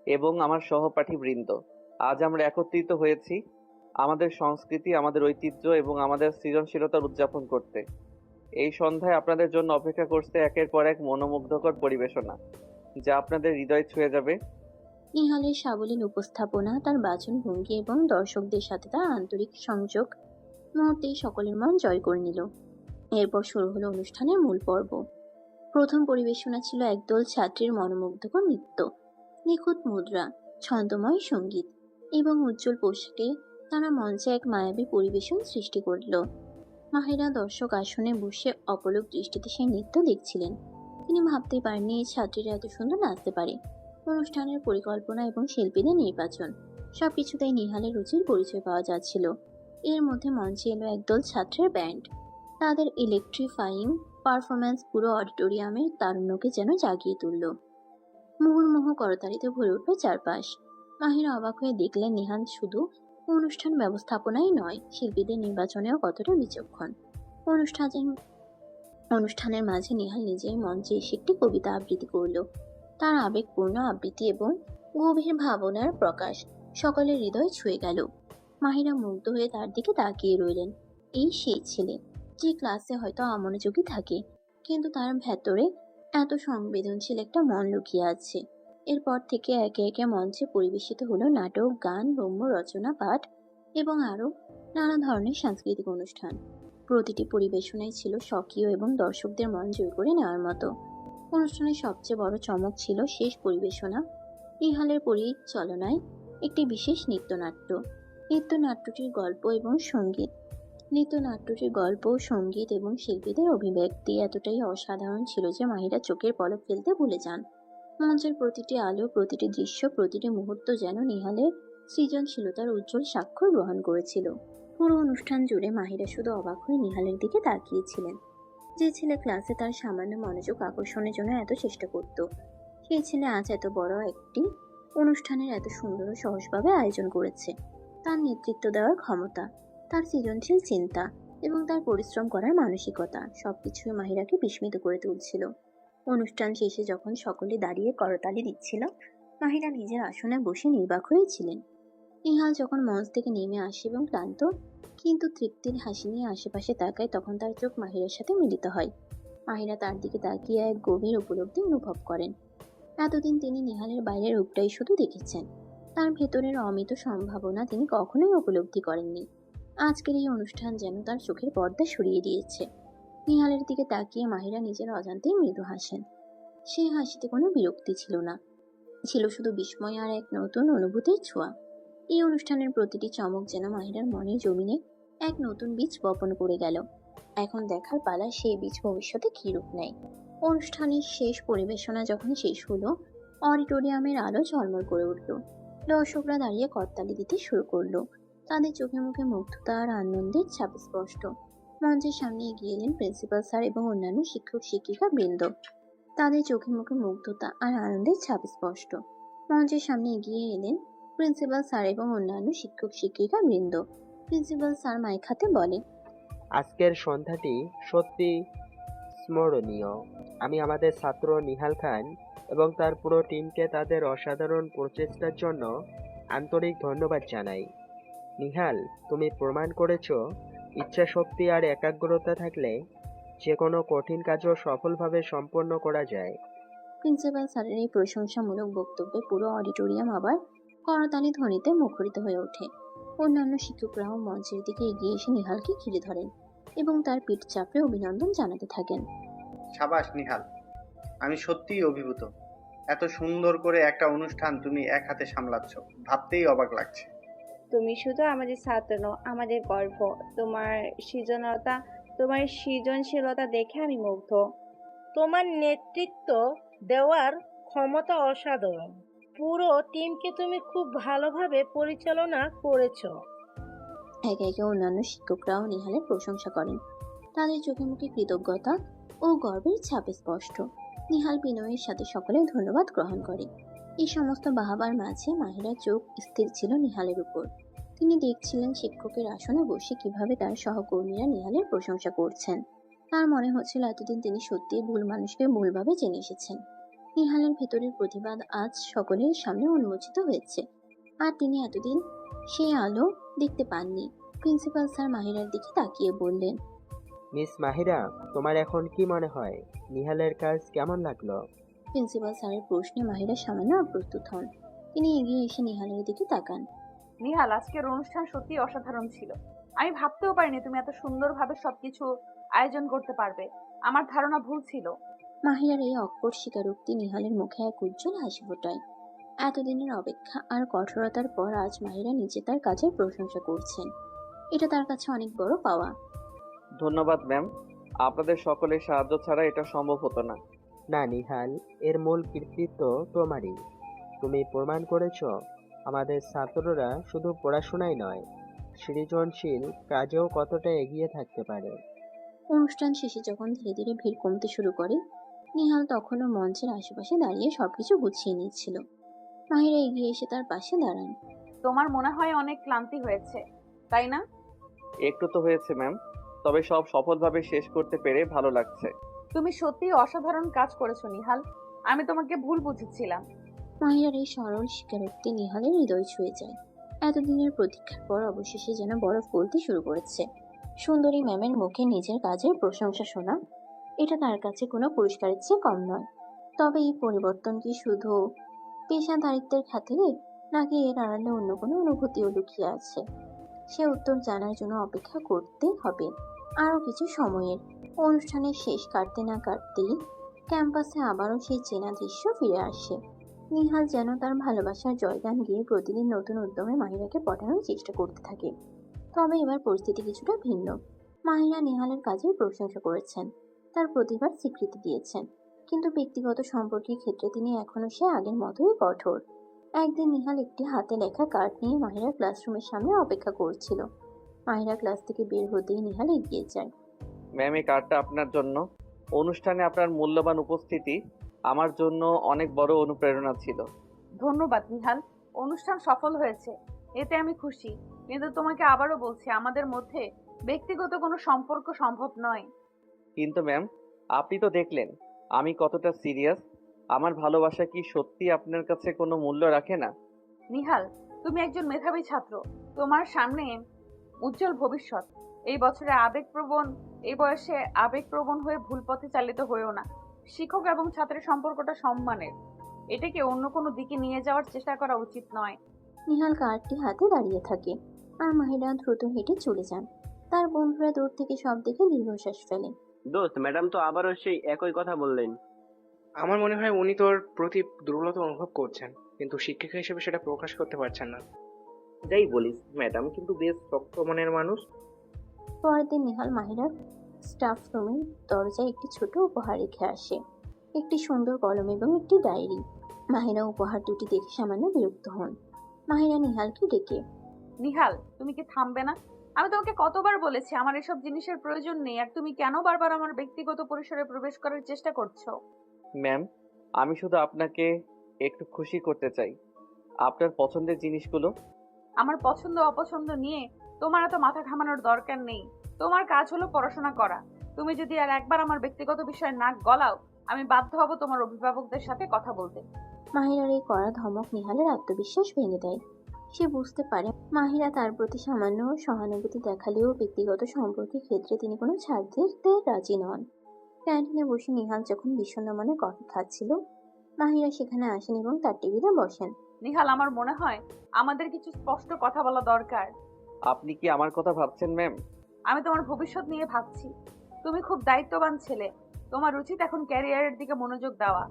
এবং আমার সহপাঠী বৃন্দ, আজ আমরা একত্রিত হয়েছি আমাদের সংস্কৃতি, আমাদের ঐতিহ্য এবং আমাদের সৃজনশীলতার উদযাপন করতে। এই সন্ধ্যায় আপনাদের জন্য অপেক্ষা করছে একের পর এক মনোমুগ্ধকর পরিবেশনা, যা আপনাদের হৃদয় ছুঁয়ে যাবে। নিহালের সাবলীল উপস্থাপনা, তার বাচন ভঙ্গি এবং দর্শকদের সাথে তার আন্তরিক সংযোগ মুহূর্তেই সকলের মন জয় করে নিল। এরপর শুরু হলো অনুষ্ঠানের মূল পর্ব। প্রথম পরিবেশনা ছিল একদল ছাত্রীর মনোমুগ্ধকর নৃত্য, নিখুঁত মুদ্রা, ছন্দময় সঙ্গীত এবং উজ্জ্বল পোশাকে তারা মঞ্চে এক মায়াবী পরিবেশন সৃষ্টি করল। মাহিরা দর্শক আসনে বসে অপলক দৃষ্টিতে সেই নৃত্য দেখছিলেন। তিনি ভাবতেই পারেননি এই ছাত্রীরা এত সুন্দর নাচতে পারে। অনুষ্ঠানের পরিকল্পনা এবং শিল্পীদের নির্বাচন সবকিছুতেই নিহালের রুচির পরিচয় পাওয়া যাচ্ছিল। এর মধ্যে মঞ্চে এলো একদল ছাত্রের ব্যান্ড। তাদের ইলেকট্রিফাইং পারফরম্যান্স পুরো অডিটোরিয়ামের তারুণ্যকে যেন জাগিয়ে তুলল। মুহুর্মুহু করতালিতে ভরে উঠল চারপাশ। মাহিরা অবাক হয়ে দেখলেন নিহাল শুধু অনুষ্ঠান ব্যবস্থাপনাই নয়, শিল্পীদের নির্বাচনেও কতটা বিচক্ষণ। অনুষ্ঠানের মাঝে নিহাল নিজেই মঞ্চে এসে একটি কবিতা আবৃত্তি করল। তার আবেগপূর্ণ আবৃত্তি এবং গভীর ভাবনার প্রকাশ সকলের হৃদয় ছুঁয়ে গেল। মাহিরা মুগ্ধ হয়ে তার দিকে তাকিয়ে রইলেন। এই সেই ছেলে যে ক্লাসে হয়তো অমনোযোগী থাকে, কিন্তু তার ভেতরে এত সংবেদনশীল একটা মন লুকিয়ে আছে। এরপর থেকে একে একে মঞ্চে পরিবেশিত হলো নাটক, গান, রম্য রচনা, পাঠ এবং আরো নানা ধরনের সাংস্কৃতিক অনুষ্ঠান। প্রতিটি পরিবেশনাই ছিল স্বকীয় এবং দর্শকদের মন জয় করে নেওয়ার মতো। অনুষ্ঠানের সবচেয়ে বড় চমক ছিল শেষ পরিবেশনা, নিহালের পরিচালনায় একটি বিশেষ নৃত্যনাট্য। নৃত্যনাট্যটির গল্প, সঙ্গীত এবং শিল্পীদের অভিব্যক্তি এতটাই অসাধারণ ছিল যে মাহিরা চোখের পলক ফেলতে ভুলে যান। মঞ্চের প্রতিটি আলো, প্রতিটি দৃশ্য, প্রতিটি মুহূর্ত যেন নিহালের সৃজনশীলতার উজ্জ্বল স্বাক্ষর গ্রহণ করেছিল। পুরো অনুষ্ঠান জুড়ে মাহিরা শুধু অবাক হয়ে নিহালের দিকে তাকিয়েছিলেন। যে ছেলে ক্লাসে তার সামান্য মনোযোগ আকর্ষণের জন্য এত চেষ্টা করত, সেই ছেলে আজ এত বড় একটি অনুষ্ঠানের এত সুন্দর ও সহজভাবে আয়োজন করেছে। তার নেতৃত্ব দেওয়ার ক্ষমতা, তার সৃজনশীল চিন্তা এবং তার পরিশ্রম করার মানসিকতা সবকিছুই মাহিরাকে বিস্মিত করে তুলছিল। অনুষ্ঠান শেষে যখন সকলে দাঁড়িয়ে করতালি দিচ্ছিল, মাহিরা নিজের আসনে বসে নির্বাক হয়েছিলেন। নিহাল যখন মঞ্চ থেকে নেমে আসে এবং ক্লান্ত কিন্তু তৃপ্তির হাসি নিয়ে আশেপাশে তাকায়, তখন তার চোখ মাহিরার সাথে মিলিত হয়। মাহিরা তার দিকে তাকিয়ে এক গভীর উপলব্ধি অনুভব করেন। এতদিন তিনি নিহালের বাইরের রূপটাই শুধু দেখেছেন, তার ভেতরের অমিত সম্ভাবনা তিনি কখনোই উপলব্ধি করেননি। আজকের এই অনুষ্ঠান যেন তার চোখের পর্দা সরিয়ে দিয়েছে। নিহালের দিকে তাকিয়ে মাহিরা নিজের অজান্তেই মৃদু হাসেন। সেই হাসিতে কোনো বিরক্তি ছিল না, ছিল শুধু বিস্ময় আর এক নতুন অনুভূতির ছোঁয়া। এই অনুষ্ঠানের প্রতিটি চমক যেন মাহিরার মনের জমিনে এক নতুন বীজ বপন করে গেল। এখন দেখার পালা সেই বীজ ভবিষ্যতে কী রূপ নেয়। অনুষ্ঠানের শেষ পরিবেশনা যখন শেষ হলো, অডিটোরিয়ামের আলো ঝলমল করে উঠল। দর্শকরা দাঁড়িয়ে করতালি দিতে শুরু করলো। তাদের চোখে মুখে মুগ্ধতা আর আনন্দের ছাপ স্পষ্ট। মঞ্চের সামনে এগিয়ে এলেন প্রিন্সিপাল স্যার এবং অন্যান্য শিক্ষক শিক্ষিকা বৃন্দ। তাদের চোখে মুখে মুগ্ধতা আর আনন্দের ছাপ স্পষ্ট। মঞ্চের সামনে এগিয়ে এলেন প্রিন্সিপাল স্যার এবং অন্যান্য শিক্ষক শিক্ষিকা বৃন্দ। প্রিন্সিপাল স্যার মাইক হাতে বলে, আজকের সন্ধ্যাটি সত্যি স্মরণীয়। আমি আমাদের ছাত্র নিহাল খান এবং তার পুরো টিমকে তাদের অসাধারণ প্রচেষ্টার জন্য আন্তরিক ধন্যবাদ জানাই। নিহাল, তুমি প্রমাণ করেছো ইচ্ছাশক্তি আর একাগ্রতা থাকলে যে কোনো কঠিন কাজও সফলভাবে সম্পন্ন করা যায়। প্রিন্সিপাল স্যারের এই প্রশংসামূলক বক্তব্যে পুরো অডিটোরিয়াম আবার করতালি ধ্বনিতে মুখরিত হয়ে ওঠে। অন্যান্য শিক্ষকরাও মঞ্চের দিকে এগিয়ে এসে নিহালকে ঘিরে ধরেন এবং তার পিঠ চাপড়ে অভিনন্দন জানাতে থাকেন। সাবাস নিহাল, আমি সত্যিই অভিভূত। এত সুন্দর করে একটা অনুষ্ঠান তুমি এক হাতে সামলাচ্ছ, ভাবতেই অবাক লাগছে। তুমি শুধু আমাদের ছাত্র নও, আমাদের গর্ব। তোমার সৃজনশীলতা দেখে আমি মুগ্ধ। তোমার নেতৃত্ব দেওয়ার ক্ষমতা অসাধারণ। পুরো টিমকে তুমি খুব ভালোভাবে পরিচালনা করেছো। একে একে অন্যান্য শিক্ষকরাও নিহালের প্রশংসা করেন। তাদের চোখে মুখে কৃতজ্ঞতা ও গর্বের ছাপ স্পষ্ট। নিহাল বিনয়ের সাথে সকলে ধন্যবাদ গ্রহণ করে। এই সমস্ত বাহাবার মাঝে মাহিরার চোখ স্থির ছিল নিহালের উপর। তিনি দেখছিলেন শিক্ষকের আসনে বসে কিভাবে তার সহকর্মীরা নিহালের প্রশংসা করছেন। তার মনে হচ্ছিল এতদিন তিনি সত্যিই ভুল মানুষকে ভুলভাবে জেনে এসেছেন। নিহালের ভেতরের প্রতিবাদ আজ সকলের সামনে উন্মোচিত হয়েছে, আর তিনি এতদিন সেই আলো দেখতে পাননি। প্রিন্সিপাল স্যার মাহিরার দিকে তাকিয়ে বললেন, মিস মাহিরা, তোমার এখন কি মনে হয় নিহালের কাজ কেমন লাগলো? প্রিন্সিপাল স্যারের প্রশ্নে মাহিরা সামান্য অপ্রস্তুত হন। তিনি এগিয়ে এসে নিহালের দিকে তাকান। নিহাল, আজকের অনুষ্ঠান সত্যি অসাধারণ ছিল। আমি ভাবতেও পারিনি তুমি এত সুন্দরভাবে সবকিছু আয়োজন করতে পারবে। আমার ধারণা ভুল ছিল। মাহিরার এই অকপট স্বীকারোক্তি নিহালের মুখে এক উজ্জ্বল হাসি ফোটায়। এতদিনের অপেক্ষা আর কঠোরতার পর আজ মাহিরা নিজে তার কাজের প্রশংসা করছেন। এটা তার কাছে অনেক বড় পাওয়া। ধন্যবাদ ম্যাম, আপনাদের সকলের সাহায্য ছাড়া এটা সম্ভব হতো না। না নিহাল, এর মূল কৃতিত্ব তোমারই। তুমি প্রমাণ করেছো আমাদের ছাত্ররা শুধু পড়াশোনাই নয়, সৃজনশীল কাজেও কতটা এগিয়ে থাকতে পারে। অনুষ্ঠান শেষে যখন ধীরে ধীরে ভিড় কমতে শুরু করে, নিহাল তখনও মঞ্চের আশেপাশে দাঁড়িয়ে সবকিছু গুছিয়ে নিচ্ছিল। মাহিরা এগিয়ে এসে তার পাশে দাঁড়ান। তোমার মনে হয় অনেক ক্লান্তি হয়েছে, তাই না? একটু তো হয়েছে ম্যাম, তবে সব সফলভাবে শেষ করতে পেরে ভালো লাগছে। তুমি সত্যিই অসাধারণ কাজ করেছো নিহাল। আমি তোমাকে ভুল বুঝেছিলাম। মাহিরার এই সরল স্বীকারোক্তি নিহালের হৃদয় ছুঁয়ে যায়। এতদিনের প্রতীক্ষার পর অবশেষে যেন বরফ গলতে শুরু করেছে। সুন্দরী ম্যামের মুখে নিজের কাজের প্রশংসা শোনা, এটা তার কাছে কোনো পুরস্কারের চেয়ে কম নয়। তবে এই পরিবর্তন কি শুধু পেশাদারিত্বের খাতিরে, নাকি এর আড়ালে অন্য কোনো অনুভূতিও লুকিয়ে আছে? সে উত্তর জানার জন্য অপেক্ষা করতে হবে আরো কিছু সময়ের। অনুষ্ঠানের শেষ কাটতে না কাটতেই ক্যাম্পাসে আবারও সেই চেনা দৃশ্য ফিরে আসে। নিহাল যেন তার ভালোবাসার জয়গান গিয়ে প্রতিদিন নতুন উদ্যমে মাহিরাকে পটানোর চেষ্টা করতে থাকে। তবে এবার পরিস্থিতি কিছুটা ভিন্ন। মাহিরা নিহালের কাজের প্রশংসা করেছেন, তার প্রতিভার স্বীকৃতি দিয়েছেন, কিন্তু ব্যক্তিগত সম্পর্কের ক্ষেত্রে তিনি এখনো সে আগের মতোই কঠোর। একদিন নিহাল একটি হাতে লেখা কার্ড নিয়ে মাহিরার ক্লাসরুমের সামনে অপেক্ষা করছিল। মাহিরা ক্লাস থেকে বের হতেই নিহাল এগিয়ে যায়। ম্যাম, এই কার্ডটা আপনার জন্য। অনুষ্ঠানে আপনার মূল্যবান উপস্থিতি আমার জন্য অনেক বড় অনুপ্রেরণা ছিল। ধন্যবাদ নিহাল, অনুষ্ঠান সফল হয়েছে, এতে আমি খুশি। কিন্তু তোমাকে আবারও বলছি, আমাদের মধ্যে ব্যক্তিগত কোনো সম্পর্ক সম্ভব নয়। কিন্তু ম্যাম, আপনি তো দেখলেন আমি কতটা সিরিয়াস। আমার ভালোবাসা কি সত্যি আপনার কাছে কোনো মূল্য রাখে না? নিহাল, তুমি একজন মেধাবী ছাত্র, তোমার সামনে উজ্জ্বল ভবিষ্যৎ। এই বয়সে আবেগপ্রবণ হয়ে ভুল পথে চালিত হয়েও না। শিক্ষক এবং ছাত্রের সম্পর্কটা সম্মানের, এটাকে অন্য কোনো দিকে নিয়ে যাওয়ার চেষ্টা করা উচিত নয়। নিহাল কার্ডটি হাতে দাঁড়িয়ে থাকে, আর মাহিরা দ্রুত হেঁটে চলে যান। তার বন্ধুরা দূর থেকে সব দেখে দীর্ঘশ্বাস ফেলে। দোস্ত, ম্যাডাম তো আবারও সেই একই কথা বললেন। আমার মনে হয় উনি তোর প্রতি দুর্বলতা অনুভব করছেন, কিন্তু শিক্ষিকা হিসেবে সেটা প্রকাশ করতে পারছেন না। যাই বলিস, ম্যাডাম কিন্তু বেশ শক্ত মনের মানুষ। পরের দিন নিহাল মাহিরার স্টাফ রুমের দরজায় একটি ছোট উপহার রেখে আসে, একটি সুন্দর কলম এবং একটি ডায়েরি। মাহিরা উপহার দুটি দেখে সামান্য বিরক্ত হন। মাহিরা নিহালকে ডেকে, নিহাল, তুমি কি থামবে না? আমি তোমাকে কতবার বলেছি আমার এসব জিনিসের প্রয়োজন নেই, আর তুমি কেন বারবার আমার ব্যক্তিগত পরিসরে প্রবেশ করার চেষ্টা করছো? ম্যাম, আমি শুধু আপনাকে একটু খুশি করতে চাই। আপনার পছন্দের জিনিসগুলো। আমার পছন্দ অপছন্দ নিয়ে তোমার এত মাথা ঘামানোর দরকার নেই। তোমার কাজ হলো পড়াশোনা করা। তুমি যদি আর একবার আমার ব্যক্তিগত বিষয়ে নাক গলাও, আমি বাধ্য হব তোমার অভিভাবকদের সাথে কথা বলতে। মাহিরার এই কড়া ধমক নিহালের আত্মবিশ্বাস ভেঙে দেয়। সে বুঝতে পারে মাহিরা তার প্রতি সামান্য সহানুভূতি দেখালেও ব্যক্তিগত সম্পর্কের ক্ষেত্রে তিনি কোনো ছাড় দিতে রাজি নন। ক্যান্টিনে বসে নিহাল যখন বিষণ্ণ মনে কফি খাচ্ছিল, মাহিরা সেখানে আসেন এবং তার টেবিলে বসেন। নিহাল, আমার মনে হয় আমাদের কিছু স্পষ্ট কথা বলা দরকার। আপনি কি আমার কথা ভাবছেন ম্যাম? আমি তোমার ভবিষ্যৎ নিয়ে ভাবছি। তুমি খুব দায়িত্ববান ছেলে, তোমার উচিত এখন ক্যারিয়ারের দিকে মনোযোগ দেওয়া।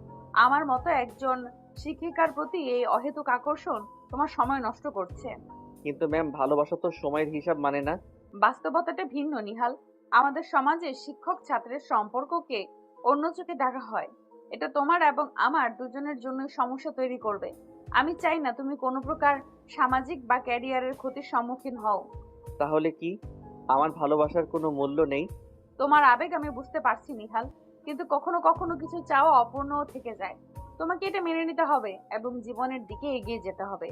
আমার মতো একজন শিক্ষিকার প্রতি এই অহেতুক আকর্ষণ তোমার সময় নষ্ট করছে। কিন্তু ম্যাম, ভালোবাসা তো সময়ের হিসাব মানে না। বাস্তবতাটা ভিন্ন নিহাল। আমাদের সমাজে শিক্ষক ছাত্রের সম্পর্ককে অন্য চোখে দেখা হয়। এটা তোমার এবং আমার দুজনের জন্য সমস্যা তৈরি করবে। আমি চাই না তুমি কোনো প্রকার সামাজিক বা ক্যারিয়ারের ক্ষতির সম্মুখীন হও। তাহলে কি আমার ভালোবাসার কোনো মূল্য নেই? তোমার আবেগ আমি বুঝতে পারছি নিহাল, কিন্তু কখনো কখনো কিছু চাওয়া অপূর্ণও থেকে যায়। তোমাকে এটা মেনে নিতে হবে এবং জীবনের দিকে এগিয়ে যেতে হবে।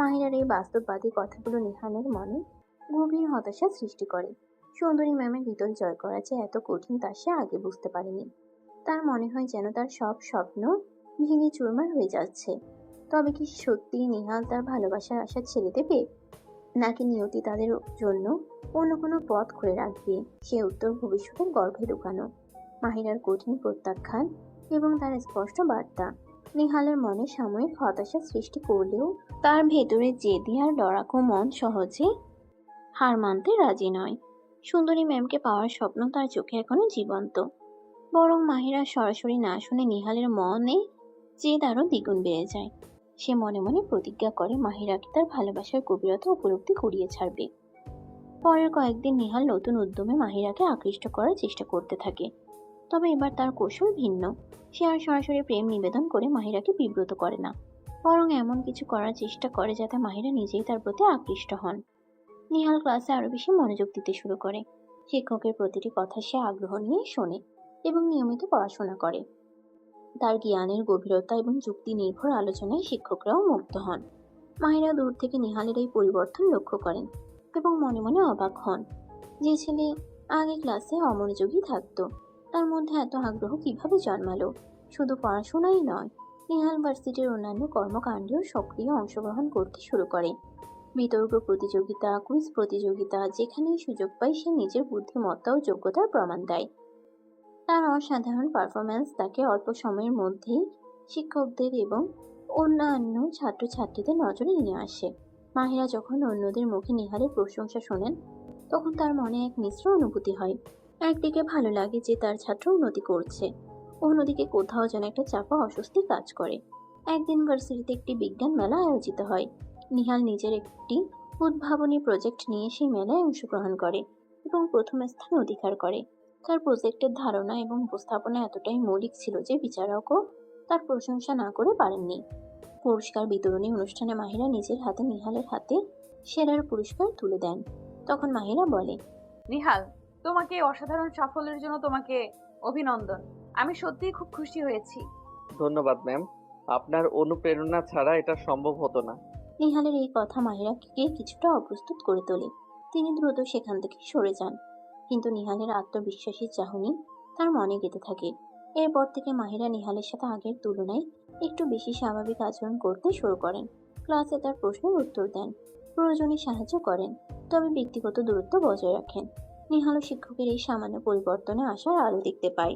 মাহিরার এই বাস্তববাদী কথাগুলো নিহালের মনে গভীর হতাশা সৃষ্টি করে। সুন্দরী ম্যামের হৃদয় জয় করা যে এত কঠিন তা সে আগে বুঝতে পারেনি। তার মনে হয় যেন তার সব স্বপ্ন ভেঙে চুরমার হয়ে যাচ্ছে। তবে কি সত্যি নিহাল তার ভালোবাসার আশা ছেড়ে দেবে, নাকি নিয়তি তাদের জন্য অন্য কোনো পথ খুলে রাখবে? সে উত্তর ভবিষ্যতের গর্ভে ঢুকানো। মাহিরার কঠিন প্রত্যাখ্যান এবং তার স্পষ্ট বার্তা নিহালের মনে সাময়িক হতাশা সৃষ্টি করলেও তার ভেতরে জেদি আর লড়াকু মন সহজে হার মানতে রাজি নয়। সুন্দরী ম্যামকে পাওয়ার স্বপ্ন তার চোখে এখনো জীবন্ত। বরং মাহিরা সরাসরি না শুনে নিহালের মনে জেদ আরো দ্বিগুণ বেড়ে যায়। সে মনে মনে প্রতিজ্ঞা করে মাহিরাকে তার ভালোবাসার গভীরতা উপলব্ধি করিয়ে ছাড়বে। পরের কয়েকদিন নিহাল নতুন উদ্যমে মাহিরাকে আকৃষ্ট করার চেষ্টা করতে থাকে। তবে এবার তার কৌশল ভিন্ন। সে আর সরাসরি প্রেম নিবেদন করে মাহিরাকে বিব্রত করে না, বরং এমন কিছু করার চেষ্টা করে যাতে মাহিরা নিজেই তার প্রতি আকৃষ্ট হন। নিহাল ক্লাসে আরো বেশি মনোযোগ দিতে শুরু করে। শিক্ষকের প্রতিটি কথা সে আগ্রহ নিয়ে শোনে এবং নিয়মিত পড়াশোনা করে। তার জ্ঞানের গভীরতা এবং যুক্তি নির্ভর আলোচনায় শিক্ষকরাও মুগ্ধ হন। মাহিরা দূর থেকে নিহালের এই পরিবর্তন লক্ষ্য করেন এবং মনে মনে অবাক হন। যে ছেলে আগে ক্লাসে অমনোযোগী থাকতো, তার মধ্যে এত আগ্রহ কিভাবে জন্মালো? শুধু পড়াশোনাই নয়, নিহাল ভার্সিটির অন্যান্য কর্মকাণ্ডেও সক্রিয় অংশগ্রহণ করতে শুরু করে। বিতর্ক প্রতিযোগিতা, কুইজ প্রতিযোগিতা, যেখানেই সুযোগ পায় সে নিজের বুদ্ধিমত্তা ও যোগ্যতার প্রমাণ দেয়। তার অসাধারণ পারফরম্যান্স তাকে অল্প সময়ের মধ্যেই শিক্ষকদের এবং অন্যান্য ছাত্রছাত্রীদের নজরে নিয়ে আসে। মাহিরা যখন অন্যদের মুখে নিহালের প্রশংসা শোনেন, তখন তার মনে এক মিশ্র অনুভূতি হয়। একদিকে ভালো লাগে যে তার ছাত্র উন্নতি করছে, অন্যদিকে কোথাও যেন একটা চাপা অস্বস্তি কাজ করে। একদিন ভার্সিটিতে একটি বিজ্ঞান মেলা আয়োজিত হয়। নিহাল নিজের একটি উদ্ভাবনী প্রজেক্ট নিয়ে সেই মেলায় অংশগ্রহণ করে এবং প্রথম স্থান অধিকার করে। তার প্রজেক্টের ধারণা এবং উপস্থাপনা এতটাই মৌলিক ছিল যে বিচারকও তার প্রশংসা না করে পারেননি। পুরস্কার বিতরণী অনুষ্ঠানে মাহিরা নিজের হাতে নিহালের হাতে সেরার পুরস্কার তুলে দেন। তখন মাহিরা বলে, নিহাল, তোমাকে এই অসাধারণ সাফল্যের জন্য তোমাকে অভিনন্দন। আমি সত্যিই খুব খুশি হয়েছি। ধন্যবাদ ম্যাম, আপনার অনুপ্রেরণা ছাড়া এটা সম্ভব হতো না। নিহালের এই কথা মাহিরাকে কিছুটা অপ্রস্তুত করে তোলে। তিনি দ্রুত সেখান থেকে সরে যান, কিন্তু নিহালের আত্মবিশ্বাসী চাহনি তার মনে গেঁথে থাকে। এরপর থেকে মাহিরা নিহালের সাথে আগের তুলনায় একটু বেশি স্বাভাবিক আচরণ করতে শুরু করেন। ক্লাসে তার প্রশ্নের উত্তর দেন, প্রয়োজনে সাহায্য করেন, তবে ব্যক্তিগত দূরত্ব বজায় রাখেন। নিহালও শিক্ষকের এই সামান্য পরিবর্তনে আসার আলো দেখতে পায়।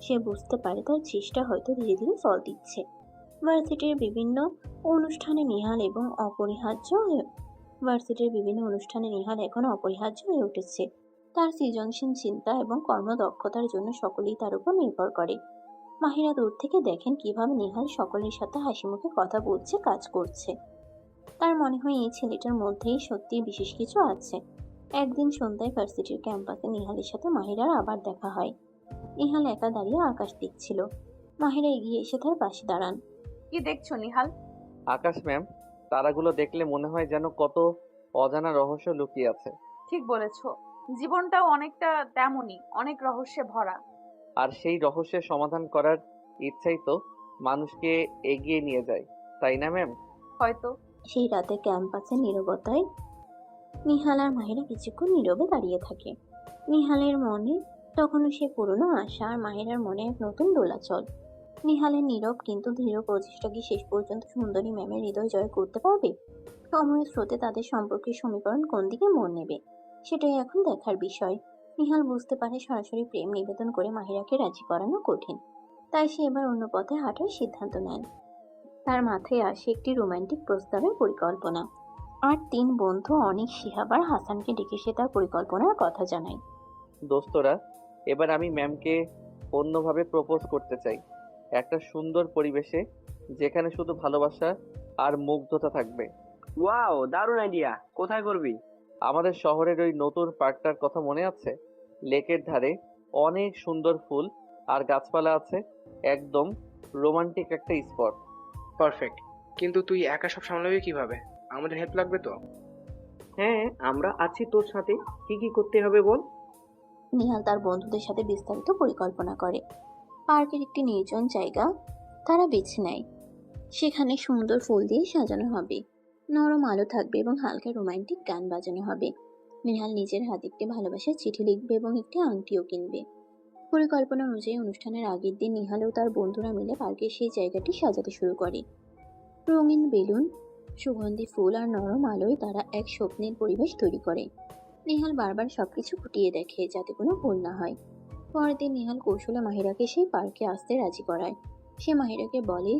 সে বুঝতে পারে তার চেষ্টা হয়তো ধীরে ধীরে ফল দিচ্ছে। ভার্সিটির বিভিন্ন অনুষ্ঠানে নিহাল এখন অপরিহার্য হয়ে উঠেছে। তার সৃজনশীল চিন্তা এবং কর্মদক্ষতার জন্য সকলেই তার উপর নির্ভর করে। মাহিরা দূর থেকে দেখেন কিভাবে নিহাল সকলের সাথে হাসি মুখে কথা বলছে, কাজ করছে। তার মনে হয় এই ছেলেটার মধ্যেই সত্যি বিশেষ কিছু আছে। একদিন সন্ধ্যায় ভার্সিটির ক্যাম্পাসে নিহালের সাথে মাহিরার আবার দেখা হয়। নিহাল একা দাঁড়িয়ে আকাশ দেখছিল। মাহিরা এগিয়ে এসে তার পাশে দাঁড়ান। কি দেখছো নিহাল? আকাশ ম্যাম, তারাগুলো দেখলে মনে হয় যেন কত অজানা রহস্য লুকিয়ে আছে। ঠিক বলেছো, জীবনটাও অনেকটা তেমনই, অনেক রহস্যে ভরা। আর সেই রহস্যের সমাধান করার ইচ্ছাই তো মানুষকে এগিয়ে নিয়ে যায়, তাই না ম্যাম? হয়তো। সেই রাতে ক্যাম্পাসে নীরবতায় নিহাল আর মাহিরা কিছুক্ষণ নীরবে দাঁড়িয়ে থাকে। নিহালের মনে তখনও সে পুরনো আশা, আর মাহিরার মনে এক নতুন দোলাচল। নিহালের নীরব কিন্তু দৃঢ় প্রচেষ্টা কি শেষ পর্যন্ত সুন্দরী ম্যামের হৃদয় জয় করতে পারবে? সময়ের স্রোতে তাদের সম্পর্কের সমীকরণ কোন দিকে মোড় নেবে, সেটাই এখন দেখার বিষয়। নিহাল বুঝতে পারে সরাসরি প্রেম নিবেদন করে মাহিরাকে রাজি করানো কঠিন, তাই সে এবার অন্য পথে হাঁটার সিদ্ধান্ত নেন। তার মাথায় আসে একটি রোমান্টিক প্রস্তাবের পরিকল্পনা, আর 3 বন্ধু অনেক, শিহাব আর হাসানকে ডেকে সে তার পরিকল্পনার কথা জানায়। দোস্তরা, এবার আমি ম্যামকে অন্যভাবে প্রপোজ করতে চাই, একটা সুন্দর পরিবেশে, যেখানে শুধু ভালোবাসা আর মুগ্ধতা থাকবে। ওয়াও, দারুণ আইডিয়া। কোথায় করবি? আমাদের শহরের ওই নতুন পার্কটার কথা মনে আছে? লেকের ধারে অনেক সুন্দর ফুল আর গাছপালা আছে, একদম রোমান্টিক একটা স্পট। পারফেক্ট। কিন্তু তুই একা সব সামলাবি কিভাবে? আমাদের হেল্প লাগবে তো। হ্যাঁ, আমরা আছি তোর সাথে। কি কি করতে হবে বল। নিহাল তার বন্ধুদের সাথে বিস্তারিত পরিকল্পনা করে। পার্কের একটি নির্জন জায়গা তারা বেছে নেয়। সেখানে সুন্দর ফুল দিয়ে সাজানো হবে, নরম আলো থাকবে এবং হালকা রোমান্টিক গান বাজানো হবে। নিহাল নিজের হাতে একটি ভালোবাসার চিঠি লিখবে এবং একটি আংটিও কিনবে। পরিকল্পনা অনুযায়ী অনুষ্ঠানের আগের দিন নিহাল ও তার বন্ধুরা মিলে পার্কের সেই জায়গাটি সাজাতে শুরু করে। রঙিন বেলুন, সুগন্ধি ফুল আর নরম আলোয় তারা এক স্বপ্নের পরিবেশ তৈরি করে। নিহাল বারবার সবকিছু খুঁটিয়ে দেখে যাতে কোনো ভুল না হয়। পরের দিন নিহাল কৌশলে মাহিরাকে সেই পার্কে আসতে রাজি করায়। সে মাহিরাকে বলে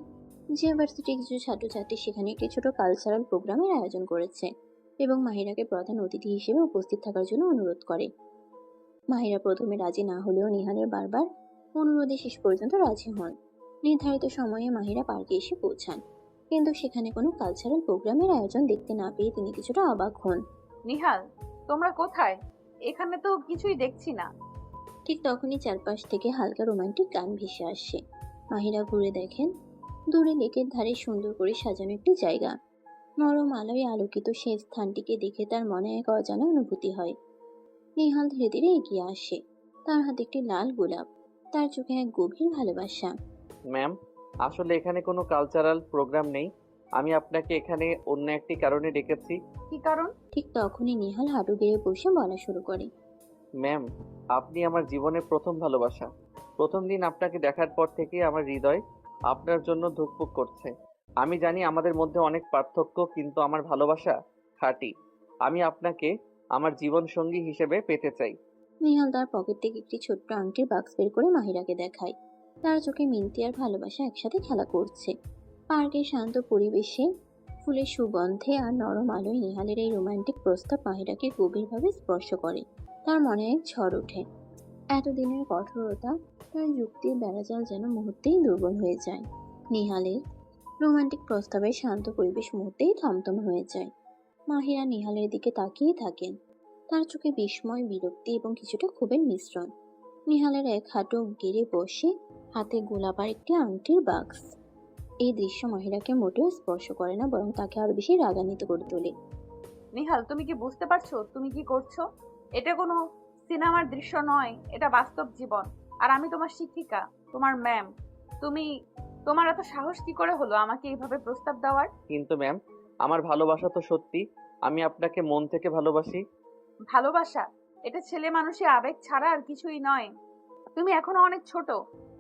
যে ভার্সিটির কিছু ছাত্রছাত্রী সেখানে একটি ছোট কালচারাল প্রোগ্রামের আয়োজন করেছে এবং মাহিরাকে প্রধান অতিথি হিসেবে উপস্থিত থাকার জন্য অনুরোধ করে। মাহিরা প্রথমে রাজি না হলেও নিহালের বারবার অনুরোধে শেষ পর্যন্ত রাজি হন। নির্ধারিত সময়ে মাহিরা পার্কে এসে পৌঁছান, কিন্তু সেখানে কোনো কালচারাল প্রোগ্রামের আয়োজন দেখতে না পেয়ে তিনি কিছুটা অবাক হন। নিহাল, তোমরা কোথায়? এখানে তো কিছুই দেখছি না। ঠিক তখনই চারপাশ থেকে হালকা রোমান্টিক গান ভেসে আসে। মাহিরা ঘুরে দেখেন দূরে লেকের ধারে সুন্দর করে সাজানো একটি জায়গা। নরম আলোয় আলোকিত সেই স্থানটিকে দেখে তার মনে এক অজানা অনুভূতি হয়। নিহাল ধীরে ধীরে এগিয়ে আসে, তার হাতে একটি লাল গোলাপ, তার চোখে এক গভীর ভালোবাসা। ম্যাম, আসলে এখানে কোনো কালচারাল প্রোগ্রাম নেই, আমি আপনাকে এখানে অন্য একটি কারণে ডেকেছি। কি কারণ? ঠিক তখনই নিহাল হাঁটু গেড়ে বসে বলা শুরু করে, ম্যাম, আপনি আমার জীবনের প্রথম ভালোবাসা। প্রথম দিন আপনাকে দেখার পর থেকে আমার হৃদয় আপনার জন্য ধুকপুক করছে। আমি জানি আমাদের মধ্যে অনেক পার্থক্য, কিন্তু আমার ভালোবাসা খাঁটি। আমি আপনাকে আমার জীবন সঙ্গী হিসেবে পেতে চাই। নিহাল তার পকেট থেকে একটি ছোট্ট আংটির বাক্স বের করে মাহিরাকে দেখায়। তার চোখে মিনতি আর ভালোবাসা একসাথে খেলা করছে। পার্কের শান্ত পরিবেশে, ফুলের সুগন্ধে আর নরম আলোয় নিহালের এই রোমান্টিক প্রস্তাব মাহিরাকে গভীরভাবে স্পর্শ করে। তার মনে এক ঝড় ওঠে। এতদিনের কঠোরতা, তার যুক্তির বেড়াজাল যেন মুহূর্তেই দুর্বল হয়ে যায়। নিহালের রোমান্টিক প্রস্তাবের শান্ত পরিবেশ মুহূর্তেই থমথম হয়ে যায়। মাহিরা নিহালের দিকে তাকিয়ে থাকেন। তার চোখে বিস্ময়, বিরক্তি এবং কিছুটা ক্ষোভের মিশ্রণ। নিহালের এক হাঁটু গেড়ে বসে, হাতে গোলাপার একটি আংটির বাক্স। এই দৃশ্য মাহিরাকে মোটেও স্পর্শ করে না, বরং তাকে আরো বেশি রাগান্বিত করে তোলে। নিহাল, তুমি কি বুঝতে পারছো তুমি কি করছো? এটা কোনো সিনেমার দৃশ্য নয়, এটা বাস্তব জীবন। আর আমি তোমার শিক্ষিকা, তোমার ম্যাম। তুমি তোমার এত সাহস কি করে হলো আমাকে এইভাবে প্রস্তাব দেওয়ার? কিন্তু ম্যাম, আমার ভালোবাসা তো সত্যি। আমি আপনাকে মন থেকে ভালোবাসি। ভালোবাসা এটা ছেলে মানুষের আবেগ ছাড়া আর কিছুই নয়। তুমি এখনো অনেক ছোট,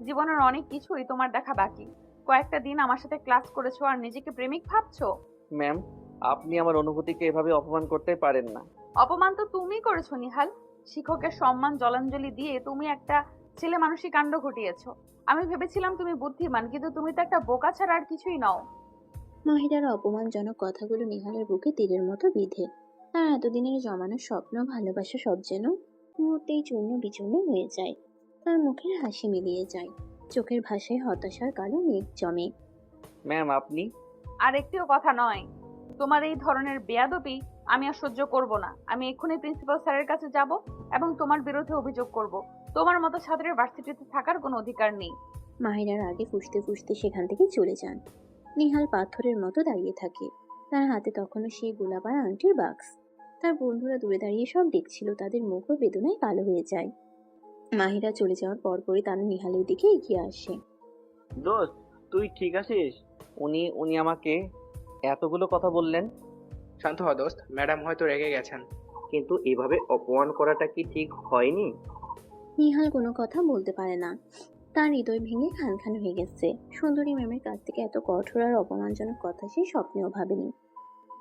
জীবনের অনেক কিছুই তোমার দেখা বাকি। কয়েকটা দিন আমার সাথে ক্লাস করেছো আর নিজেকে প্রেমিক ভাবছো? ম্যাম, আপনি আমার অনুভূতিকে এভাবে অপমান করতে পারেন না। অপমান তো তুমি করেছো নিহাল। শিক্ষকের সম্মান জলাঞ্জলি দিয়ে তুমি একটা ছেলে মানুষই কাণ্ড ঘটিয়েছো। আমি ভেবেছিলাম তুমি বুদ্ধিমান, কিন্তু তুমি তো একটা বোকা ছাড়া আর কিছুই নও। মাহিরার অপমানজনক কথাগুলো নিহালের বুকে তীরের মতো বিঁধে। তার এতদিনের জমানো স্বপ্ন, ভালোবাসা সব যেন মুহূর্তেই চূর্ণ বিচূর্ণ হয়ে যায়। তার মুখের হাসি মিলিয়ে যায়, চোখের ভাষায় হতাশার কালো মেঘ জমে। ম্যাম, আপনি আর একটিও কথা নয়। তোমার এই ধরনের বেয়াদবি আমি আর সহ্য করব না। আমি এক্ষুনি প্রিন্সিপাল স্যারের কাছে যাব এবং তোমার বিরুদ্ধে অভিযোগ করব। তোমার মতো ছাত্রের ভার্সিটিতে থাকার কোনো অধিকার নেই। মাহিরার আগে ফুঁসতে ফুঁসতে সেখান থেকে চলে যান। নিহাল পাথরের মতো দাঁড়িয়ে থাকে। তার হাতে তখনও সেই গোলাপার আংটির বাক্স। তার বন্ধুরা দূরে দাঁড়িয়ে সব দেখছিল, তাদের মুখও বেদনায় কালো হয়ে যায়। মাহিরা চলে যাওয়ার পরপরই তারা নিহালের দিকে এগিয়ে আসে। দোস্ত, তুই ঠিক আছিস? উনি আমাকে এতগুলো কথা বললেন। শান্ত হ দোস্ত, ম্যাডাম হয়তো রেগে গেছেন। কিন্তু এভাবে অপমান করাটা কি ঠিক হয়নি? নিহাল কোনো কথা বলতে পারে না। তার হৃদয় ভেঙে খান খান হয়ে গেছে। সুন্দরী ম্যামের কাছ থেকে এত কঠোর আর অপমানজনক কথা সে স্বপ্নেও ভাবেনি।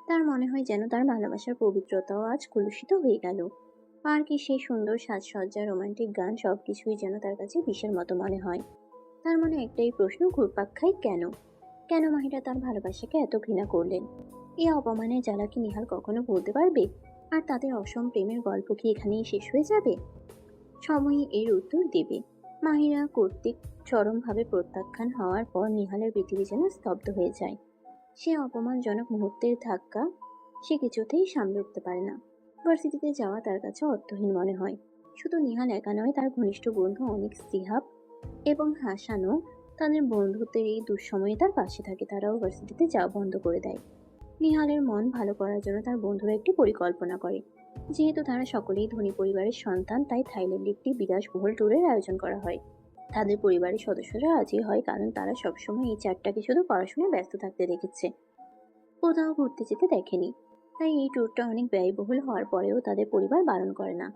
তার মনে হয় যেন তার ভালোবাসার পবিত্রতাও আজ কলুষিত হয়ে গেল। পার্কে সেই সুন্দর সাজসজ্জা, রোমান্টিক গান সবকিছুই যেন তার কাছে বিষের মতো মনে হয়। তার মনে একটাই প্রশ্ন ঘুরপাক খায়, কেন কেন মাহিরা তার ভালোবাসাকে এত ঘৃণা করলেন? এই অপমানের জ্বালা কি নিহাল কখনো বলতে পারবে? আর তাদের অসম প্রেমের গল্প কি এখানেই শেষ হয়ে যাবে? সময়ই এর উত্তর দেবে। মাহিরা কর্তৃক চরমভাবে প্রত্যাখ্যান হওয়ার পর নিহালের পৃথিবী যেন স্তব্ধ হয়ে যায়। সে অপমানজনক মুহূর্তের ধাক্কা সে কিছুতেই সামলে উঠতে পারে না। ভার্সিটিতে যাওয়া তার কাছে অর্থহীন মনে হয়। শুধু নিহাল একা নয়, তার ঘনিষ্ঠ বন্ধু অনেক সিহাব এবং হাসানও তাদের বন্ধুত্বের এই দুঃসময়ে তার পাশে থাকে। তারাও ভার্সিটিতে যাওয়া বন্ধ করে দেয়। নিহালের মন ভালো করার জন্য তার বন্ধুরা একটি পরিকল্পনা করে। যেহেতু তারা সকলেই ধনী পরিবারের সন্তান, তাই থাইল্যান্ডে একটি বিলাসবহুল ট্যুরের আয়োজন করা হয়। তাদের পরিবারের সদস্যরা রাজি হয়, কারণ তারা সবসময় এই চারটাকে শুধু পড়াশোনায় ব্যস্ত থাকতে দেখেছে, কোথাও ঘুরতে যেতে দেখেনি। তাই এই ট্যুরটা অনেক ব্যয়বহুল হওয়ার পরেও তাদের পরিবার বারণ করে না।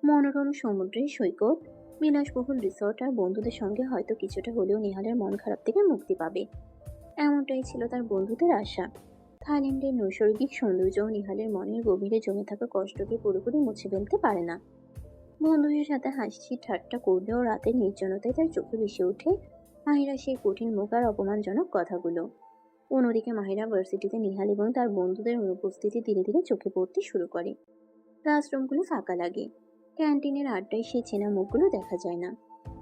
মনোরম সমুদ্রের সৈকত, বিলাসবহুল রিসর্ট আর বন্ধুদের সঙ্গে হয়তো কিছুটা হলেও নিহালের মন খারাপ থেকে মুক্তি পাবে, এমনটাই ছিল তার বন্ধুদের আশা। থাইল্যান্ডের নৈসর্গিক সৌন্দর্য নিহালের মনের গভীরে জমে থাকা কষ্টকে পুরোপুরি মুছে ফেলতে পারে না। বন্ধুদের সাথে হাসি ঠাট্টা করলেও রাতের নির্জনতায় তার চোখে ভেসে ওঠে মাহিরা সেই কঠিন মুখ আর অপমানজনক কথাগুলো। অন্যদিকে মাহিরা ভার্সিটিতে নিহাল এবং তার বন্ধুদের অনুপস্থিতি ধীরে ধীরে চোখে পড়তে শুরু করে। ক্লাসরুমগুলো ফাঁকা লাগে, ক্যান্টিনের আড্ডায় সেই চেনা মুখগুলো দেখা যায় না।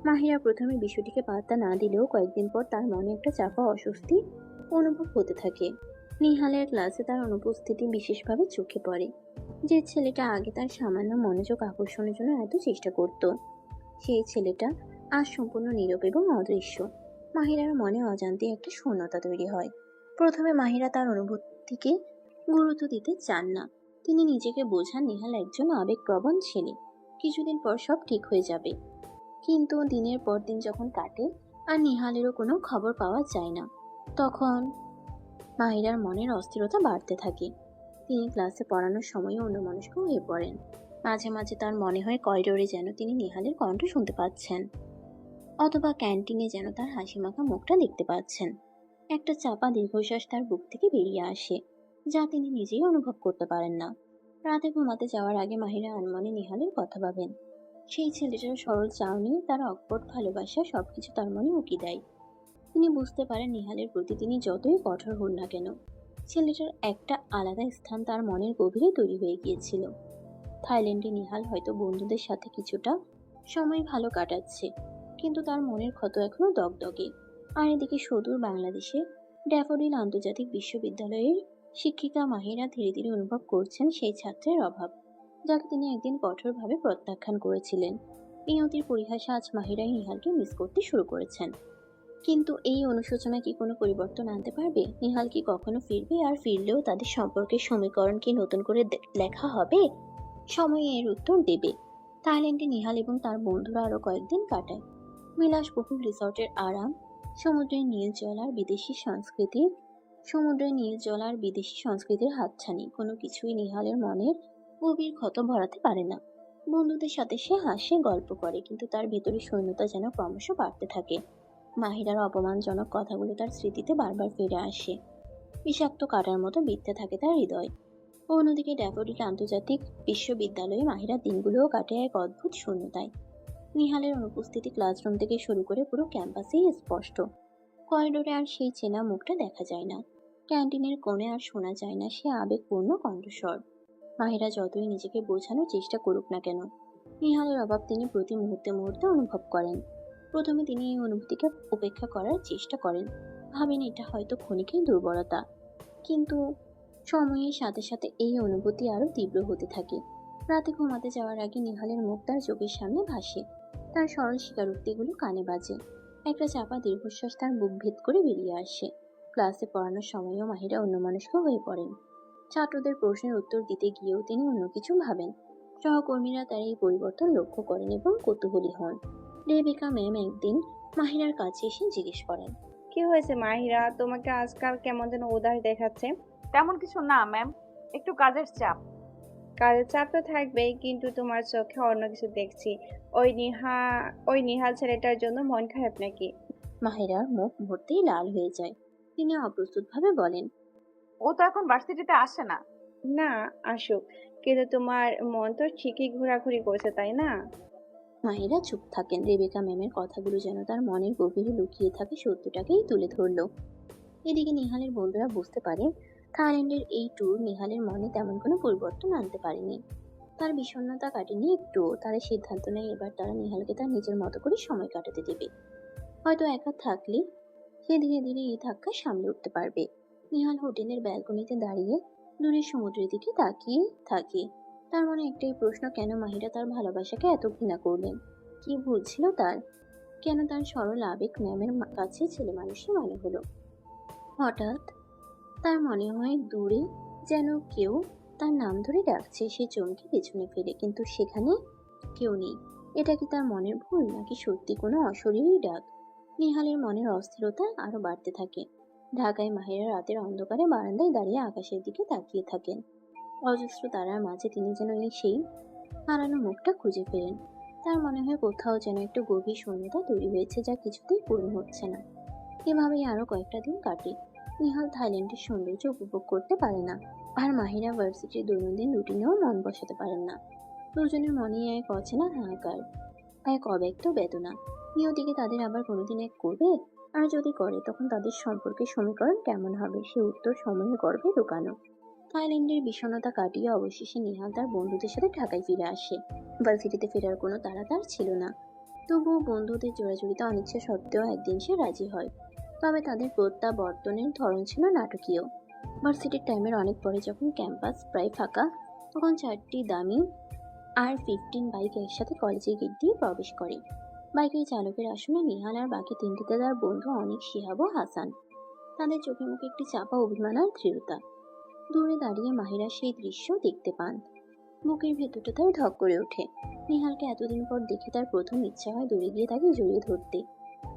মাহিরা প্রথমে বিষয়টিকে পাত্তা না দিলেও কয়েকদিন পর তার মনে একটা চাপা অস্বস্তি অনুভব হতে থাকে। নিহালের ক্লাসে তার অনুপস্থিতি বিশেষভাবে চোখে পড়ে। যে ছেলেটা আগে তার সামান্য মনোযোগ আকর্ষণের জন্য এত চেষ্টা করত, সেই ছেলেটা আজ সম্পূর্ণ নীরব এবং অদৃশ্য। মাহিরার মনে অজান্তে একটা শূন্যতা তৈরি হয়। প্রথমে মাহিরা তার অনুভূতিকে গুরুত্ব দিতে চান না। তিনি নিজেকে বোঝান নিহাল একজন আবেগপ্রবণ ছেলে, কিছুদিন পর সব ঠিক হয়ে যাবে। কিন্তু দিনের পর দিন যখন কাটে আর নিহালেরও কোনো খবর পাওয়া যায় না, তখন মাহিরার মনের অস্থিরতা বাড়তে থাকে। তিনি ক্লাসে পড়ানোর সময়ও অন্যমনস্ক হয়ে পড়েন। মাঝে মাঝে তার মনে হয় করিডোরে যেন তিনি নিহালের কণ্ঠ শুনতে পাচ্ছেন, অথবা ক্যান্টিনে যেন তার হাসি মাখা মুখটা দেখতে পাচ্ছেন। একটা চাপা দীর্ঘশ্বাস তার বুক থেকে বেরিয়ে আসে। যা তিনি নিজেই অনুভব করতে পারেন না। রাতে ঘুমাতে যাওয়ার আগে মাহিরা আনমনে নিহালের কথা ভাবেন। সেই ছেলেটার সরল চাউনি, তার অকপট ভালোবাসা সবকিছু তার মনে উকি দেয়। তিনি বুঝতে পারেন নিহালের প্রতি তিনি যতই কঠোর হন না কেন, ছেলেটার একটা আলাদা স্থান তার মনের গভীরে তৈরি হয়ে গিয়েছিল। থাইল্যান্ডে নিহাল হয়তো বন্ধুদের সাথে কিছুটা সময় ভালো কাটাচ্ছে, কিন্তু তার মনের ক্ষত এখনো দগদগে। আর এদিকে সুদূর বাংলাদেশে ড্যাফোডিল আন্তর্জাতিক বিশ্ববিদ্যালয়ের শিক্ষিকা মাহিরা ধীরে ধীরে অনুভব করছেন সেই ছাত্রের অভাব, যাকে তিনি একদিন কঠোরভাবে প্রত্যাখ্যান করেছিলেন। এই অতির পরিহাসে আজ মাহিরাই নিহালকে মিস করতে শুরু করেছেন। কিন্তু এই অনুশোচনা কি কোনো পরিবর্তন আনতে পারবে? নিহাল কি কখনো ফিরবে? আর ফিরলেও তাদের সম্পর্কের সমীকরণ কি নতুন করে লেখা হবে? সময় এর উত্তর দেবে। থাইল্যান্ডে নিহাল এবং তার বন্ধুরা আরো কয়েকদিন কাটায়। বিলাসবহুল রিসর্টের আরাম, সমুদ্রের নীল জল আর বিদেশি সংস্কৃতির হাতছানি, কোনো কিছুই নিহালের মনের গভীর ক্ষত ভরাতে পারে না। বন্ধুদের সাথে সে হাসে, গল্প করে, কিন্তু তার ভেতরে শূন্যতা যেন ক্রমশ বাড়তে থাকে। মাহিরার অপমানজনক কথাগুলো তার স্মৃতিতে বারবার ফিরে আসে, বিষাক্ত কাটার মতো বিঁধতে থাকে তার হৃদয়। অন্যদিকে ড্যাফোডিল আন্তর্জাতিক বিশ্ববিদ্যালয়ে মাহিরার দিনগুলোও কাটে এক অদ্ভুত শূন্যতায়। নিহালের অনুপস্থিতি ক্লাসরুম থেকে শুরু করে পুরো ক্যাম্পাসেই স্পষ্ট। করিডোরে আর সেই চেনা মুখটা দেখা যায় না, ক্যান্টিনের কোণে আর শোনা যায় না সে আবেগপূর্ণ কণ্ঠস্বর। মাহিরা যতই নিজেকে বোঝানোর চেষ্টা করুক না কেন, নিহালের অভাব তিনি প্রতি মুহূর্তে মুহূর্তে অনুভব করেন। প্রথমে তিনি এই অনুভূতিকে উপেক্ষা করার চেষ্টা করেন, ভাবেন এটা হয়তো ক্ষণিকের দুর্বলতা, কিন্তু সময়ের সাথে সাথে এই অনুভূতি আরো তীব্র হতে থাকে। রাতে ঘুমাতে যাওয়ার আগে নিহালের মুখ তার চোখের সামনে ভাসে, তার সরল স্বীকারোক্তিগুলো কানে বাজে। একটা চাপা দীর্ঘশ্বাস তার বুক ভেদ করে বেরিয়ে আসে। ক্লাসে পড়ানোর সময়ও মাহিরা অন্যমনস্ক হয়ে পড়েন। ছাত্রদের প্রশ্নের উত্তর দিতে গিয়েও তিনি অন্য কিছু ভাবেন। সহকর্মীরা তার এই পরিবর্তন লক্ষ্য করেন এবং কৌতূহলী হন। রেবেকা ম্যাম একদিন মাহিরার কাছে এসে জিজ্ঞেস করেন, কি হয়েছে মাহিরা, তোমাকে আজকাল কেমন যেন উদাস দেখাচ্ছে? তেমন কিছু না ম্যাম, একটু কাজের চাপ। কাজের চাপ তো থাকবেই, কিন্তু তোমার চোখে অন্য কিছু দেখছি। ওই নিহাল ছেলেটার জন্য মন খারাপ নাকি? মাহিরার মুখ ভর্তিই লাল হয়ে যায়। তিনি অপ্রস্তুতভাবে বলেন, ও তো এখন ভার্সিটিতে আসে না। না, আসুক, কিন্তু তোমার মন তো ঠিকই ঘোরাঘুরি করছে, তাই না? মাহিরা চুপ থাকেন। রেবেকা ম্যামের কথাগুলো যেন তার মনের গভীরে লুকিয়ে থাকে সত্যটাকেই তুলে ধরলো। এদিকে নিহালের বন্ধুরা বুঝতে পারে থাইল্যান্ডের এই ট্যুর নিহালের মনে তেমন কোনো পরিবর্তন আনতে পারেনি। তার বিষণ্ণতা কাটেনি একটুও। তারা সিদ্ধান্ত নেয় এবার তারা নিহালকে তার নিজের মতো করে সময় কাটাতে দেবে। হয়তো একা থাকলে সে ধীরে ধীরে এই ধাক্কা সামলে উঠতে পারবে। নিহাল হোটেলের ব্যালকনিতে দাঁড়িয়ে দূরের সমুদ্রের দিকে তাকিয়ে থাকে। তার মনে একটাই প্রশ্ন, কেন মাহিরা তার ভালোবাসাকে এত ঘৃণা করলেন? কি ভুল ছিল তার? কেন তার সরল আবেগ ম্যামের কাছে ছেলে মানুষই মনে হলো? হঠাৎ তার মনে হয় দূরে যেন কেউ তার নাম ধরে ডাকছে। সে চমকে পেছনে ফেলে, কিন্তু সেখানে কেউ নেই। এটা কি তার মনের ভুল, নাকি সত্যি কোনো অশরীরী ডাক? নিহালের মনের অস্থিরতা আরো বাড়তে থাকে। ঢাকায় মাহিরা রাতের অন্ধকারে বারান্দায় দাঁড়িয়ে আকাশের দিকে তাকিয়ে থাকেন। অজস্র তারার মাঝে তিনি যেন সেই হারানো মুখটা খুঁজে ফেরেন। তার মনে হয় কোথাও যেন একটু গভীর শূন্যতা তৈরি হয়েছে, যা কিছুতেই পূরণ হচ্ছে না। এভাবেই আরো কয়েকটা দিন কাটে। নিহাল থাইল্যান্ডের সৌন্দর্য উপভোগ করতে পারে না, আর মাহিরা ভার্সিটির দৈনন্দিন রুটিনেও মন বসাতে পারেন না। দুজনের মনে এক অচেনা হাহাকার, এক অব্যক্ত বেদনা। নিয়তিকে তাদের আবার কোনোদিন এক করবে? আর যদি করে, তখন তাদের সম্পর্কের সমীকরণ কেমন হবে? সে উত্তর সময়ের গর্ভে লুকানো। থাইল্যান্ডের বিষণ্ণতা কাটিয়ে অবশেষে নিহাল তার বন্ধুদের সাথে ঢাকায় ফিরে আসে। ভার্সিটিতে ফেরার কোনো তাড়া তার ছিল না, তবুও বন্ধুদের জোড়াজুড়িতে অনিচ্ছা সত্ত্বেও একদিন সে রাজি হয়। তবে তাদের প্রত্যাবর্তনের ধরন ছিল নাটকীয়। ভার্সিটির টাইমের অনেক পরে যখন ক্যাম্পাস প্রায় ফাঁকা, তখন 4টি দামি R15 বাইক একসাথে কলেজের গেট দিয়ে প্রবেশ করে। বাইকের চালকের আসনে নিহাল আর বাকি 3টিতে তার বন্ধু অনেক, শিহাব ও হাসান। তাদের চোখে মুখে একটি চাপা অভিমান আর দৃঢ়তা। দূরে দাঁড়িয়ে মাহিরা সেই দৃশ্য দেখতে পান। বুকের ভেতরটা তার ধক করে ওঠে। নিহালকে এতদিন পর দেখে তার প্রথম ইচ্ছা হয় দূরে গিয়ে তাকে জড়িয়ে ধরতে,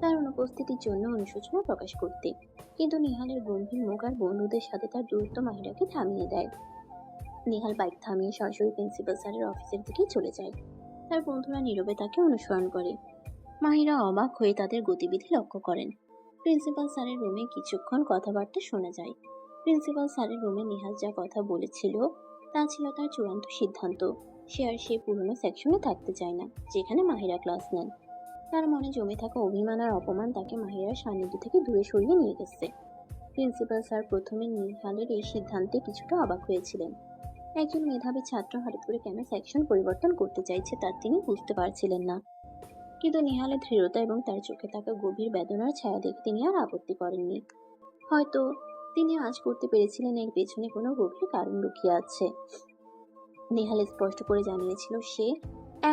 তার অনুপস্থিতির জন্য অনুশোচনা প্রকাশ করতে। কিন্তু নিহালের গম্ভীর মুখ আর বন্ধুদের সাথে তার দূরত্ব মাহিরাকে থামিয়ে দেয়। নিহাল বাইক থামিয়ে সরাসরি প্রিন্সিপাল স্যারের অফিসের দিকে চলে যায়। তার বন্ধুরা নীরবে তাকে অনুসরণ করে। মাহিরা অবাক হয়ে তাদের গতিবিধি লক্ষ্য করেন। প্রিন্সিপাল স্যারের রুমে কিছুক্ষণ কথাবার্তা শোনা যায়। প্রিন্সিপাল স্যারের রুমে নিহাল যা কথা বলেছিল তা ছিল তার চূড়ান্ত সিদ্ধান্ত। সে আর সেই পুরনো সেকশনে থাকতে চায় না যেখানে মাহিরা ক্লাস নেন। তার মনে জমে থাকা অভিমান আর অপমান তাকে মাহিরার সান্নিধ্য থেকে দূরে সরিয়ে নিয়ে গেছে। প্রিন্সিপাল স্যার প্রথমে নিহালের এই সিদ্ধান্তে কিছুটা অবাক হয়েছিলেন। একজন মেধাবী ছাত্র হঠাৎ করে কেন সেকশন পরিবর্তন করতে চাইছে তা তিনি বুঝতে পারছিলেন না। কিন্তু নিহালের দৃঢ়তা এবং তার চোখে থাকা গভীর বেদনার ছায়া দেখে তিনি আর আপত্তি করেননি। হয়তো তিনি আজ করতে পেরেছিলেন এর পেছনে কোনো গভীর কারণ লুকিয়ে আছে। নিহাল স্পষ্ট করে জানিয়েছিল সে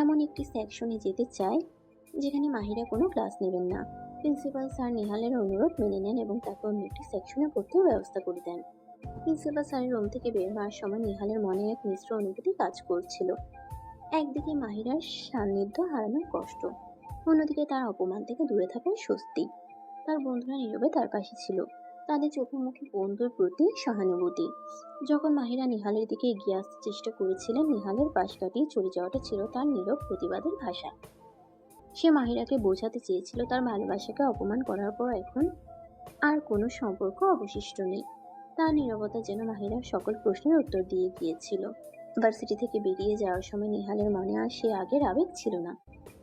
এমন একটি সেকশনে যেতে চায় যেখানে মাহিরা কোনো ক্লাস নেবেন না। প্রিন্সিপাল স্যার নিহালের অনুরোধ মেনে নেন এবং তাকে অন্য একটি সেকশনে ভর্তির ব্যবস্থা করে দেন। প্রিন্সিপাল স্যারের রুম থেকে বের হওয়ার সময় নিহালের মনে এক মিশ্র অনুভূতি কাজ করছিল। একদিকে মাহিরার সান্নিধ্য হারানোর কষ্ট, অন্যদিকে তার অপমান থেকে দূরে থাকার স্বস্তি। তার বন্ধুরা নীরবে তার পাশে ছিল, তাদের চোখে মুখে বন্ধুর প্রতি সহানুভূতি। যখন মাহিরা নিহালের দিকে এগিয়ে আসতে চেষ্টা করেছিলেন, নিহালের পাশ কাটিয়ে চলে যাওয়াটা ছিল তার নীরব প্রতিবাদের ভাষা। সে মাহিরাকে বোঝাতে চেয়েছিল তার ভালোবাসাকে অপমান করার পর এখন আর কোনো সম্পর্ক অবশিষ্ট নেই। তার নীরবতা যেন মাহিরার সকল প্রশ্নের উত্তর দিয়ে গিয়েছিল। ভার্সিটি থেকে বেরিয়ে যাওয়ার সময় নিহালের মনে আর সে আগের আবেগ ছিল না।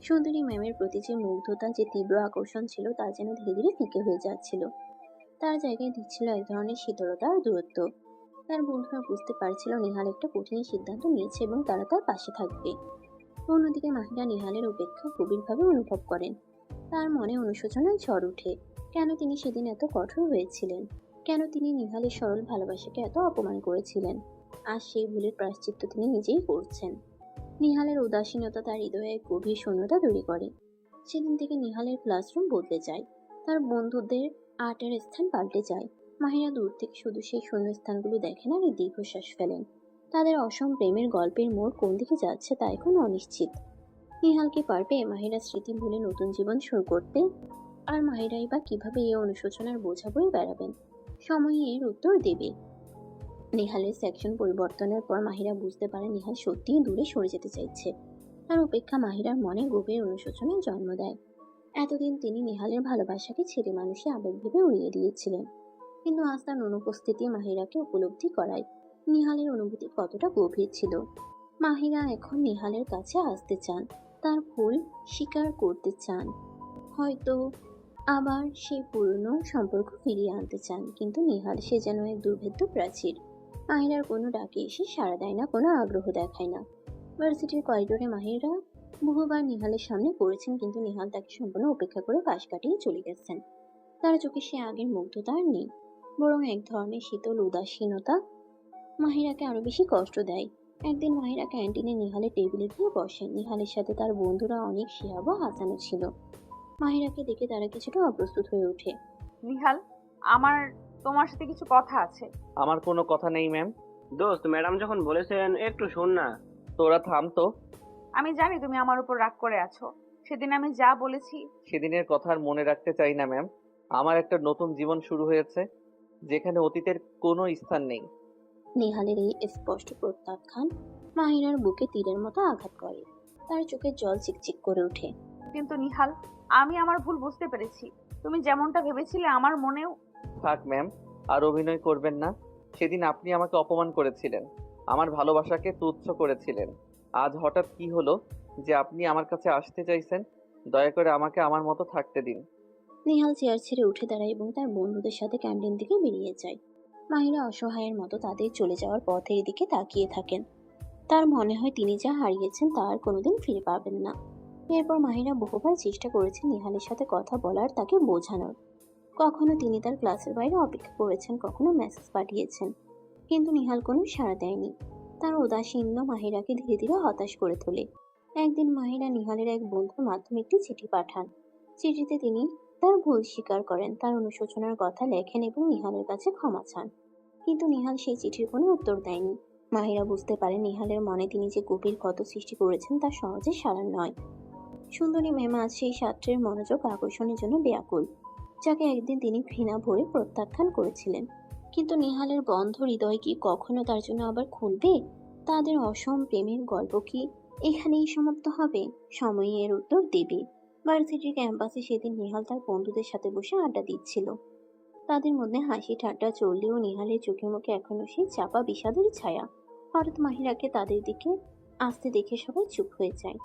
সুন্দরী ম্যামের প্রতি যে মুগ্ধতা, যে তীব্র আকর্ষণ ছিল তা যেন ধীরে ধীরে ফিকে হয়ে যাচ্ছিল। তার জায়গায় দিচ্ছিল এক ধরনের শীতলতা আর দূরত্ব। তার বন্ধুরা বুঝতে পারছিল নিহাল একটা কঠিন সিদ্ধান্ত নিয়েছে এবং তারা তার পাশে থাকবে। অন্যদিকে মাহিরা নিহালের উপেক্ষা গভীরভাবে অনুভব করেন। তার মনে অনুশোচনার ঝড় ওঠে। কেন তিনি সেদিন এত কঠোর হয়েছিলেন? কেন তিনি নিহালের সরল ভালোবাসাকে এত অপমান করেছিলেন? আজ সেই ভুলের প্রায়শ্চিত্ত তিনি নিজেই করছেন। নিহালের উদাসীনতা তার হৃদয়ে এক গভীর শূন্যতা তৈরি করে। সেদিন থেকে নিহালের ক্লাসরুম বদলে যায়। তার বন্ধুদের আর্টের স্থান পাল্টে যায়। মাহিরা দূর থেকে শুধু সেই শূন্য স্থানগুলো দেখেন আর দীর্ঘশ্বাস ফেলেন। তাদের অসম প্রেমের গল্পের মোড় কোন দিকে যাচ্ছে তা এখন অনিশ্চিত। নিহালকে পারবে মাহিরা স্মৃতি ভুলে নতুন জীবন শুরু করতে? আর মাহিরাই বা কিভাবে এই অনুশোচনার বোঝা বয়ে বেড়াবেন? সময় এর উত্তর দেবে। নিহালের সেকশন পরিবর্তনের পর মাহিরা বুঝতে পারে নিহাল সত্যিই দূরে সরে যেতে চাইছে। তার উপেক্ষা মাহিরার মনে গভীর অনুশোচনার জন্ম দেয়। এতদিন তিনি নিহালের ভালোবাসাকে ছেলে মানুষে আবেগ ভেবে উড়িয়ে দিয়েছিলেন, কিন্তু আজ তার অনুপস্থিতি মাহিরাকে উপলব্ধি করায় নিহালের অনুভূতি কতটা গভীর ছিল। মাহিরা এখন নিহালের কাছে আসতে চান, তার ভুল স্বীকার করতে চান, হয়তো আবার সেই পুরনো সম্পর্ক ফিরিয়ে আনতে চান। কিন্তু নিহাল সে যেন এক দুর্ভেদ্য প্রাচীর। মাহিরার কোনো ডাকে এসে সাড়া দেয় না, কোনো আগ্রহ দেখায় না। ভার্সিটির করিডোরে মাহিরা বহুবার নিহালের সামনে পড়েছেন, কিন্তু নিহাল তাকে সম্পূর্ণ উপেক্ষা করে পাশ কাটিয়ে চলে গেছেন। তার চোখে সে আগের মুগ্ধতা আর নেই, বরং এক ধরনের শীতল উদাসীনতা মাহিরাকে আরো বেশি কষ্ট দেয়। একদিন মাহিরা ক্যান্টিনে নিহালের টেবিলে গিয়ে বসেন। নিহালের সাথে তার বন্ধুরা অনেক শিহাব ও হাসানো ছিল। মাহিরাকে দেখে তারা কিছুটা অপ্রস্তুত হয়ে ওঠে। নিহাল, আমার তোমার সাথে কিছু কথা আছে। আমার কোনো কথা নেই ম্যাম। দোস্ত, ম্যাডাম যখন বলেছেন একটু শোন না। তোরা থাম তো। আমি জানি তুমি আমার উপর রাগ করে আছো। সেদিন আমি যা বলেছি সেদিনের কথা আর মনে রাখতে চাই না ম্যাম। আমার একটা নতুন জীবন শুরু হয়েছে, যেখানে অতীতের কোনো স্থান নেই। নিহালের এই স্পষ্ট প্রত্যাখ্যান মাহিরার বুকে তীরের মতো আঘাত করে। তার চোখে জল চিকচিক করে ওঠে। কিন্তু নিহাল, আমি আমার ভুল বুঝতে পেরেছি। তুমি যেমনটা ভেবেছিলে আমার মনেও। থাক ম্যাম, আর অভিনয় করবেন না। সেদিন আপনি আমাকে অপমান করেছিলেন, আমার ভালোবাসাকে তুচ্ছ করেছিলেন। আজ হঠাৎ কি হলো যে আপনি আমার কাছে আসতে চাইছেন? দয়া করে আমাকে আমার মতো থাকতে দিন। নিহাল চেয়ার ছেড়ে উঠে দাঁড়ায় এবং তার বন্ধুদের সাথে ক্যান্টিন দিকে বেরিয়ে যায়। মাহিরা অসহায়ের মতো তাদের চলে যাওয়ার পথের দিকে তাকিয়ে থাকেন। তার মনে হয় তিনি যা হারিয়েছেন তা আর কোনোদিন ফিরে পাবেন না। এরপর মাহিরা বহুবার চেষ্টা করেছেন নিহালের সাথে কথা বলার, তাকে বোঝানোর। কখনো তিনি তার ক্লাসের বাইরে অপেক্ষা করেছেন, কখনো মেসেজ পাঠিয়েছেন, কিন্তু নিহাল কোনো সাড়া দেয়নি। তার উদাসীন্য মাহিরাকে ধীরে ধীরে হতাশ করে তোলে। একদিন মাহিরা নিহালের এক বন্ধুর মাধ্যমে একটি চিঠি পাঠান। চিঠিতে তিনি তার ভুল স্বীকার করেন, তার অনুশোচনার কথা লেখেন এবং নিহালের কাছে ক্ষমা চান। কিন্তু নিহাল সেই চিঠির কোনো উত্তর দেয়নি। মাহিরা বুঝতে পারে নিহালের মনে তিনি যে গভীর ক্ষত সৃষ্টি করেছেন তা সহজে সারার নয়। সুন্দরী ম্যাম আজ সেই ছাত্রের মনোযোগ আকর্ষণের জন্য ব্যাকুল, যাকে একদিন তিনি ঘৃণা ভরে প্রত্যাখ্যান করেছিলেন। কিন্তু নিহালের বন্ধ হৃদয় কি কখনো তার জন্য আবার খুলবে? তাদের অসম প্রেমের গল্প কি এখানেই সমাপ্ত হবে? সময় এর উত্তর দেবে। ভার্সিটির ক্যাম্পাসে সেদিন নিহাল তার বন্ধুদের সাথে বসে আড্ডা দিচ্ছিল। তাদের মধ্যে হাসি ঠাট্টা চললেও নিহালের চোখে মুখে এখনো সেই চাপা বিষাদের ছায়া। হঠাৎ মাহিরাকে তাদের দিকে আসতে দেখে সবাই চুপ হয়ে যায়।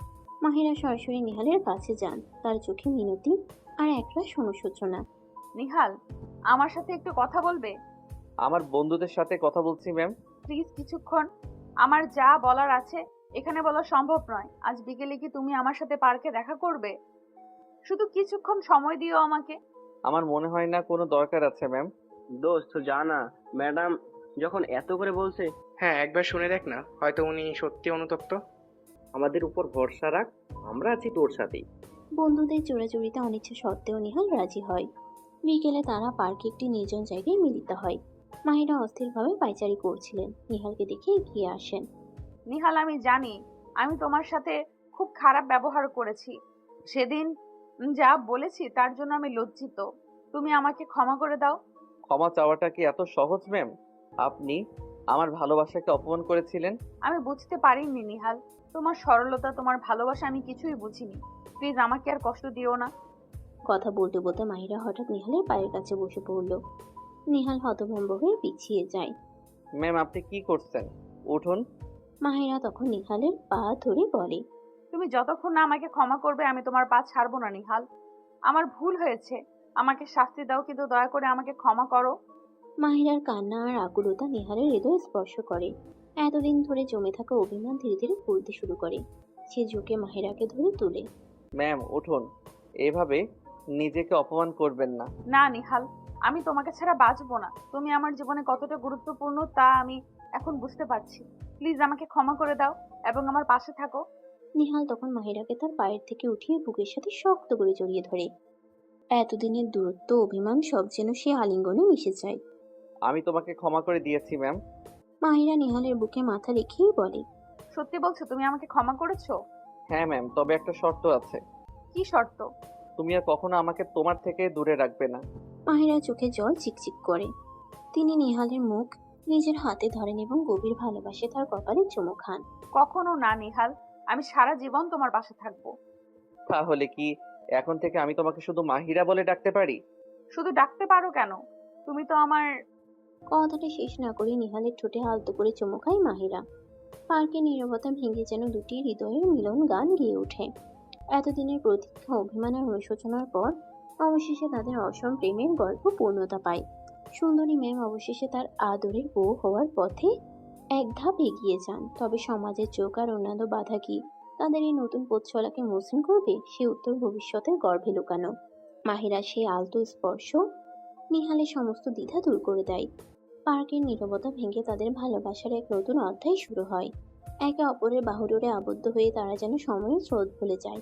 মাহিরা সরাসরি নিহালের কাছে যান, তার চোখে মিনতি আর একরাশ অনুশোচনা। নিহাল, আমার সাথে একটু কথা বলবে? আমার বন্ধুদের সাথে কথা বলছি ম্যাম। প্লিজ কিছুক্ষণ। আমার যা বলার আছে এখানে বলা সম্ভব নয়। আজ বিকেলে কি তুমি আমার সাথে পার্কে দেখা করবে? শুধু কিছুক্ষণ সময় দিও আমাকে। আমার মনে হয় না কোনো দরকার আছে ম্যাম। দোস্ত জানা, ম্যাডাম যখন এত করে বলছে। হ্যাঁ, একবার শুনে দেখ না, হয়তো উনি সত্যি অনুতপ্ত। আমাদের উপর ভরসা রাখ, আমরা আছি তোর সাথে। বন্ধুদের জোড়াজুড়িতে অনিচ্ছা সত্ত্বেও নিহাল রাজি হয়। বিকেলে তারা পার্কে একটি নির্জন জায়গায় মিলিত হয়। মাহিরা অস্থিরভাবে পায়চারি করছিলেন, নিহালকে দেখে এগিয়ে আসেন। নিহাল, আমি জানি আমি তোমার সাথে খুব খারাপ ব্যবহার করেছি। সেদিন যা বলেছি তার জন্য আমি লজ্জিত। তুমি আমাকে ক্ষমা করে দাও। ক্ষমা চাওয়াটা কি এত সহজ ম্যাম? আপনি আমার ভালোবাসাকে অপমান করেছিলেন। আমি বুঝতে পারিনি নিহাল, তোমার সরলতা, তোমার ভালোবাসা আমি কিছুই বুঝিনি। প্লিজ আমাকে আর কষ্ট দিও না। কথা বলতে বলতে মাহিরা হঠাৎ নিহালের পায়ের কাছে বসে পড়ল। নিহাল হতভম্ব হয়ে পিছিয়ে যায়। ম্যাম আপনি কি করছেন? উঠুন। মাহিরা তখন নিহালের পা ধরে বলে, তুমি যতক্ষণ না আমাকে ক্ষমা করবে আমি তোমার পা ছাড়বো না নিহাল। আমার ভুল হয়েছে, আমাকে শাস্তি দাও, কিন্তু দয়া করে আমাকে ক্ষমা করো। মাহিরার কান্না আর আকুলতা নিহালের হৃদয় স্পর্শ করে। এতদিন ধরে জমে থাকা অভিমান ধীরে ধীরে ফুলতে শুরু করে। সে ঝুঁকে মাহিরাকে ধরে তুলে। ম্যাম উঠুন, এভাবে নিজেকে অপমান করবেন না। না নিহাল, আমি তোমাকে ছাড়া বাঁচবো না। তুমি আমার জীবনে কতটা গুরুত্বপূর্ণ তা আমি এখন বুঝতে পারছি। প্লিজ আমাকে ক্ষমা করে দাও এবং আমার পাশে থাকো। নিহাল তখন মাহিরাকে তার পায়ের থেকে উঠিয়ে বুকের সাথে শক্ত করে জড়িয়ে ধরে। এতদিনের দূরত্ব, অভিমান সব যেন সে আলিঙ্গনে মিশে যায়। আমি তোমাকে ক্ষমা করে দিয়েছি ম্যাম। মাহিরা নিহালের বুকে মাথা রেখেই বলে, সত্যি বলছো তুমি আমাকে ক্ষমা করেছো? হ্যাঁ ম্যাম, তবে একটা শর্ত আছে। কি শর্ত? তুমি আর কখনো আমাকে তোমার থেকে দূরে রাখবে না। মাহিরার চোখে জল চিকচিক করে। তিনি নিহালের মুখ নিজের হাতে ধরেন এবং গভীর ভালোবাসে তার কপালে চুমু খান। কখনো না নিহাল, আমি সারা জীবন তোমার পাশে থাকবো। তাহলে কি এখন থেকে আমি তোমাকে শুধু মাহিরা বলে ডাকতে পারি? শুধু ডাকতে পারো কেন? তুমি তো আমার। কথাটা শেষ না করে নিহালের ঠোঁটে আলতো করে চুমু খায় মাহিরা। পার্কে নীরবতা ভেঙে যেন দুটি হৃদয়ের মিলন গান গেয়ে ওঠে। এতদিনের প্রতীক্ষা, অভিমান আর অনুশোচনার পর অবশেষে তাদের অসম প্রেমের গল্প পূর্ণতা পায়। সুন্দরী ম্যাম অবশেষে তার আদরের বউ হওয়ার পথে এক ধাপ এগিয়ে যান। তবে সমাজের চোখ আর অন্যান্য বাধা কি তাদের এই নতুন পথ চলাকে মসৃণ করবে, সে উত্তর ভবিষ্যতের গর্ভে লুকানো। মাহিরা সেই আলতো স্পর্শ নিহালের সমস্ত দ্বিধা দূর করে দেয়। পার্কের নীরবতা ভেঙে তাদের ভালোবাসার এক নতুন অধ্যায় শুরু হয়। একে অপরের বাহুডোরে আবদ্ধ হয়ে তারা যেন সময়ের স্রোত ভুলে যায়।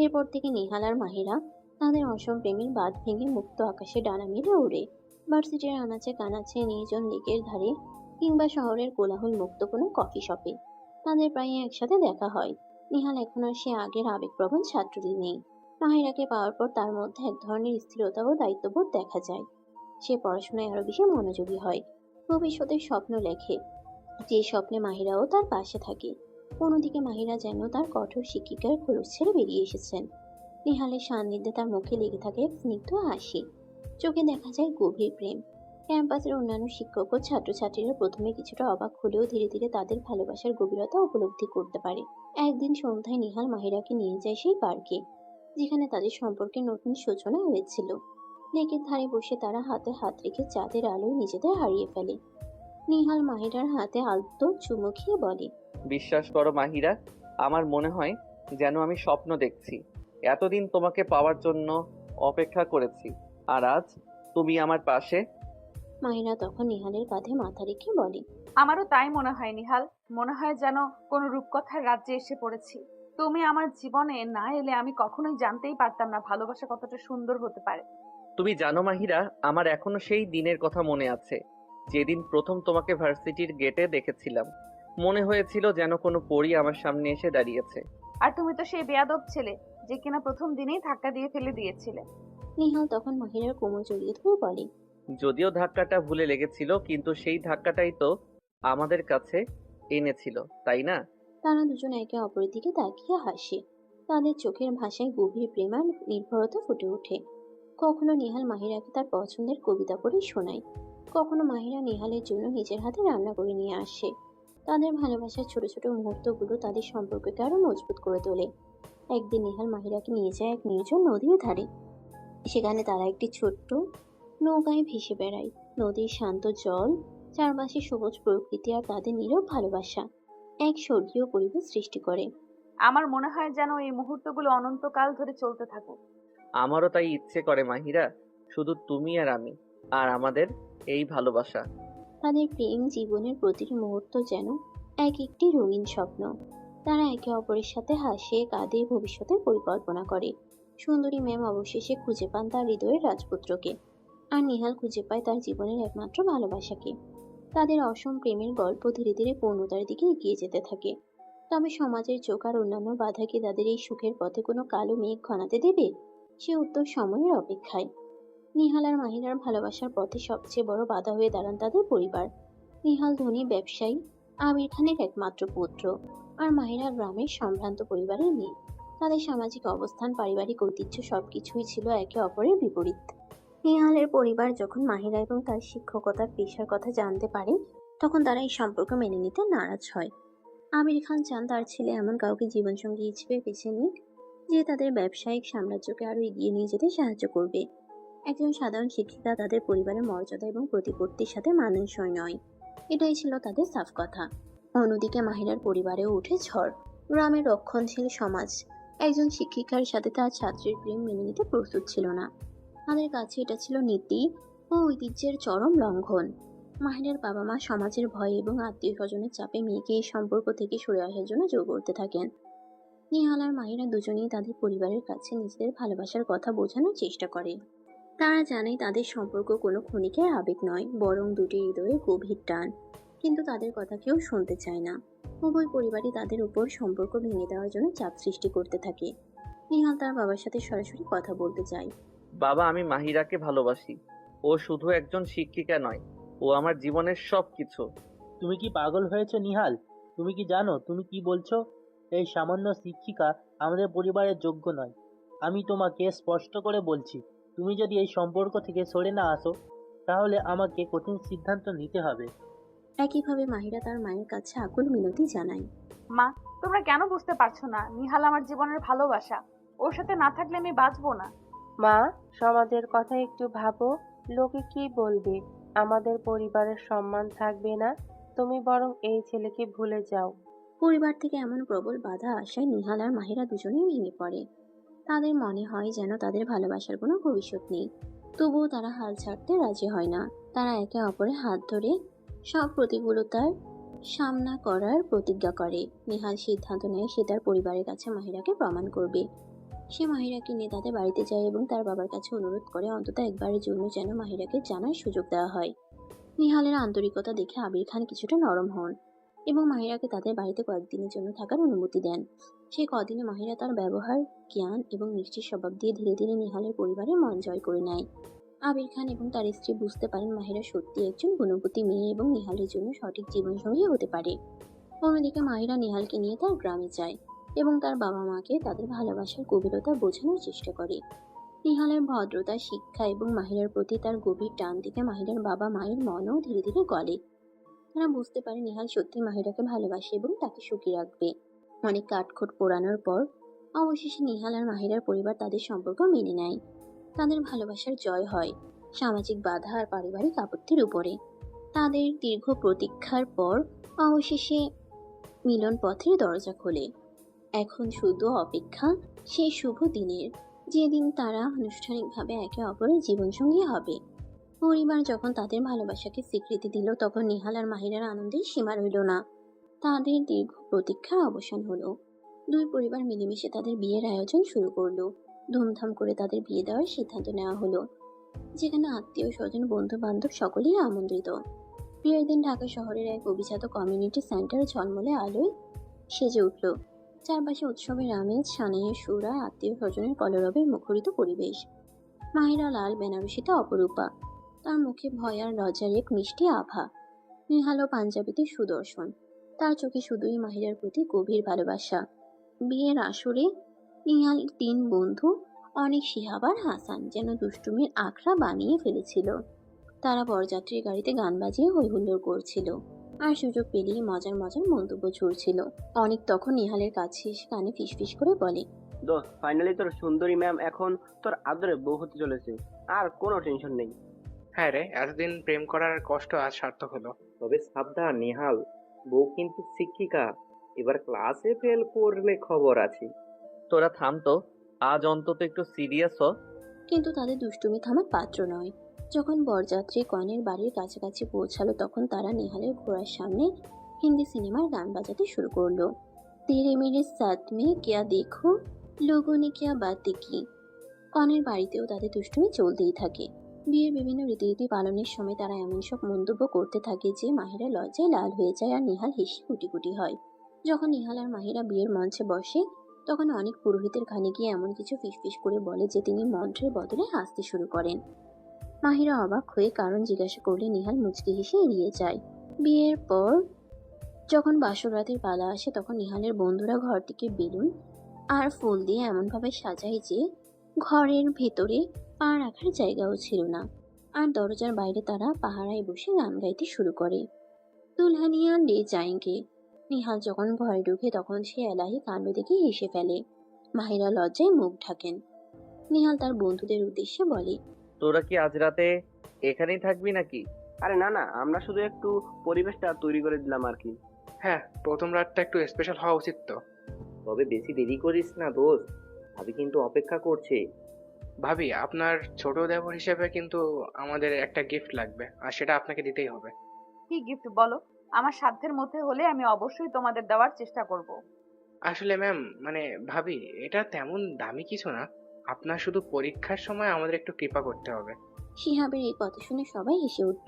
এরপর থেকে নিহাল আর মাহিরা তাদের অসম প্রেমের বাঁধ ভেঙে মুক্ত আকাশে ডানা মেলে ওড়ে। ভার্সিটির আনাচে কানাচে, নির্জন লেকের ধারে কিংবা শহরের কোলাহল মুক্ত কোনো কফি শপে তাদের প্রায় একসাথে দেখা হয়। নিহাল এখন আর সে আগের আবেগপ্রবণ ছাত্রী নেই। মাহিরাকে পাওয়ার পর তার মধ্যে এক ধরনের স্থিরতা ও দায়িত্ববোধ দেখা যায়। সে পড়াশোনায় আরো বেশি মনোযোগী হয়, ভবিষ্যতের স্বপ্ন লেখে, যে স্বপ্নে মাহিরাও তার পাশে থাকে। অন্যদিকে মাহিরা যেন তার কঠোর শিক্ষিকার খোলস ছেড়ে বেরিয়ে এসেছেন। নিহালের সান্নিধ্যে তার মুখে লেগে থাকে এক স্নিগ্ধ হাসি, চোখে দেখা যায় গভীর প্রেম। ক্যাম্পাসের অন্যান্য শিক্ষক ও ছাত্রছাত্রীরা প্রথমে কিছুটা অবাক হলেও ধীরে ধীরে তাদের ভালোবাসার গভীরতা উপলব্ধি করতে পারে। একদিন সন্ধ্যায় নিহাল মাহিরাকে নিয়ে যায় সেই পার্কে, যেখানে তাদের সম্পর্কে নতুন সূচনা হয়েছিল। লেকের ধারে বসে তারা হাতে হাত রেখে চাঁদের আলোয় নিজেদের হারিয়ে ফেলে। নিহাল মাহিরার হাতে আলতো চুমু খেয়ে বলে, বিশ্বাস করো মাহিরা, আমার মনে হয় যেন আমি স্বপ্ন দেখছি। এতদিন তোমাকে পাওয়ার জন্য অপেক্ষা করেছি, আর আজ তুমি আমার পাশে। মাহিরা তখন নিহালের কাঁধে মাথা রেখে বলে, আমারও তাই মনে হয় নিহাল। মনে হয় যেন কোনো রূপকথার রাজ্যে এসে পড়েছি। তুমি আমার জীবনে না এলে আমি কখনোই জানতেই পারতাম না ভালোবাসা কতটা সুন্দর হতে পারে। তুমি জানো মাহিরা, আমার এখনো সেই দিনের কথা মনে আছে, যেদিন প্রথম তোমাকে ভার্সিটির গেটে দেখেছিলাম। মনে হয়েছিল যেন কোনো পরী আমার সামনে এসে দাঁড়িয়েছে। আর তুমি তো সেই বেয়াদব ছেলে যে কিনা প্রথম দিনেই ধাক্কা দিয়ে ফেলে দিয়েছিলে। নিহাল তখন মাহিরার কোমর জড়িয়ে ধরে বলে, যদিও ধাক্কাটা ভুলে লেগেছিল, কিন্তু সেই ধাক্কাটাই তো আমাদের কাছে এনেছিল, তাই না? তারা দুজন একে অপরের দিকে তাকিয়ে হাসে। তাদের চোখের ভাষায় গভীর প্রেম আর নির্ভরতা ফুটে ওঠে। কখনো নিহাল মাহিরাকে তার পছন্দের কবিতা পড়ে শোনায়, কখনো মাহিরা নিহালের জন্য নিজের হাতে রান্না করে নিয়ে আসে। তাদের ভালোবাসার ছোট ছোট মুহূর্তগুলো তাদের সম্পর্ককে আরো মজবুত করে তোলে। একদিন নিহাল মাহিরাকে নিয়ে যায় এক নির্জন নদীর ধারে। সেখানে তারা একটি ছোট্ট নৌকায় ভেসে বেড়ায়। নদীর শান্ত জল, চারপাশে সবুজ প্রকৃতি আর তাদের নীরব ভালোবাসা এক স্বর্গীয় পরিবেশ সৃষ্টি করে। আমার মনে হয় যেন এই মুহূর্তগুলো অনন্তকাল ধরে চলতে থাকুক। আমারও তাই ইচ্ছে করে মাহিরা, শুধু তুমি আর আমি, আর আমাদের এই ভালোবাসা। তাদের প্রেম জীবনের প্রতিটি মুহূর্ত যেন এক একটি রঙিন স্বপ্ন। তারা একে অপরের সাথে হাসে, কাঁদে, ভবিষ্যতের পরিকল্পনা করে। সুন্দরী ম্যাম অবশেষে খুঁজে পান তার হৃদয়ের রাজপুত্রকে, আর নিহাল খুঁজে পায় তার জীবনের একমাত্র ভালোবাসাকে। তাদের অসম প্রেমের গল্প ধীরে ধীরে পূর্ণতার দিকে এগিয়ে যেতে থাকে। তবে সমাজের চোখ আর অন্যান্য বাধা কি তাদের এই সুখের পথে কোনো কালো মেঘ ঘনাতে দেবে? সে উত্তর সময়ের অপেক্ষায়। নিহাল আর মাহিরার ভালোবাসার পথে সবচেয়ে বড় বাধা হয়ে দাঁড়ান তাদের পরিবার। নিহাল ধনী ব্যবসায়ী, আমির খানের একমাত্র পুত্র, আর মাহিরা গ্রামের সম্ভ্রান্ত পরিবারের মেয়ে। তাদের সামাজিক অবস্থান, পারিবারিক ঐতিহ্য সবকিছুই ছিল একে অপরের বিপরীত। নিহালের পরিবার যখন মাহিরা এবং তার শিক্ষকতার পেশার কথা জানতে পারে, তখন তারা এই সম্পর্ক মেনে নিতে নারাজ হয়। আমির খান চান তার ছেলে এমন কাউকে জীবনসঙ্গী হিসেবে বেছে নিক, যে তাদের ব্যবসায়িক সাম্রাজ্যকে আরো এগিয়ে নিয়ে যেতে সাহায্য করবে। একজন সাধারণ শিক্ষিকা তাদের পরিবারের মর্যাদা এবং প্রতিপত্তির সাথে মানানসই নয়, এটাই ছিল তাদের সাফ কথা। অন্যদিকে মাহিরার পরিবারেও উঠে ঝড়। গ্রামের রক্ষণশীল সমাজ একজন শিক্ষিকার সাথে তার ছাত্রীর প্রেম মেনে নিতে প্রস্তুত ছিল না। তাদের কাছে এটা ছিল নীতি ও ঐতিহ্যের চরম লঙ্ঘন। মাহিরার বাবা মা সমাজের ভয় এবং আত্মীয় স্বজনের চাপে মেয়েকে এই সম্পর্ক থেকে সরে আসার জন্য জোর করতে থাকেন। নিহাল আর মাহিরা দুজনেই তাদের পরিবারের কাছে নিজেদের ভালোবাসার কথা বোঝানোর চেষ্টা করে। তারা জানে তাদের সম্পর্ক কোনো ক্ষণিকের আবেগ নয়, বরং দুটি হৃদয়ে গভীর টান। কিন্তু তাদের কথা কেউ শুনতে চায় না। উভয় পরিবারই তাদের উপর সম্পর্ক ভেঙে দেওয়ার জন্য চাপ সৃষ্টি করতে থাকে। নিহাল তার বাবার সাথে সরাসরি কথা বলতে চায়। বাবা, আমি মাহিরাকে ভালোবাসি। ও শুধু একজন শিক্ষিকা নয়, ও আমার জীবনের সবকিছু। তুমি কি পাগল হয়েছো নিহাল? তুমি কি জানো তুমি কি বলছো? এই সামান্য শিক্ষিকা আমাদের পরিবারের যোগ্য নয়। আমি তোমাকে স্পষ্ট করে বলছি, তুমি যদি এই সম্পর্ক থেকে সরে না আসো, তাহলে আমাকে কঠিন সিদ্ধান্ত নিতে হবে। একইভাবে মাহিরা তার মায়ের কাছে আকুল মিনতি জানায়। মা, তোমরা কেন বুঝতে পারছো না? নিহাল আমার জীবনের ভালোবাসা। ওর সাথে না থাকলে আমি বাঁচবো না। মা, সমাজের কথা একটু ভাবো। লোকে কি বলবে? আমাদের পরিবারের সম্মান থাকবে না। তুমি বরং এই ছেলেকে ভুলে যাও। পরিবার থেকে এমন প্রবল বাধা আসায় নিহাল আর মাহিরা দুজনেই ভেঙে পড়ে। তাদের মনে হয় যেন তাদের ভালোবাসার কোনো ভবিষ্যৎ নেই। তবুও তারা হাল ছাড়তে রাজি হয় না। তারা একে অপরের হাত ধরে সব প্রতিকূলতার সামনা করার প্রতিজ্ঞা করে। নিহাল সিদ্ধান্ত নেয় সে তার পরিবারের কাছে মাহিরাকে প্রমাণ করবে। সে মাহিরাকে নিয়ে তাদের বাড়িতে যায় এবং তার বাবার কাছে অনুরোধ করে অন্তত একবারের জন্য যেন মাহিরাকে জানার সুযোগ দেওয়া হয়। নিহালের আন্তরিকতা দেখে আবির খান কিছুটা নরম হন এবং মাহিরাকে তাদের বাড়িতে কয়েকদিনের জন্য থাকার অনুমতি দেন। সেই কদিনে মাহিরা তার ব্যবহার, জ্ঞান এবং মিষ্টি স্বভাব দিয়ে ধীরে ধীরে নিহালের পরিবারের মন জয় করে নেয়। আবির খান এবং তার স্ত্রী বুঝতে পারেন মাহিরা সত্যি একজন গুণবতী মেয়ে এবং নিহালের জন্য সঠিক জীবনসঙ্গী হতে পারে। অন্যদিকে মাহিরা নিহালকে নিয়ে তার গ্রামে যায় এবং তার বাবা মাকে তাদের ভালোবাসার গভীরতা বোঝানোর চেষ্টা করে। নিহালের ভদ্রতা, শিক্ষা এবং মাহিরার প্রতি তার গভীর টান দেখে মাহিরার বাবা মায়ের মনও ধীরে ধীরে গলে। তারা বুঝতে পারে নিহাল সত্যি মাহিরাকে ভালোবাসে এবং তাকে সুখী রাখবে। অনেক কাঠখোট পোড়ানোর পর অবশেষে নিহাল আর মাহিরার পরিবার তাদের সম্পর্ক মেনে নেয়। তাদের ভালোবাসার জয় হয় সামাজিক বাধা আর পারিবারিক আপত্তির উপরে। তাদের দীর্ঘ প্রতীক্ষার পর অবশেষে মিলন পথের দরজা খোলে। এখন শুধু অপেক্ষা সেই শুভ দিনের, যেদিন তারা আনুষ্ঠানিকভাবে একে অপরের জীবনসঙ্গী হবে। পরিবার যখন তাদের ভালোবাসাকে স্বীকৃতি দিল, তখন নিহাল আর মাহিরার আনন্দের সীমা রইল না। তাদের দীর্ঘ প্রতীক্ষার অবসান হলো। দুই পরিবার মিলেমিশে তাদের বিয়ের আয়োজন শুরু করলো। ধুমধাম করে তাদের বিয়ে দেওয়ার সিদ্ধান্ত নেওয়া হলো, যেখানে আত্মীয় স্বজন, বন্ধু বান্ধব সকলেই আমন্ত্রিত। বিয়ের দিন ঢাকা শহরের এক অভিজাত কমিউনিটি সেন্টার ঝলমলে আলোয় সেজে উঠল। চারপাশে উৎসবের আমেজ, সানাইয়ের সুর আর আত্মীয় স্বজনের কলরবে মুখরিত পরিবেশ। মাহিরা লাল বেনারসিতে অপরূপা, তার মুখে ভয় আর লজ্জার এক মিষ্টি আভা। নিহাল পাঞ্জাবিতে সুদর্শন, তার চোখে শুধুই মাহিরার প্রতি গভীর ভালোবাসা। বিয়ের আসরে নিহাল 3 বন্ধু অনেক, শিহাব আর হাসান যেন দুষ্টুমির আখড়া বানিয়ে ফেলেছিল। তারা বরযাত্রীর গাড়িতে গান বাজিয়ে হই হুল্লোড় করছিল আর সুযোগ পেলেই মজার মজার মন্তব্য ছুড়ছিল। অনেক তখন নিহালের কাছে এসে কানে ফিসফিস করে বলে, দোস্ত, ফাইনালি তোর সুন্দরী ম্যাম এখন তোর আদরে বউ হতে চলেছে, আর কোনো টেনশন নেই। হ্যাঁ রে, এতদিন প্রেম করার কষ্ট আজ সার্থক হলো। তবে সাবধান নিহাল, বউ কিন্তু শিক্ষিকা, এবার ক্লাসে ফেল করলে খবর আছে। তোরা থাম তো, আজ অন্তত একটু সিরিয়াস হ। কিন্তু তাদের দুষ্টুমি থামার পাত্র নয়। যখন বরযাত্রী কনের বাড়ির কাছাকাছি পৌঁছালো তখন তারা নিহালের ঘোড়ার সামনে হিন্দি সিনেমার গান বাজাতে শুরু করলো। তেরে মেরে সাথ মে কিয়া দেখো, লোগো নে কিয়া বাতে কি। কনের বাড়িতেও তাদের দুষ্টুমি চলতেই থাকে। বিয়ের বিভিন্ন রীতিনীতি পালনের সময় তারা এমন সব মন্তব্য করতে থাকে যে মাহিরা লজ্জায় লাল হয়ে যায় আর নিহাল হেসে কুটি কুটি হয়। যখন নিহাল আর মাহিরা বিয়ের মঞ্চে বসে তখন অনেক পুরোহিতের কানে গিয়ে এমন কিছু ফিসফিস করে বলে যে তিনি মন্ত্রের বদলে হাসতে শুরু করেন। মাহিরা অবাক হয়ে কারণ জিজ্ঞাসা করলে নিহাল মুচকি হেসে এড়িয়ে যায়। বিয়ের পর যখন বাসর রাতের পালা আসে তখন নিহালের বন্ধুরা ঘর থেকে বেলুন আর ফুল দিয়ে এমনভাবে সাজায় যে ঘরের ভেতরে পা রাখার জায়গাও ছিল না। আর দরজার বাইরে তারা পাহারায় বসে গান গাইতে শুরু করে, দুলহানিয়া লে যায়েঙ্গে। নিহাল যখন ঘরে ঢুকে তখন সে এলাহি কাণ্ড দেখে হেসে ফেলে। মাহিরা লজ্জায় মুখ ঢাকেন। নিহাল তার বন্ধুদের উদ্দেশ্যে বলে, তোরা কি আজ রাতে এখানেই থাকবি নাকি? আরে না না, আমরা শুধু একটু পরিবেশটা তৈরি করে দিলাম আর কি। হ্যাঁ, প্রথম রাতটা একটু স্পেশাল হওয়া উচিত তো। তবে বেশি দেরি করিস না দোস্ত, ভাবি কিন্তু অপেক্ষা করছে। ভাবি, আপনার ছোট দেবর হিসেবে কিন্তু আমাদের একটা গিফট লাগবে, আর সেটা আপনাকে দিতেই হবে। কি গিফট বলো? আমার সাধ্যের মধ্যে হলে আমি অবশ্যই তোমাদের দেওয়ার চেষ্টা করব। আসলে ম্যাম, মানে ভাবি, এটা তেমন দামি কিছু না। আপনার শুধু পরীক্ষার সময় আমাদের একটু কৃপা করতে হবে। শিহাবের এই কথা শুনে সবাই হেসে উঠল।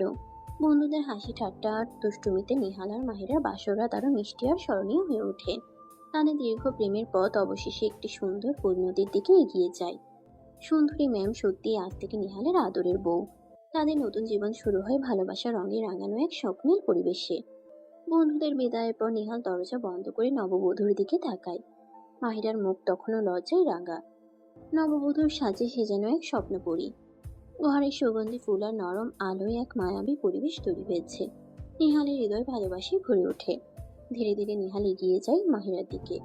বন্ধুদের হাসি ঠাট্টা আর দুষ্টুমিতে নিহাল আর মাহিরার বাসর রাত আরো মিষ্টি আর স্মরণীয় হয়ে ওঠে। তাদের দীর্ঘ প্রেমের পথ অবশেষে একটি সুন্দর পরিণতির দিকে এগিয়ে যায়। সুন্দরী ম্যাম সত্যি আজ থেকে নিহালের আদরের বউ। তাদের নতুন জীবন শুরু হয় ভালোবাসার রঙে রাঙানো এক স্বপ্নের পরিবেশে। বন্ধুদের বিদায়ের পর নিহাল দরজা বন্ধ করে নববধূর দিকে তাকায়। মাহিরার মুখ তখনও লজ্জায় রাঙা। নববধূর সাজে সে যেন এক স্বপ্নপরী। ঘরের সুগন্ধি ফুল আর নরম আলোয় এক মায়াবী পরিবেশ তৈরি হয়েছে। নিহালের হৃদয় ভালোবাসায় ভরে ওঠে। ধীরে ধীরে নিহাল এগিয়ে যায় মাহিরার দিকে।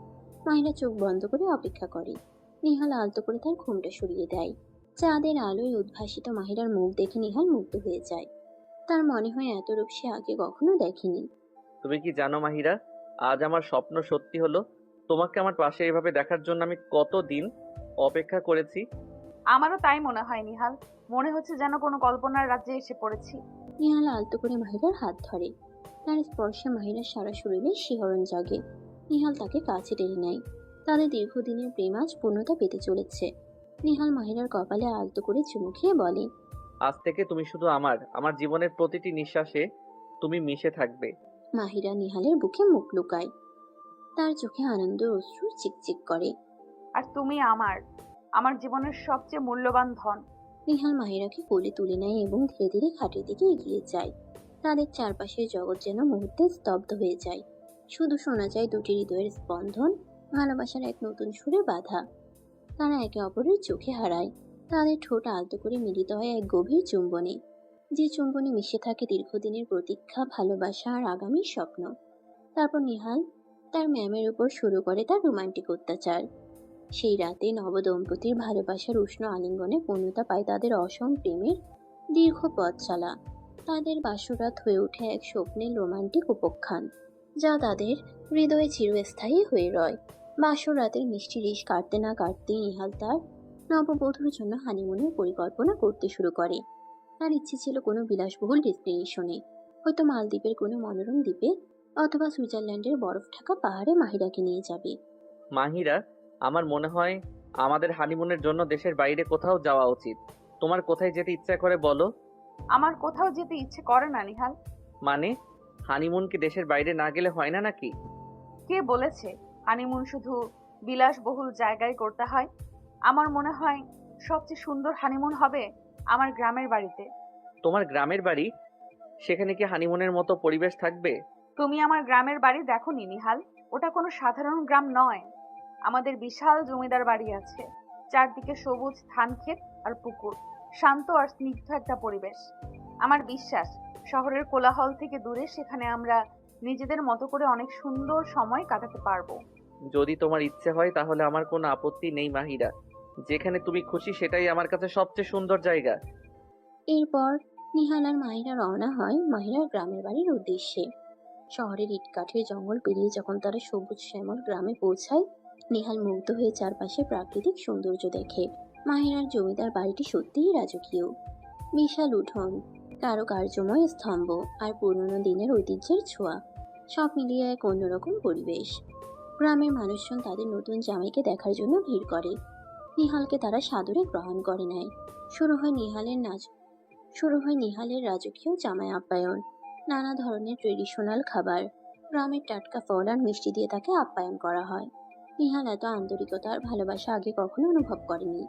মাহিরা চোখ বন্ধ করে অপেক্ষা করে। নিহাল আলতো করে তার ঘুমটা সরিয়ে দেয়। চাঁদের আলোয় উদ্ভাসিত মাহিরার মুখ দেখে নিহাল মুগ্ধ হয়ে যায়। তার মনে হয় এত রূপ সে আগে কখনো দেখেনি। তুমি কি জানো মাহিরা, আজ আমার স্বপ্ন সত্যি হলো। তোমাকে আমার পাশে এভাবে দেখার জন্য আমি কতদিন অপেক্ষা করেছি। আমারও তাই মনে হয় নিহাল, মনে হচ্ছে যেন কোনো কল্পনার রাজ্যে এসে পড়েছি। নিহাল আলতো করে মাহিরার হাত ধরে। তার স্পর্শে মাহিরার সারা শরীরে শিহরণ জাগে। নিহাল তাকে কাছে টেনে নেয়। তাদের দীর্ঘদিনের প্রেম আজ পূর্ণতা পেতে চলেছে। নিহাল মাহিরার কপালে আলতো করে চুমু খেয়ে বলে, আজ থেকে তুমি শুধু আমার জীবনের প্রতিটি নিঃশ্বাসে তুমি মিশে থাকবে। মাহিরা নিহালের বুকে মুখ লুকায়। তার চোখে আনন্দ অশ্রু চিকচিক করে। আর তুমি আমার জীবনের সবচেয়ে মূল্যবান ধন। নিহাল মাহিরাকে কোলে তুলে নেয় এবং ধীরে ধীরে খাটের দিকে এগিয়ে যায়। তাদের চারপাশের জগৎ যেন মুহূর্তে স্তব্ধ হয়ে যায়। শুধু শোনা যায় দুটি হৃদয়ের স্পন্দন, ভালোবাসার এক নতুন সুরে বাঁধা। তারা একে অপরের চোখে হারায়। তাদের ঠোঁট আলতো করে মিলিত হয় এক গভীর চুম্বনে, যে চুম্বনে মিশে থাকে দীর্ঘদিনের প্রতীক্ষা, ভালোবাসা আর আগামীর স্বপ্ন। তারপর নিহাল তার ম্যামের উপর শুরু করে তার রোমান্টিক অত্যাচার। সেই রাতে নবদম্পতির ভালোবাসার উষ্ণ আলিঙ্গনে পূর্ণতা পায় তাদের অসম প্রেমের দীর্ঘ পথ চলা। তাদের বাসরাত হয়ে ওঠে এক স্বপ্নের রোমান্টিক উপখ্যান, যা তাদের হৃদয়ে চিরস্থায়ী হয়ে রয়। বাসর রাতের মিষ্টি রিশ কাটতে না কাটতেই নিহাল তার নববধূর জন্য হানিমুনের পরিকল্পনা করতে শুরু করে। তার ইচ্ছে ছিল কোনো বিলাসবহুল ডেস্টিনেশনে, হয়তো মালদ্বীপের কোনো মনোরম দ্বীপে অথবা সুইজারল্যান্ডের বরফ ঢাকা পাহাড়ে মাহিরাকে নিয়ে যাবে। মাহিরা, আমার মনে হয় আমাদের হানিমুনের জন্য দেশের বাইরে কোথাও যাওয়া উচিত। তোমার কোথায় যেতে ইচ্ছা করে বলো? আমার কোথাও যেতে ইচ্ছে করে না নিহাল। মানে, হানিমুন কি দেশের বাইরে না গেলে হয় না নাকি? কে বলেছে হানিমুন শুধু বিলাসবহুল জায়গায় করতে হয়? আমার মনে হয় সবচেয়ে সুন্দর হানিমুন হবে আমার গ্রামের বাড়িতে। তোমার গ্রামের বাড়ি? সেখানে কি হানিমুনের মতো পরিবেশ থাকবে? তুমি আমার গ্রামের বাড়ি দেখোনি নিহাল? ওটা কোনো সাধারণ গ্রাম নয়। আমাদের বিশাল জমিদার বাড়ি আছে, চারদিকে সবুজ ধানক্ষেত আর পুকুর, শান্ত আর স্নিগ্ধ একটা পরিবেশ। আমার বিশ্বাস শহরের কোলাহল থেকে দূরে সেখানে আমরা নিজেদের মতো করে অনেক সুন্দর সময় কাটাতে পারবো। যদি তোমার ইচ্ছে হয় তাহলে আমার কোনো আপত্তি নেই মাহিরা। যেখানে তুমি খুশি সেটাই আমার কাছে সবচেয়ে সুন্দর জায়গা। এরপর নিহাল আর মাহিরা রওনা হয় মাহিরার গ্রামের বাড়ির উদ্দেশ্যে। শহরের ইটকাঠির জঙ্গল পেরিয়ে যখন তারা সবুজ শ্যামল গ্রামে পৌঁছায়, নিহাল মুগ্ধ হয়ে চারপাশে প্রাকৃতিক সৌন্দর্য দেখে। মাহিরার জমিদার বাড়িটি সত্যিই রাজকীয়। বিশাল উঠোন, কারুকার্যময় স্তম্ভ আর পুরনো দিনের ঐতিহ্যের ছোঁয়া, সব মিলিয়ে এক অন্যরকম পরিবেশ। গ্রামের মানুষজন তাদের নতুন জামাইকে দেখার জন্য ভিড় করে। নিহালকে তারা সাদরে গ্রহণ করে নেয়। শুরু হয় নিহালের রাজকীয় জামাই আপ্যায়ন। নানা ধরনের ট্রেডিশনাল খাবার, গ্রামের টাটকা ফল আর মিষ্টি দিয়ে তাকে আপ্যায়ন করা হয়। নিহাল এত আন্তরিকতা আর ভালোবাসা আগে কখনো অনুভব করেনি।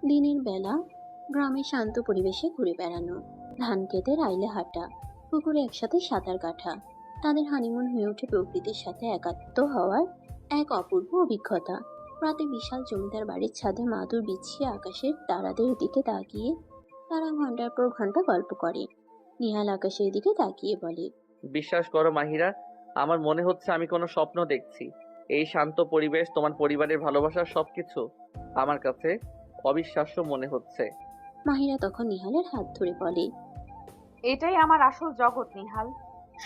দিনের বেলা গ্রামের শান্ত পরিবেশে ঘুরে বেড়ানো, ধান খেতে রাইলে হাঁটা, পুকুরে একসাথে সাঁতার কাটা, তাদের হানিমুন হয়ে ওঠে প্রকৃতির সাথে একাত্ম হওয়ার এক অপূর্ব অভিজ্ঞতা। রাতে বিশাল জমিদার বাড়ির ছাদে মাদুর বিছিয়ে আকাশের তারাদের দিকে তাকিয়ে তারা ঘন্টার পর ঘন্টা গল্প করে। নিহাল আকাশের দিকে তাকিয়ে বলে, বিশ্বাস করো মাহিরা, আমার মনে হচ্ছে আমি কোনো স্বপ্ন দেখছি। এই শান্ত পরিবেশ, তোমার পরিবারের ভালোবাসা, সবকিছু আমার কাছে অবিশ্বাস্য মনে হচ্ছে। মাহিরা তখন নিহালের হাত ধরে বলে, এটাই আমার আসল জগৎ নিহাল।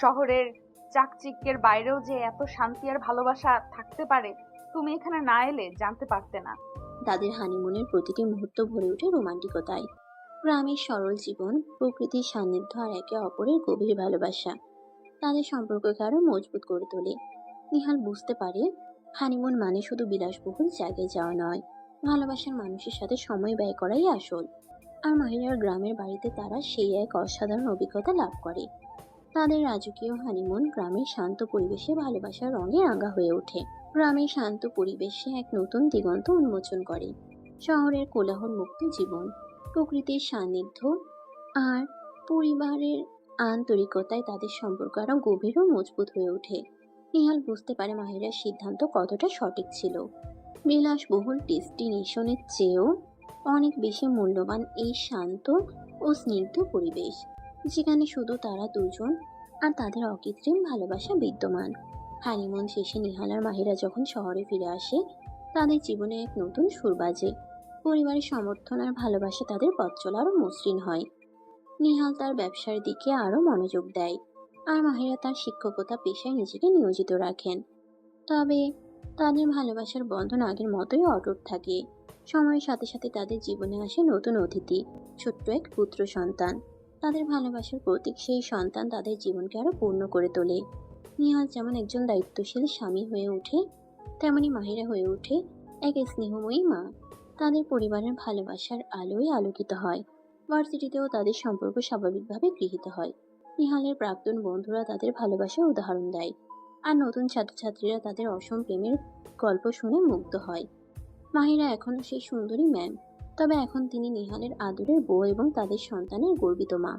শহরের চাকচিক্যের বাইরেও যে এত শান্তি আর ভালোবাসা থাকতে পারে, তুমি এখানে না এলে জানতে পারতে না। তাদের হানিমুনের প্রতিটি মুহূর্ত ভরে ওঠে রোমান্টিকতায়। গ্রামের সরল জীবন, প্রকৃতির সান্নিধ্য আর একে অপরের গভীর ভালোবাসা তাদের সম্পর্ককে আরো মজবুত করে তোলে। নিহাল বুঝতে পারে হানিমুন মানে শুধু বিলাসবহুল জায়গায় যাওয়া নয়, ভালোবাসার মানুষের সাথে সময় ব্যয় করাই আসল। আর মাহিরার গ্রামের বাড়িতে তারা সেই এক অসাধারণ অভিজ্ঞতা লাভ করে। তাদের রাজকীয় হানিমুন গ্রামের শান্ত পরিবেশে ভালোবাসার রঙে রাঙা হয়ে ওঠে। গ্রামের শান্ত পরিবেশে এক নতুন দিগন্ত উন্মোচন করে। শহরের কোলাহল মুক্ত জীবন, প্রকৃতির সান্নিধ্য আর পরিবারের আন্তরিকতায় তাদের সম্পর্ক আরো গভীর ও মজবুত হয়ে ওঠে। নিহাল বুঝতে পারে মাহিরার সিদ্ধান্ত কতটা সঠিক ছিল। বিলাসবহুল ডেস্টিনেশনের চেয়েও অনেক বেশি মূল্যবান এই শান্ত ও স্নিগ্ধ পরিবেশ, যেখানে শুধু তারা দুজন আর তাদের অকৃত্রিম ভালোবাসা বিদ্যমান। হানিমুন শেষে নিহাল আর মাহিরা যখন শহরে ফিরে আসে, তাদের জীবনে এক নতুন সুর বাজে। পরিবারের সমর্থন আর ভালোবাসা তাদের পথ চলা আরো মসৃণ হয়। নিহাল তার ব্যবসার দিকে আরো মনোযোগ দেয়, আর মাহিরা তার শিক্ষকতা পেশায় নিজেকে নিয়োজিত রাখেন। তবে তাদের ভালোবাসার বন্ধন আগের মতোই অটুট থাকে। সময়ের সাথে সাথে তাদের জীবনে আসে নতুন অতিথি, ছোট্ট এক পুত্র সন্তান। তাদের ভালোবাসার প্রতীক সেই সন্তান তাদের জীবনকে আরো পূর্ণ করে তোলে। নিহাল যেমন একজন দায়িত্বশীল স্বামী হয়ে ওঠে, তেমনি মাহিরা হয়ে ওঠে এক স্নেহময়ী মা। তাদের পরিবারের ভালোবাসার আলোয় আলোকিত হয়। ভার্সিটিতেও তাদের সম্পর্ক স্বাভাবিকভাবে গৃহীত হয়। নিহালের প্রাক্তন বন্ধুরা তাদের ভালোবাসার উদাহরণ দেয়, আর নতুন ছাত্রছাত্রীরা তাদের অসম প্রেমের গল্প শুনে মুগ্ধ হয়। মাহিরা এখনো সেই সুন্দরী ম্যাম, তবে এখন তিনি নিহালের আদরের বউ এবং তাদের সন্তানের গর্বিত মা।